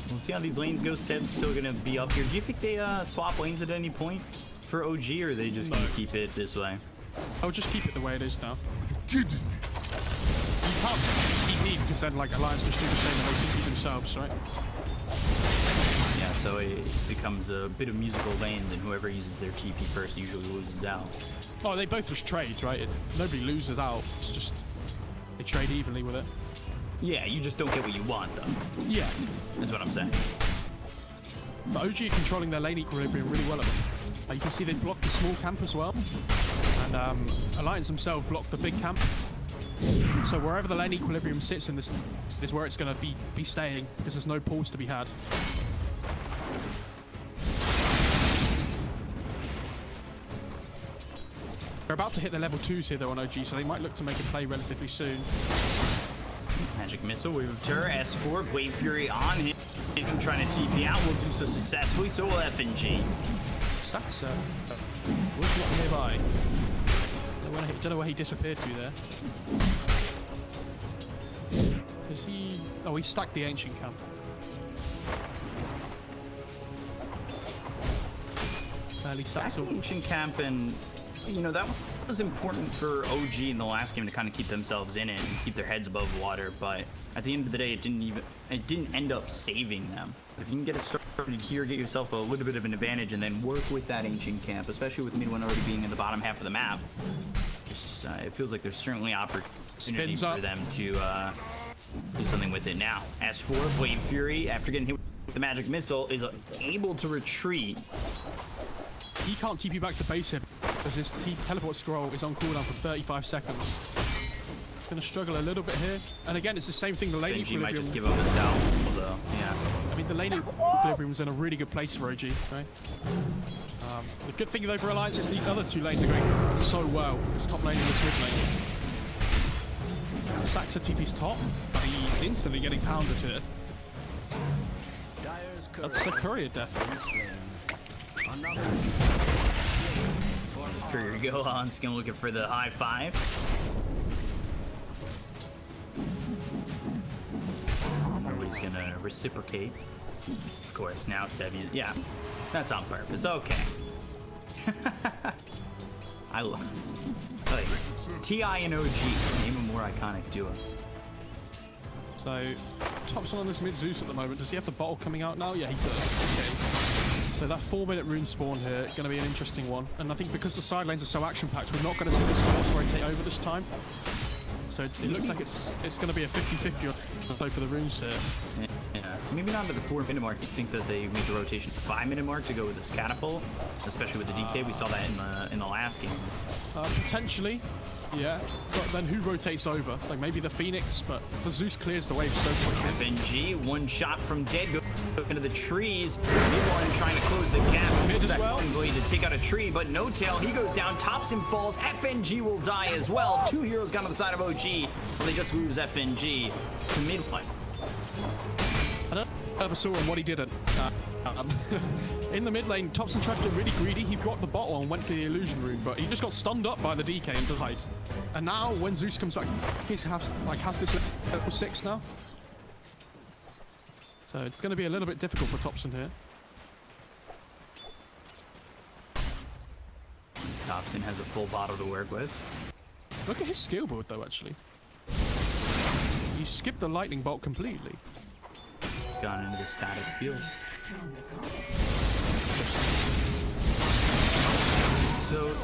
[SPEAKER 2] We'll see how these lanes go. Seb's still gonna be up here. Do you think they swap lanes at any point for OG, or are they just gonna keep it this way?
[SPEAKER 4] I'll just keep it the way it is now.
[SPEAKER 6] Kidding me.
[SPEAKER 4] You can't keep me because then like Alliance just do the same and they keep themselves, right?
[SPEAKER 2] Yeah, so it becomes a bit of musical lanes, and whoever uses their TP first usually loses out.
[SPEAKER 4] Oh, they both just trade, right? Nobody loses out. It's just they trade evenly with it.
[SPEAKER 2] Yeah, you just don't get what you want, though.
[SPEAKER 4] Yeah,
[SPEAKER 2] That's what I'm saying.
[SPEAKER 4] but OG are controlling their lane equilibrium really well at them. You can see they block the small camp as well, and Alliance themselves block the big camp. So wherever the lane equilibrium sits in this is where it's going to be staying because there's no pulls to be had. They're about to hit their level 2s here though on OG, so they might look to make a play relatively soon.
[SPEAKER 2] Magic Missile, Wave of Terror, S4, Wave Fury on him. I'm trying to TP out, will do so successfully, so will FNG.
[SPEAKER 4] That's was not nearby. Don't know where he disappeared to there. Is he? Oh, he stacked the ancient camp. Fairly stacked.
[SPEAKER 2] Ancient Camp, and you know that was important for OG in the last game to kind of keep themselves in it and keep their heads above water. But at the end of the day, it didn't end up saving them. If you can get it started here, get yourself a little bit of an advantage, and then work with that ancient camp, especially with Midwin already being in the bottom half of the map. Just, it feels like there's certainly opportunity for them to do something with it now. S4, Blade Fury, after getting hit with the magic missile, is able to retreat.
[SPEAKER 4] He can't TP back to base here because his teleport scroll is on cooldown for 35 seconds. He's going to struggle a little bit here. And again, it's the same thing. The lane equilibrium
[SPEAKER 2] might just give up the cell, although, yeah.
[SPEAKER 4] I mean, the lane equilibrium is in a really good place for OG, right? The good thing though for Alliance is these other two lanes are going so well. This top lane and this mid lane. Saxa TP's top, but he's instantly getting pounded here. That's a courier death.
[SPEAKER 2] This courier Gohan's gonna looking for the high five. Nobody's gonna reciprocate. Of course, now Sevian. Yeah, that's on purpose. Okay. I love like TI and OG. Name a more iconic duo.
[SPEAKER 4] So, Thompson on this mid Zeus at the moment. Does he have the bottle coming out now? Yeah, he does. Okay. So that 4-minute rune spawn here, going to be an interesting one. And I think because the side lanes are so action-packed, we're not going to see this force rotate over this time. So it looks like it's going to be a 50-50 or so for the runes here.
[SPEAKER 2] Yeah, maybe not at the 4-minute mark. I think that they made the rotation 5-minute mark to go with this catapult, especially with the DK. We saw that in the last game.
[SPEAKER 4] Potentially, yeah. But then who rotates over? Like maybe the Phoenix, but the Zeus clears the wave so quickly.
[SPEAKER 2] FNG, one shot from Dead, go into the trees. Midline trying to close the gap.
[SPEAKER 4] Mid as well.
[SPEAKER 2] Going to take out a tree, but no tail. He goes down. Thompson falls. FNG will die as well. 2 heroes gone to the side of OG. Well, they just lose FNG to midline.
[SPEAKER 4] I don't ever saw him what he did at. In the mid lane, Thompson tried to get really greedy. He got the bottle and went for the illusion room, but he just got stunned up by the DK and died. And now, when Zeus comes back, he has this level 6 now. So it's going to be a little bit difficult for Thompson here.
[SPEAKER 2] Thompson has a full bottle to work with.
[SPEAKER 4] Look at his skill board, though, actually. He skipped the lightning bolt completely.
[SPEAKER 2] He's gone into the static field. So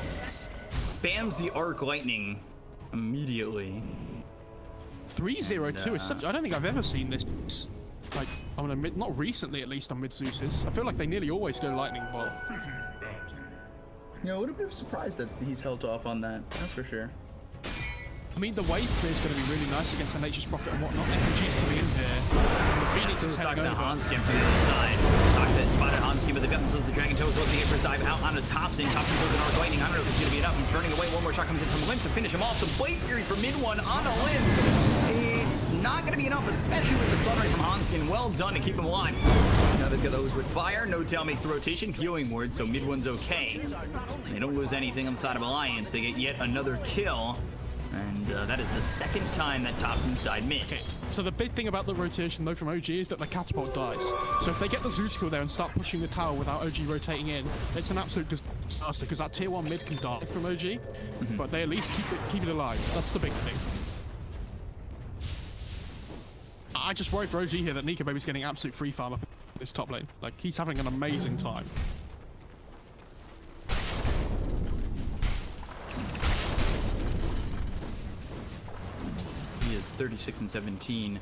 [SPEAKER 2] spams the arc lightning immediately.
[SPEAKER 4] 302 is such. I don't think I've ever seen this. Like, on a mid, not recently at least on mid Zeus's. I feel like they nearly always go lightning bolt.
[SPEAKER 2] Yeah, I would have been surprised that he's held off on that. That's for sure.
[SPEAKER 4] I mean, the wave clear is going to be really nice against the Nature's Prophet and whatnot. FNG's coming in here. The Phoenix is heading over.
[SPEAKER 2] Hanskin from the other side. Soxa spotted Hanskin, but they've got themselves the Dragon Toes looking here for a dive out onto Thompson. Thompson goes an arc lightning. I don't know if it's going to be enough. He's burning away. One more shot comes in from Limb to finish him off. The Blade Fury for mid one on a Limb. It's not going to be enough, especially with the Sunray from Hanskin. Well done to keep him alive. Now they've got those with fire. No Tail makes the rotation. Healing ward, so mid one's okay. They don't lose anything on the side of Alliance. They get yet another kill. And that is the second time that Thompson's died mid.
[SPEAKER 4] Okay. So the big thing about the rotation, though, from OG is that the catapult dies. So if they get the Zeus kill there and start pushing the tower without OG rotating in, it's an absolute disaster, because that tier 1 mid can die from OG, but they at least keep it alive. That's the big thing. I just worry for OG here that Nika Baby's getting absolute free farm up this top lane. Like, he's having an amazing time.
[SPEAKER 2] He is 36 and 17,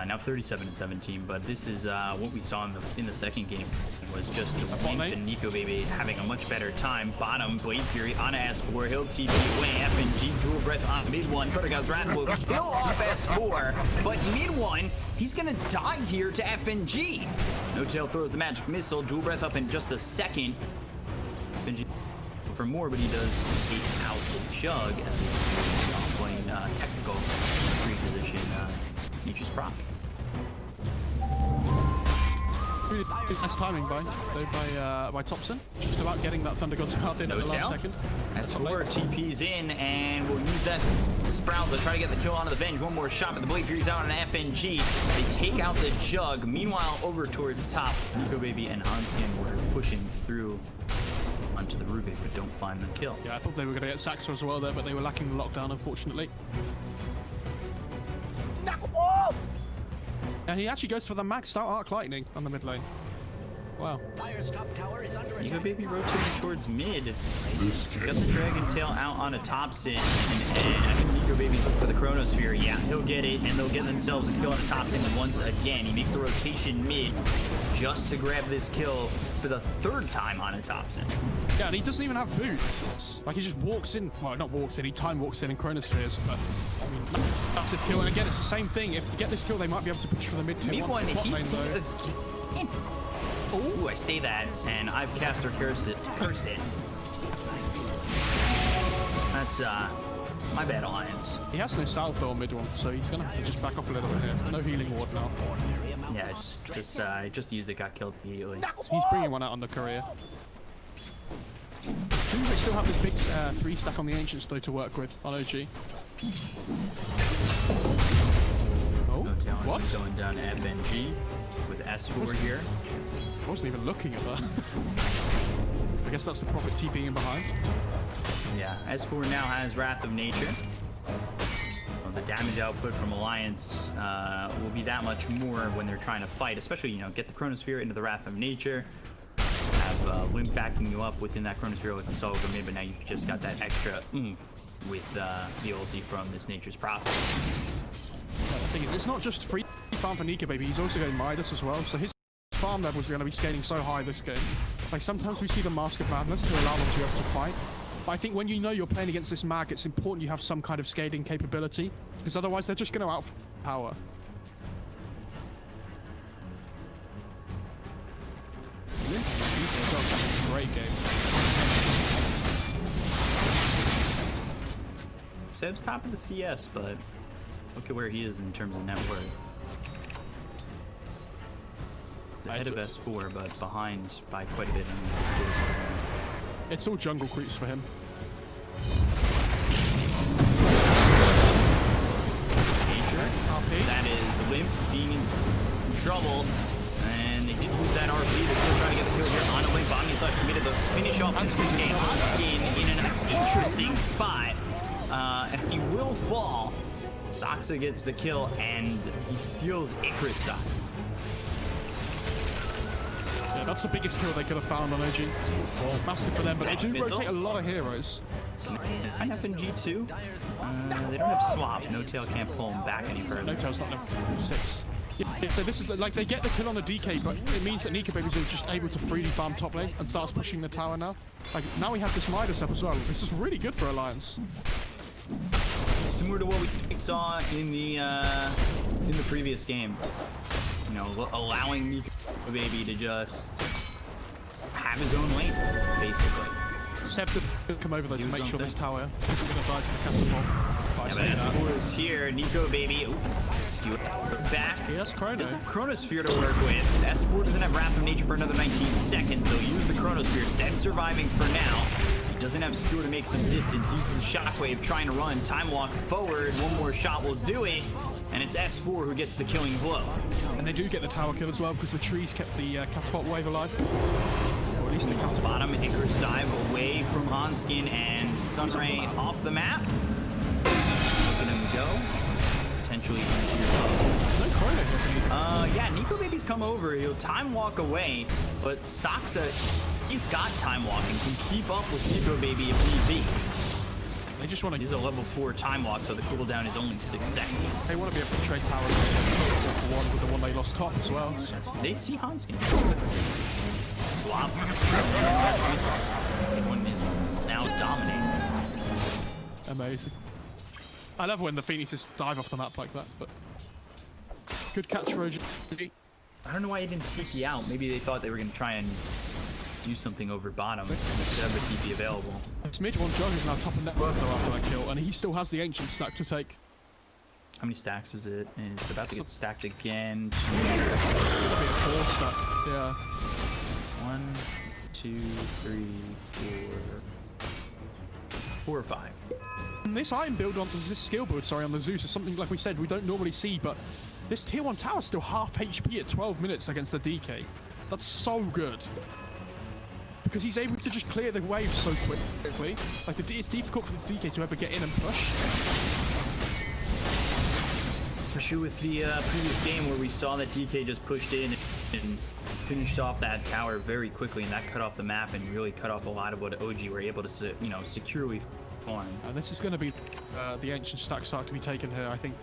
[SPEAKER 2] now 37 and 17. But this is what we saw in the second game. It was just Wink and Nico Baby having a much better time. Bottom, Blade Fury on S4, he'll TP away. FNG dual breath on mid one. Protogod's Wrath will kill off S4, but mid one, he's gonna die here to FNG. No Tail throws the magic missile. Dual breath up in just a second. FNG for more, but he does take out the Jug as he's playing technical reposition Nature's Prophet.
[SPEAKER 4] Really nice timing by Thompson. Just about getting that Thunder God Sprout in at the last second.
[SPEAKER 2] S4 TP's in, and we'll use that Sprout to try to get the kill onto the Venge. One more shot, but the Blade Fury's out on an FNG. They take out the Jug. Meanwhile, over towards top, Nico Baby and Hanskin were pushing through onto the Rubik, but don't find the kill.
[SPEAKER 4] Yeah, I thought they were going to get Saxo as well there, but they were lacking the lockdown, unfortunately. And he actually goes for the maxed out Arc Lightning on the mid lane. Wow.
[SPEAKER 2] Nico Baby rotating towards mid. Got the Dragon Tail out on a Thompson, and I think Nico Baby's looking for the Chronosphere. Yeah, he'll get it, and they'll get themselves a kill on a Thompson once again. He makes the rotation mid just to grab this kill for the third time on a Thompson.
[SPEAKER 4] Yeah, and he doesn't even have boots. Like, he just walks in. Well, not walks in, he time walks in Chronospheres, but I mean, that's a kill. And again, it's the same thing. If you get this kill, they might be able to push for the mid tier one bot lane, though.
[SPEAKER 2] Ooh, I say that, and I've cast or cursed it. That's, my bad, Alliance.
[SPEAKER 4] He has no South or mid one, so he's gonna have to just back off a little bit here. No healing ward now.
[SPEAKER 2] Yeah, just used it, got killed immediately.
[SPEAKER 4] So he's bringing one out on the courier. They still have this big 3 stack on the Ancients, though, to work with on OG. Oh, what?
[SPEAKER 2] Going down to FNG with S4 here.
[SPEAKER 4] I wasn't even looking at that. I guess that's the Prophet TPing in behind.
[SPEAKER 2] Yeah, S4 now has Wrath of Nature. Well, the damage output from Alliance will be that much more when they're trying to fight, especially, you know, get the Chronosphere into the Wrath of Nature. Have Limp backing you up within that Chronosphere like we saw over mid, but now you've just got that extra oomph with the ulti from this Nature's Prophet.
[SPEAKER 4] Yeah, the thing is, it's not just free farm for Nika Baby, he's also getting Midas as well, so his farm levels are going to be scaling so high this game. Like, sometimes we see the Mask of Madness to allow them to be able to fight, but I think when you know you're playing against this mag, it's important you have some kind of scaling capability, because otherwise they're just going to outpower. Great game.
[SPEAKER 2] Seb's top of the CS, but look at where he is in terms of net worth. Ahead of S4, but behind by quite a bit.
[SPEAKER 4] It's all jungle creeps for him.
[SPEAKER 2] That is Limp being in trouble. And they did lose that RP. They're still trying to get the kill here on a Limp. Omnislash committed the finish off this game. Hanskin in an interesting spot. And he will fall. Soxa gets the kill, and he steals Icarus stock.
[SPEAKER 4] Yeah, That's the biggest kill they could have found on OG. Massive for them, but they do rotate a lot of heroes.
[SPEAKER 2] And FNG too. They don't have swap. No Tail can't pull him back any further.
[SPEAKER 4] No Tail's not level 6. Yeah, so this is like they get the kill on the DK, but it means that Nico Babies are just able to freely farm top lane and starts pushing the tower now. Like now we have this Midas up as well. This is really good for Alliance.
[SPEAKER 2] Similar to what we saw in the previous game. You know, allowing Nico Baby to just have his own lane, basically.
[SPEAKER 4] Seb did come over though to make sure this tower isn't going to die to the catapult.
[SPEAKER 2] Yeah, but S4 is here. Nico Baby, ooh, skew back.
[SPEAKER 4] He has Chrono.
[SPEAKER 2] Doesn't have Chronosphere to work with. S4 doesn't have Wrath of Nature for another 19 seconds. They'll use the Chronosphere. Seb surviving for now. He doesn't have Skewer to make some distance. Uses the Shockwave, trying to run. Time walk forward. One more shot will do it. And it's S4 who gets the killing blow.
[SPEAKER 4] And they do get the tower kill as well because the trees kept the catapult wave alive. Or at least the catapult.
[SPEAKER 2] Bottom, Icarus dive away from Hanskin and Sunray off the map. Letting him go. Potentially into your level.
[SPEAKER 4] No Chrono.
[SPEAKER 2] Yeah, Nico Baby's come over. He'll time walk away, but Saksa, he's got time walking. Can keep up with Nico Baby if need be.
[SPEAKER 4] They just want to.
[SPEAKER 2] He's a level 4 time walk, so the cooldown is only 6 seconds.
[SPEAKER 4] They want to be able to trade towers for one with the one they lost top as well.
[SPEAKER 2] They see Hanskin. Swap. One is now dominating.
[SPEAKER 4] Amazing. I love when the Phoenixes dive off the map like that, but good catch for OG.
[SPEAKER 2] I don't know why he didn't TP out. Maybe they thought they were going to try and do something over bottom instead of the TP available.
[SPEAKER 4] This mid one Jog is now top of net worth though after that kill, and he still has the Ancient stack to take.
[SPEAKER 2] How many stacks is it? It's about to get stacked again.
[SPEAKER 4] It's gonna be a 4 stack. Yeah.
[SPEAKER 2] 1, 2, 3, 4 or 5.
[SPEAKER 4] And this iron build on this skill build, sorry, on the Zeus is something like we said we don't normally see, but this tier 1 tower is still half HP at 12 minutes against the DK. That's so good. Because he's able to just clear the waves so quickly. Like it's difficult for the DK to ever get in and push.
[SPEAKER 2] Especially with the previous game where we saw that DK just pushed in and finished off that tower very quickly, and that cut off the map and really cut off a lot of what OG were able to, you know, securely farm.
[SPEAKER 4] And this is going to be the Ancient stack start to be taken here. I think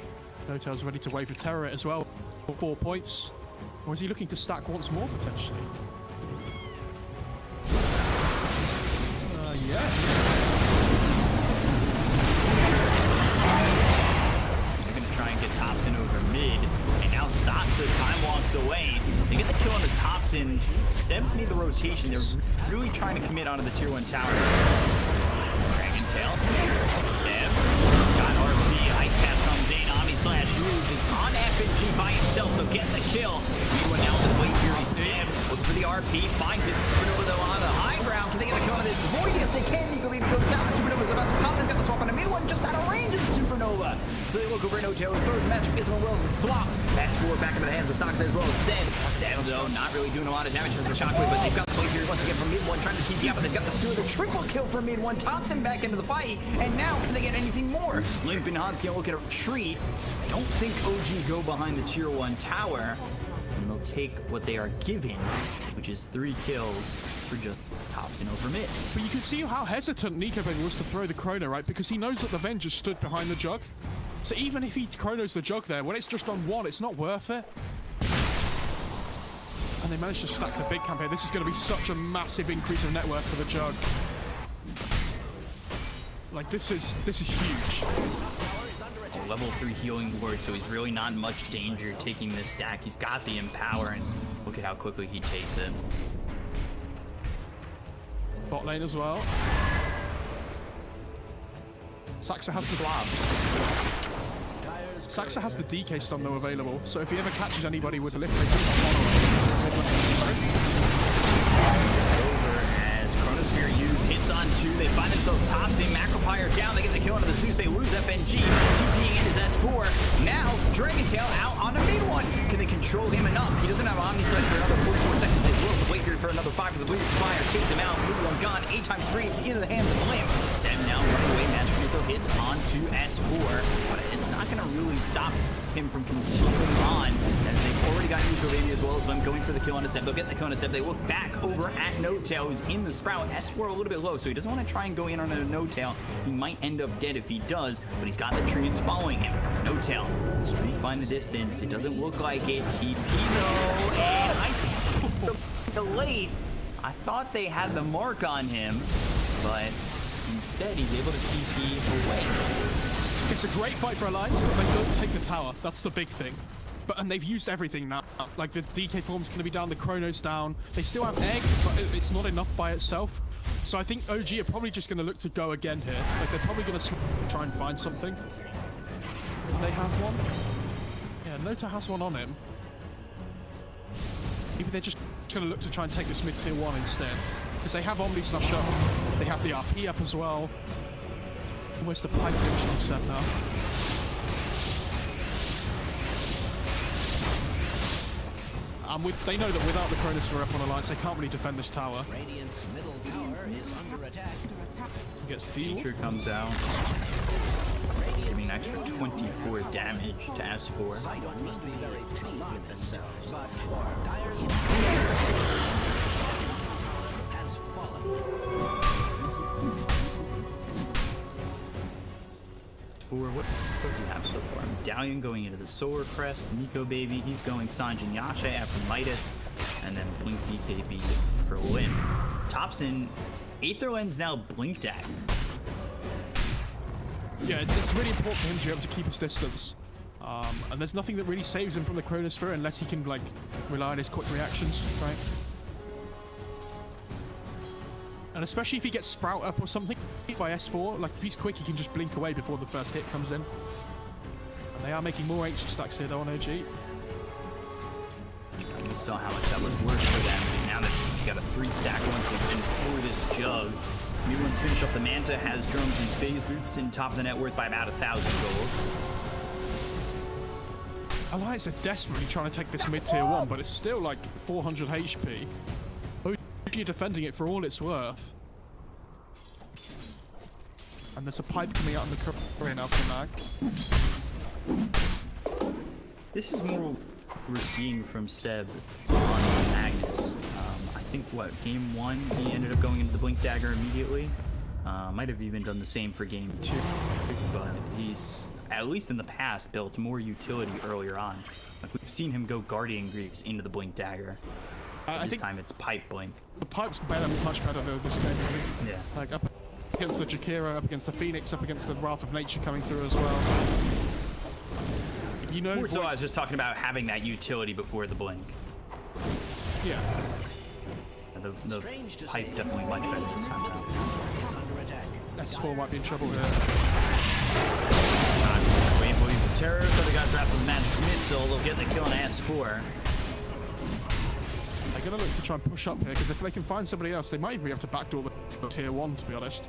[SPEAKER 4] No-Tail's ready to wave a terror as well for 4 points. Or is he looking to stack once more potentially? Yeah.
[SPEAKER 2] They're going to try and get Thompson over mid, and now Saksa time walks away. They get the kill on the Thompson. Seb's made the rotation. They're really trying to commit onto the tier 1 tower. Dragon Tail. Seb. Scott RP. Ice Path comes in. Omni/Huge is on FNG by himself. They'll get the kill. Anyone now in the late here is Seb. Looking for the RP. Finds it. Supernova though on the high ground. Can they get a kill on this? Boy, yes, they can. Nico Baby goes down. The Supernova's about to pop. They've got the swap on the mid one. Just out of range of the Supernova. So they look over at No-Tail. Third match. Isma Wells and swap. Pass forward back into the hands of Saksa as well as Seb. Seb though, not really doing a lot of damage with the Shockwave, but they've got the play here once again from mid one, trying to TP out, but they've got the Skewer. The triple kill from mid one. Thompson back into the fight. And now can they get anything more? Limp and Hans can look at a retreat. I don't think OG go behind the tier 1 tower. And they'll take what they are given, which is 3 kills for just Thompson over mid.
[SPEAKER 4] But you can see how hesitant Nico Baby was to throw the Chrono, right? Because he knows that the Ven just stood behind the Jug. So even if he Chronos the Jug there, when it's just on 1, it's not worth it. And they managed to stack the big camp here. This is going to be such a massive increase of net worth for the Jug. Like this is huge.
[SPEAKER 2] Level 3 healing ward, so he's really not in much danger taking this stack. He's got the Empower, and look at how quickly he takes it.
[SPEAKER 4] Bot lane as well. Saksa has the Saksa has the DK stun though available, so if he ever catches anybody with a lift, they
[SPEAKER 2] Chronosphere used, hits on 2, they find themselves Thompson, Macropire down, they get the kill onto the Zeus, they lose FNG, TPing in his S4, now Dragon Tail out on a mid one. Can they control him enough? He doesn't have Omni Slash for another 44 seconds, they will to wait here for another 5 for the Bleeding Fire, takes him out, mid one gone, 8 times 3 into the hands of Limp. Seb now running away, Magic Missile hits onto S4, but it's not going to really stop him from continuing on, as they've already got Nico Baby as well as them going for the kill on a Seb. They'll get the kill on a Seb. They look back over at No-Tail, who's in the Sprout. S4 a little bit low, so he doesn't want to try and go in on a No-Tail. He might end up dead if he does, but he's got the treants following him. No-Tail, trying to find the distance. It doesn't look like it. TP though, and I delayed. I thought they had the mark on him, but instead he's able to TP away.
[SPEAKER 4] It's a great fight for Alliance, but they don't take the tower. That's the big thing. And they've used everything now. Like the DK form's going to be down, the Chrono's down. They still have Egg, but it's not enough by itself. So I think OG are probably just going to look to go again here. Like they're probably going to try and find something. They have one. Yeah, Nota has one on him. Maybe they're just going to look to try and take this mid-tier 1 instead. Because they have Omni Snuff Shot. They have the RP up as well. Where's the pipe finish on set now? They know that without the Chronosphere up on Alliance, they can't really defend this tower.
[SPEAKER 1] Radiant's middle tower is under attack.
[SPEAKER 4] Gets the
[SPEAKER 2] Feature comes out, giving an extra 24 damage to S4.
[SPEAKER 1] Sidon must be very pleased with themselves, but Dire's has fallen.
[SPEAKER 2] What does he have so far? Medallion going into the Solar Crest, Nico Baby, he's going Sanjin Yasha after Midas, and then Blink BKB for Lin. Thompson, Aether Lens now Blink Dagger.
[SPEAKER 4] Yeah, it's really important for him to be able to keep his distance. And there's nothing that really saves him from the Chronosphere unless he can, like, rely on his quick reactions, right? And especially if he gets Sprout up or something by S4, like if he's quick, he can just blink away before the first hit comes in. And they are making more H stacks here though on OG.
[SPEAKER 2] We saw how much that was worse for them. Now that you got a 3-stack once again for this jug. New ones finish up the Manta, has drums and phase boots, and top of the net worth by about 1,000 gold.
[SPEAKER 4] Alliance are desperately trying to take this mid-tier 1, but it's still like 400 HP. You're defending it for all it's worth. And there's a pipe coming out on the career now for Mag.
[SPEAKER 2] This is more what we're seeing from Seb on Magnus. I think, game 1, he ended up going into the Blink Dagger immediately. Might have even done the same for game 2. But he's, at least in the past, built more utility earlier on. Like, we've seen him go Guardian Greaves into the Blink Dagger. This time it's Pipe Blink.
[SPEAKER 4] The Pipe's better, much better than this game, really.
[SPEAKER 2] Yeah.
[SPEAKER 4] Like, up against the Jakira, up against the Phoenix, up against the Wrath of Nature coming through as well. You know...
[SPEAKER 2] So I was just talking about having that utility before the Blink.
[SPEAKER 4] Yeah.
[SPEAKER 2] The Pipe definitely much better this time.
[SPEAKER 4] S4 might be in trouble here.
[SPEAKER 2] Rainbow Evil Terror, so they got trapped with a Magic Missile. They'll get the kill on S4.
[SPEAKER 4] They're going to look to try and push up here, because if they can find somebody else, they might even be able to backdoor the tier 1, to be honest.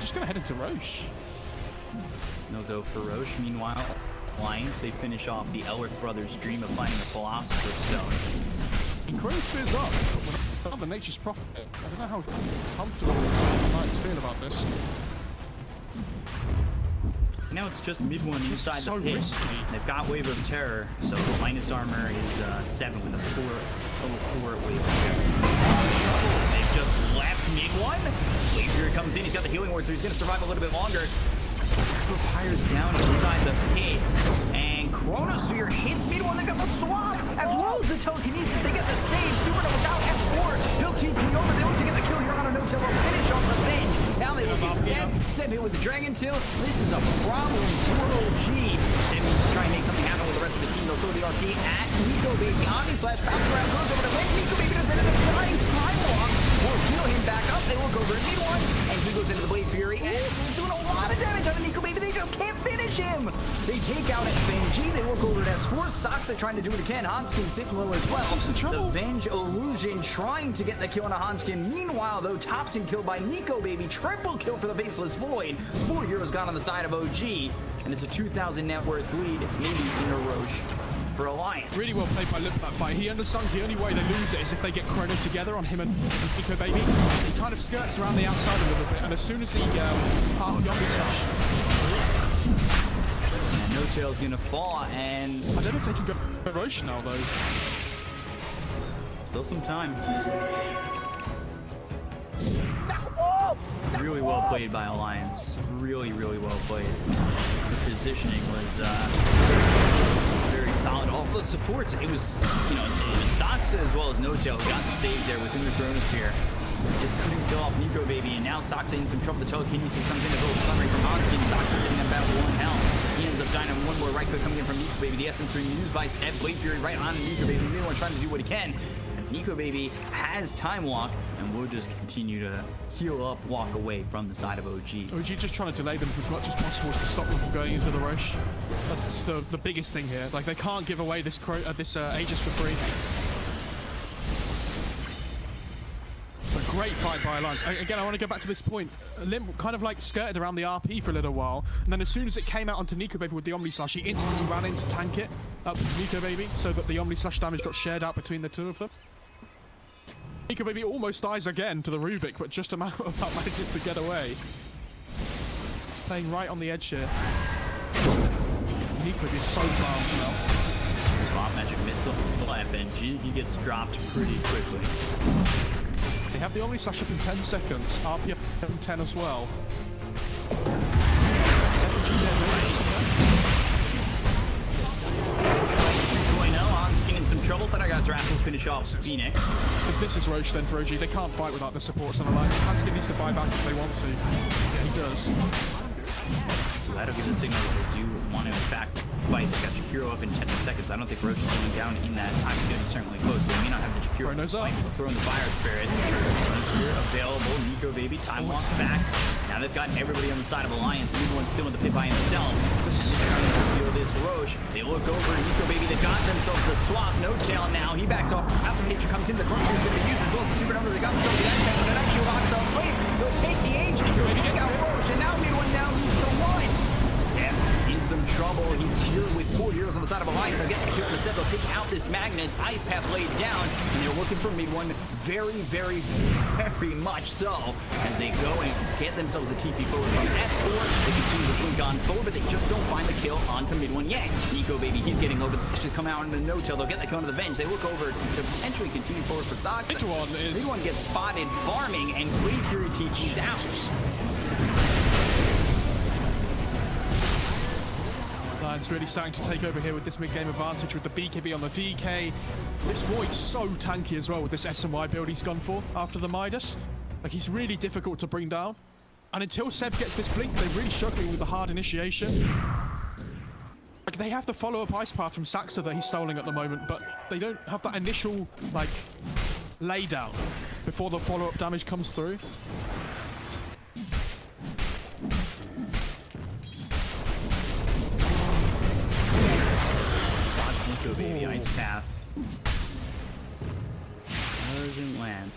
[SPEAKER 4] Just going to head into Roche.
[SPEAKER 2] No go for Roche. Meanwhile, Alliance, they finish off the Elric brothers' dream of finding a Philosopher's Stone.
[SPEAKER 4] Chronosphere's up, but without the Nature's Prophet, I don't know how comfortable the Knights feel about this.
[SPEAKER 2] Now it's just mid one inside
[SPEAKER 4] so
[SPEAKER 2] the pit.
[SPEAKER 4] risky.
[SPEAKER 2] They've got Wave of Terror, so minus armor is 7 with a 4 Wave of Terror. They've just left mid one. Laser comes in, he's got the healing ward, so he's going to survive a little bit longer. Pyre's down inside the pit, and Chronosphere hits mid one. They got the swap as well as the telekinesis. They get the save. Supernova without S4. He'll TP over. They want to get the kill here on a no-tail. Finish off the bench. Now they look at Seb hit with the Dragon Tail. This is a problem for OG. Seb needs to try and make something happen with the rest of the team. They'll throw the RP at Nico Baby. Omni Slash bounce around, goes over to Blink. Nico Baby does end up dying. Time walk will heal him back up. They will go over to mid one, and he goes into the Blade Fury and doing a lot of damage on Nico Baby. They just can't finish him. They take out FNG. They work over to S4. Sox are trying to do what they can. Hanskin sitting low as well. The Venge Illusion trying to get the kill on a Hanskin. Meanwhile, though, Thompson killed by Nico Baby. Triple kill for the Faceless Void. 4 heroes gone on the side of OG. And it's a 2,000 net worth lead, maybe in a Roche. for Alliance.
[SPEAKER 4] Really well played by Limp that fight. He understands the only way they lose it is if they get chrono together on him and Nico Baby. He kind of skirts around the outside a little bit, and as soon as he part of the Omni Slash,
[SPEAKER 2] No Tail's gonna fall, and
[SPEAKER 4] I don't know if they can go Roche now though.
[SPEAKER 2] still some time. Really well played by Alliance. Really, really well played. The positioning was very solid. All the supports, it was, you know, Soxa as well as No Tail got the saves there within the Chronosphere. Just couldn't kill off Nico Baby, and now Soxa in some trouble. The telekinesis comes in to build Sunray from Hanskin. Soxa sitting at about 1 health. He ends up dying on one more right click coming in from Nico Baby. The essence ring used by Seb. Blade Fury right on Nico Baby. The one trying to do what he can. Nico Baby has Time Walk, and we'll just continue to heal up, walk away from the side of OG.
[SPEAKER 4] OG just trying to delay them as much as possible to stop them from going into the Roche. That's the biggest thing here. Like, they can't give away this Aegis for free. A great fight by Alliance. Again, I want to go back to this point. Limp kind of like skirted around the RP for a little while, and then as soon as it came out onto Nico Baby with the Omni Slash, he instantly ran in to tank it up to Nico Baby so that the Omni Slash damage got shared out between the two of them. Nico Baby almost dies again to the Rubik, but just about manages to get away. Playing right on the edge here. Nico Baby is so fast now.
[SPEAKER 2] Swap Magic Missile, FNG, he gets dropped pretty quickly.
[SPEAKER 4] They have the Omni Slash up in 10 seconds. RP up in 10 as well.
[SPEAKER 2] Some trouble, but I got Draft will finish off Phoenix.
[SPEAKER 4] If this is Roche, then for OG, they can't fight without the supports on Alliance. Hanskin needs to buy back if they want to. Yeah, he does.
[SPEAKER 2] So that'll give the signal that they do want to, in fact, fight. They got Jakiro up in 10 seconds. I don't think Roche is going down in that time. It's going to be certainly close. So they may not have the Jakiro fight. They'll throw in the Fire Spirits. Spirit available. Nico Baby, Time Walks back. Now they've got everybody on the side of Alliance. Everyone's still in the pit by himself. Trying to steal this Roche. They look over Nico Baby. They got themselves the swap. No Tail now. He backs off. After Nature comes in, the Chronosphere is going to use as well as the super number. They got themselves the Ice Path, and it actually locks up. Wait, they'll take the Age. Nico Baby gets out Roche, and now Mid-1 now moves to 1. Seb in some trouble. He's here with 4 heroes on the side of Alliance. They'll get the kill on the Seb. They'll take out this Magnus. Ice Path laid down, and they're looking for Mid-1 very, very, very much so as they go and get themselves the TP forward from S4. They continue to blink on forward, but they just don't find the kill onto Mid-1 yet. Nico Baby, he's getting low. The just come out in the No Tail. They'll get the kill on the Venge. They look over to potentially continue forward for Sox. Mid-1 gets spotted farming, and Blade Fury TP's out.
[SPEAKER 4] Alliance really starting to take over here with this mid-game advantage with the BKB on the DK. This Void's so tanky as well with this SMY build he's gone for after the Midas. Like, he's really difficult to bring down. And until Seb gets this blink, they're really struggling with the hard initiation. Like, they have the follow-up Ice Path from Saxa that he's stoling at the moment, but they don't have that initial, like, laydown before the follow-up damage comes through.
[SPEAKER 2] Nico Baby, Ice Path. Doesn't land.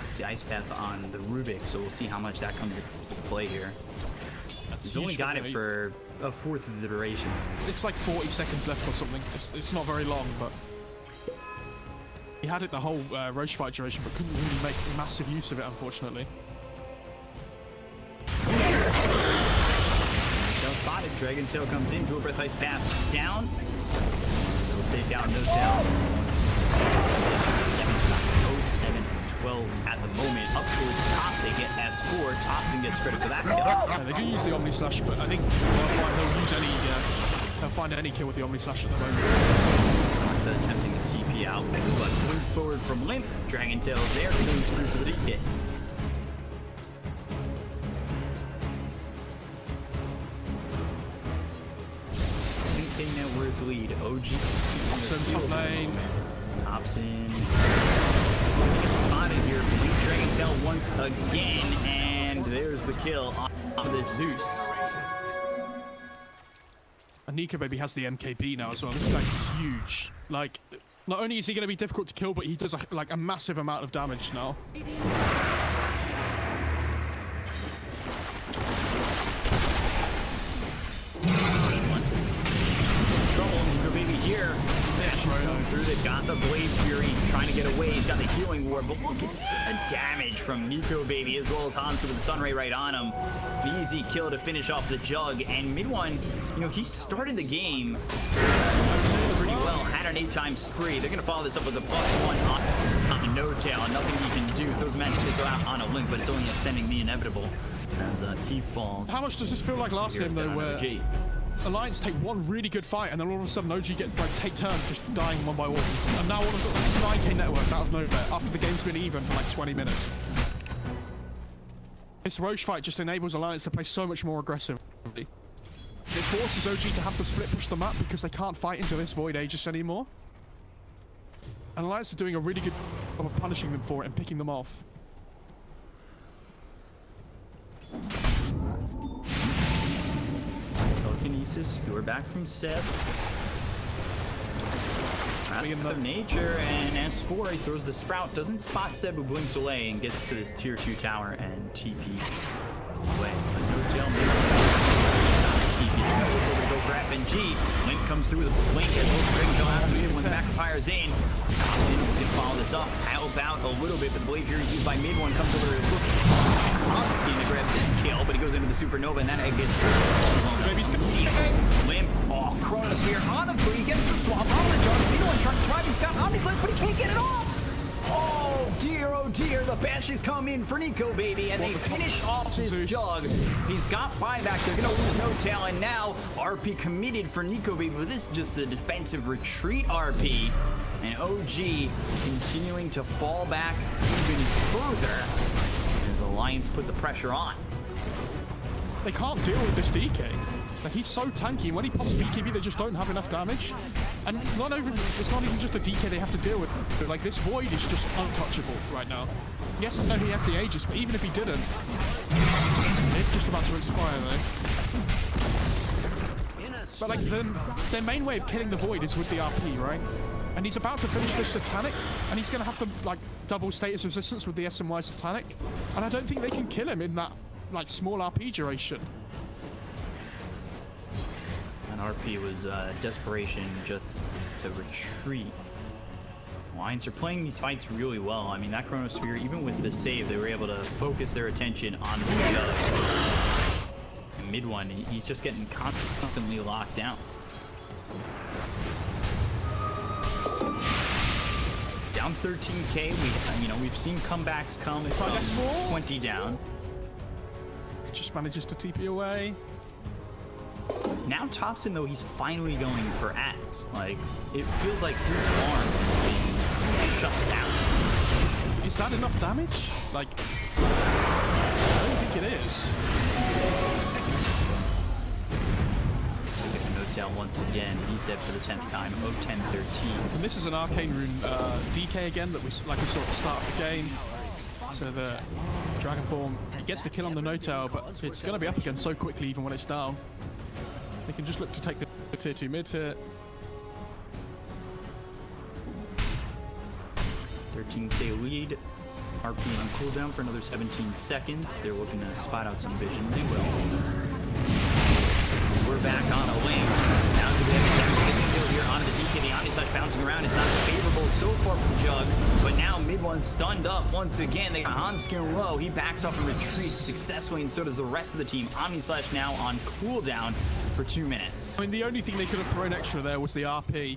[SPEAKER 2] It's the Ice Path on the Rubik, so we'll see how much that comes into play here. He's only got it for a fourth of the duration.
[SPEAKER 4] It's like 40 seconds left or something. It's not very long, but he had it the whole Roche fight duration, but couldn't really make massive use of it, unfortunately.
[SPEAKER 2] Spotted. Dragon Tail comes in. Dual Breath Ice Path down. They'll take out No Tail. 7-12 at the moment. Up towards the top, they get S4. Thompson gets credit for that kill.
[SPEAKER 4] Yeah, they do use the Omni Slash, but I think they'll find any kill with the Omni Slash at the moment.
[SPEAKER 2] Soxa attempting to TP out, but going forward from Limp. Dragon Tail's there. Going through for the DK. Net worth lead. OG
[SPEAKER 4] top lane.
[SPEAKER 2] Thompson gets spotted here. Blink Dragon Tail once again, and there's the kill on the Zeus.
[SPEAKER 4] And Nico Baby has the MKB now as well. This guy's huge. Like, not only is he going to be difficult to kill, but he does like a massive amount of damage now.
[SPEAKER 7] through. They've got the Blade Fury. He's trying to get away. He's got the Healing Ward, but look at the damage from Nico Baby, as well as Hanska with the Sunray right on him. An easy kill to finish off the Jug. And Mid-One, you know, he started the game pretty well, had an 8-time spree. They're going to follow this up with a +1 on No Tail. Nothing he can do. Throws Magic Missile out on a Link, but it's only extending the inevitable as he falls.
[SPEAKER 4] How much does this feel like last game, though, where Alliance take one really good fight and then all of a sudden OG get take turns just dying one by one, and now all of a sudden it's 9k network out of nowhere after the game's been even for like 20 minutes. This Roche fight just enables Alliance to play so much more aggressively. It forces OG to have to split push the map because they can't fight into this Void Aegis anymore. And Alliance are doing a really good job of punishing them for it and picking them off.
[SPEAKER 7] Telekinesis, we're back from Seb. Wrath of Nature, and S4, he throws the Sprout, doesn't spot Seb who blinks away and gets to this tier 2 tower and TPs away. But No Tail, go for FNG. Link comes through with a blink as both brings out after when the back of Fire Zane. Thompson can follow this up, help out a little bit, but the Blade Fury used by Mid-One comes over to his look. Hanski to grab this kill, but he goes into the Supernova, and that egg gets Limp. Oh, Chronosphere on him, but he gets the swap on the Jug. Mid-One trying to thrive, he's got Omni's life, but he can't get it off. Oh dear, the Banshees come in for Nico Baby, and they finish off this Jug. He's got buyback, they're gonna lose No Tail, and now RP committed for Nico Baby, but this is just a defensive retreat RP. And OG continuing to fall back even further as Alliance put the pressure on.
[SPEAKER 4] They can't deal with this DK. Like, he's so tanky, and when he pops BKB, they just don't have enough damage. And it's not even just a DK they have to deal with. But, like, this Void is just untouchable right now. Yes, I know he has the Aegis, but even if he didn't, it's just about to expire, though. But, like, their main way of killing the Void is with the RP, right? And he's about to finish this Satanic, and he's going to have to, like, double status resistance with the SMY Satanic. And I don't think they can kill him in that, like, small RP duration.
[SPEAKER 7] And RP was desperation just to retreat. Alliance are playing these fights really well. I mean, that Chronosphere, even with the save, they were able to focus their attention on the Jug. And Mid-One, he's just getting constantly locked down. Down 13k. We've seen comebacks come from 20 down.
[SPEAKER 4] Just manages to TP away.
[SPEAKER 7] Now Thompson, though, he's finally going for Axe. Like, it feels like his farm is being shut down.
[SPEAKER 4] Is that enough damage? Like, I don't think it is.
[SPEAKER 7] Look at No Tail once again. He's dead for the 10th time of 10-13.
[SPEAKER 4] And this is an Arcane Rune DK again that we saw at the start of the game. So the Dragon Form gets the kill on the No Tail, but it's going to be up again so quickly even when it's down. They can just look to take the tier 2 mid tier.
[SPEAKER 7] 13k lead. RP on cooldown for another 17 seconds. They're looking to spot out some vision. They will. We're back on a link. Now to the kill here onto the DK. The Omnislash bouncing around. It's not favorable so far for Jug, but now Mid-One stunned up once again. They got Hanskin low. He backs off and retreats successfully, and so does the rest of the team. Omnislash now on cooldown for 2 minutes.
[SPEAKER 4] I mean, the only thing they could have thrown extra there was the RP.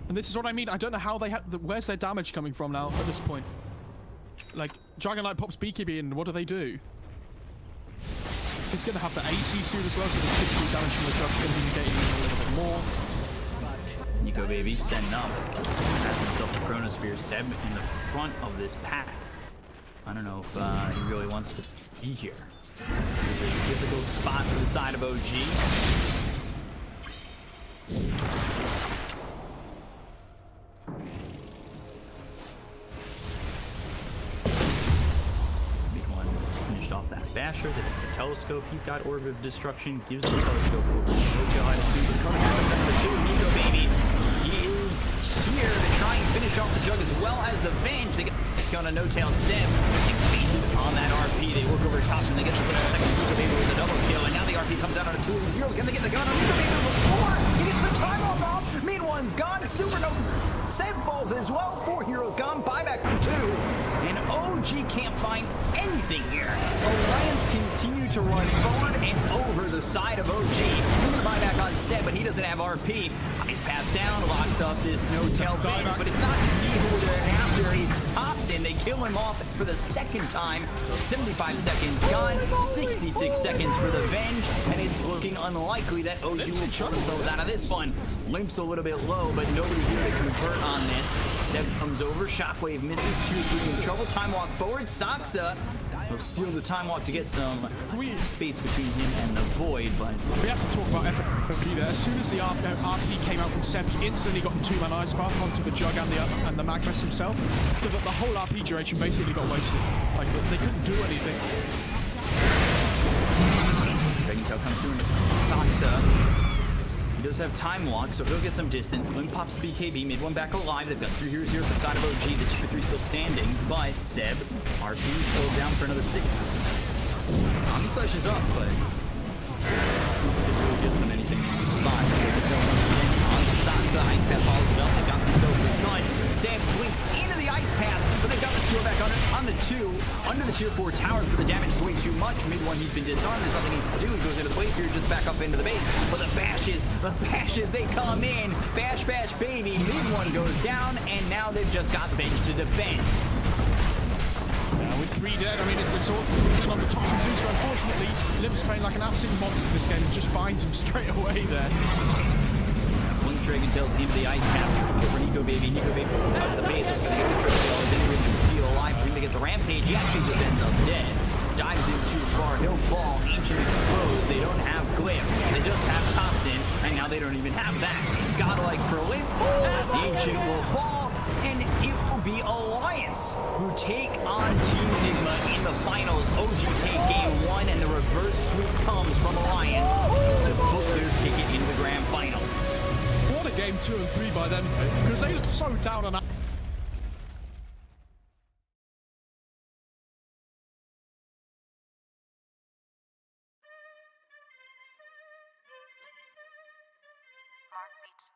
[SPEAKER 4] And this is what I mean. I don't know how they have. Where's their damage coming from now at this point? Like, Dragon Knight pops BKB, and what do? He's going to have the AC soon as well, so the 60 damage from the Jug's going to be negating him a little bit more.
[SPEAKER 7] Nico Baby setting up. Has himself the Chronosphere. Seb in the front of this pack. I don't know if he really wants to be here. It's a difficult spot for the side of OG. Off that Basher, the telescope, he's got Orb of Destruction, gives the telescope over to No Tail the number 2, Nico Baby. He is here to try and finish off the Jug as well as the Venge. They get on a No Tail Seb. They fainted on that RP. They work over top and they get the second Nico Baby with a double kill, and now the RP comes out on a 2 of 0. Gonna get the gun on Nico Baby number 4. He gets the time off. Mid-One one's gone. Supernova. Seb falls as well. 4 heroes gone. Buyback for 2. And OG can't find anything here. Alliance continue to run forward and over the side of OG. He's gonna buyback on Seb, but he doesn't have RP. Ice Path down, locks up this no-tail bait, but it's not me who they're after. It's Thompson. They kill him off for the second time. 75 seconds gone. 66 seconds for the Venge, and it's looking unlikely that OG will pull themselves out of this one. Limp's a little bit low, but nobody here to convert on this. Seb comes over. Shockwave misses. 2-3 in trouble. Time walk forward. Saksa will steal the time walk to get some space between him and the Void, but
[SPEAKER 4] We have to talk about FFP there. As soon as the RP came out from Seb, he instantly got the 2-man ice path onto the Jug and the Magmas himself. So that the whole RP duration basically got wasted. Like, they couldn't do anything.
[SPEAKER 7] Dragon Tail comes through and Saksa. He does have time walk, so he'll get some distance. Lim pops the BKB, mid one back alive. They've got 3 heroes here for the side of OG. The 2-3 still standing, but Seb, RP still down for another 6. Omnislash is up, but didn't really get some anything in the spot. Once again, on to Saksa. Ice Path follows it up. They got themselves the stun. Seb blinks into the Ice Path, but they've got the skill back on the 2. Under the tier 4 towers, but the damage is way too much. Mid one, he's been disarmed. There's nothing he can do. He goes into the wave here, just back up into the base. But the bashes, they come in. Bash, bash, baby. Mid one goes down, and now they've just got Venge to defend.
[SPEAKER 4] With 3 dead, I mean, it's all on the toxic Zeus, but unfortunately, Lim's playing like an absolute monster this game and just finds him straight away there.
[SPEAKER 7] Blink Dragon Tails into the Ice Path. For Nico Baby. Nico Baby cuts the base over the Dragon Tails. Then he feel alive for him to get the Rampage. He actually just ends up dead. Dives in too far. He'll fall. Ancient exposed. They don't have Glyph. They just have Thompson, and now they don't even have that. Godlike for Limp. The Ancient will fall, and it will be Alliance who take on Team Enigma in the finals. OG take game 1, and the reverse sweep comes from Alliance to book their ticket into the grand final.
[SPEAKER 4] What a game 2 and 3 by them, because they looked so down on that.
[SPEAKER 8] Mark beats.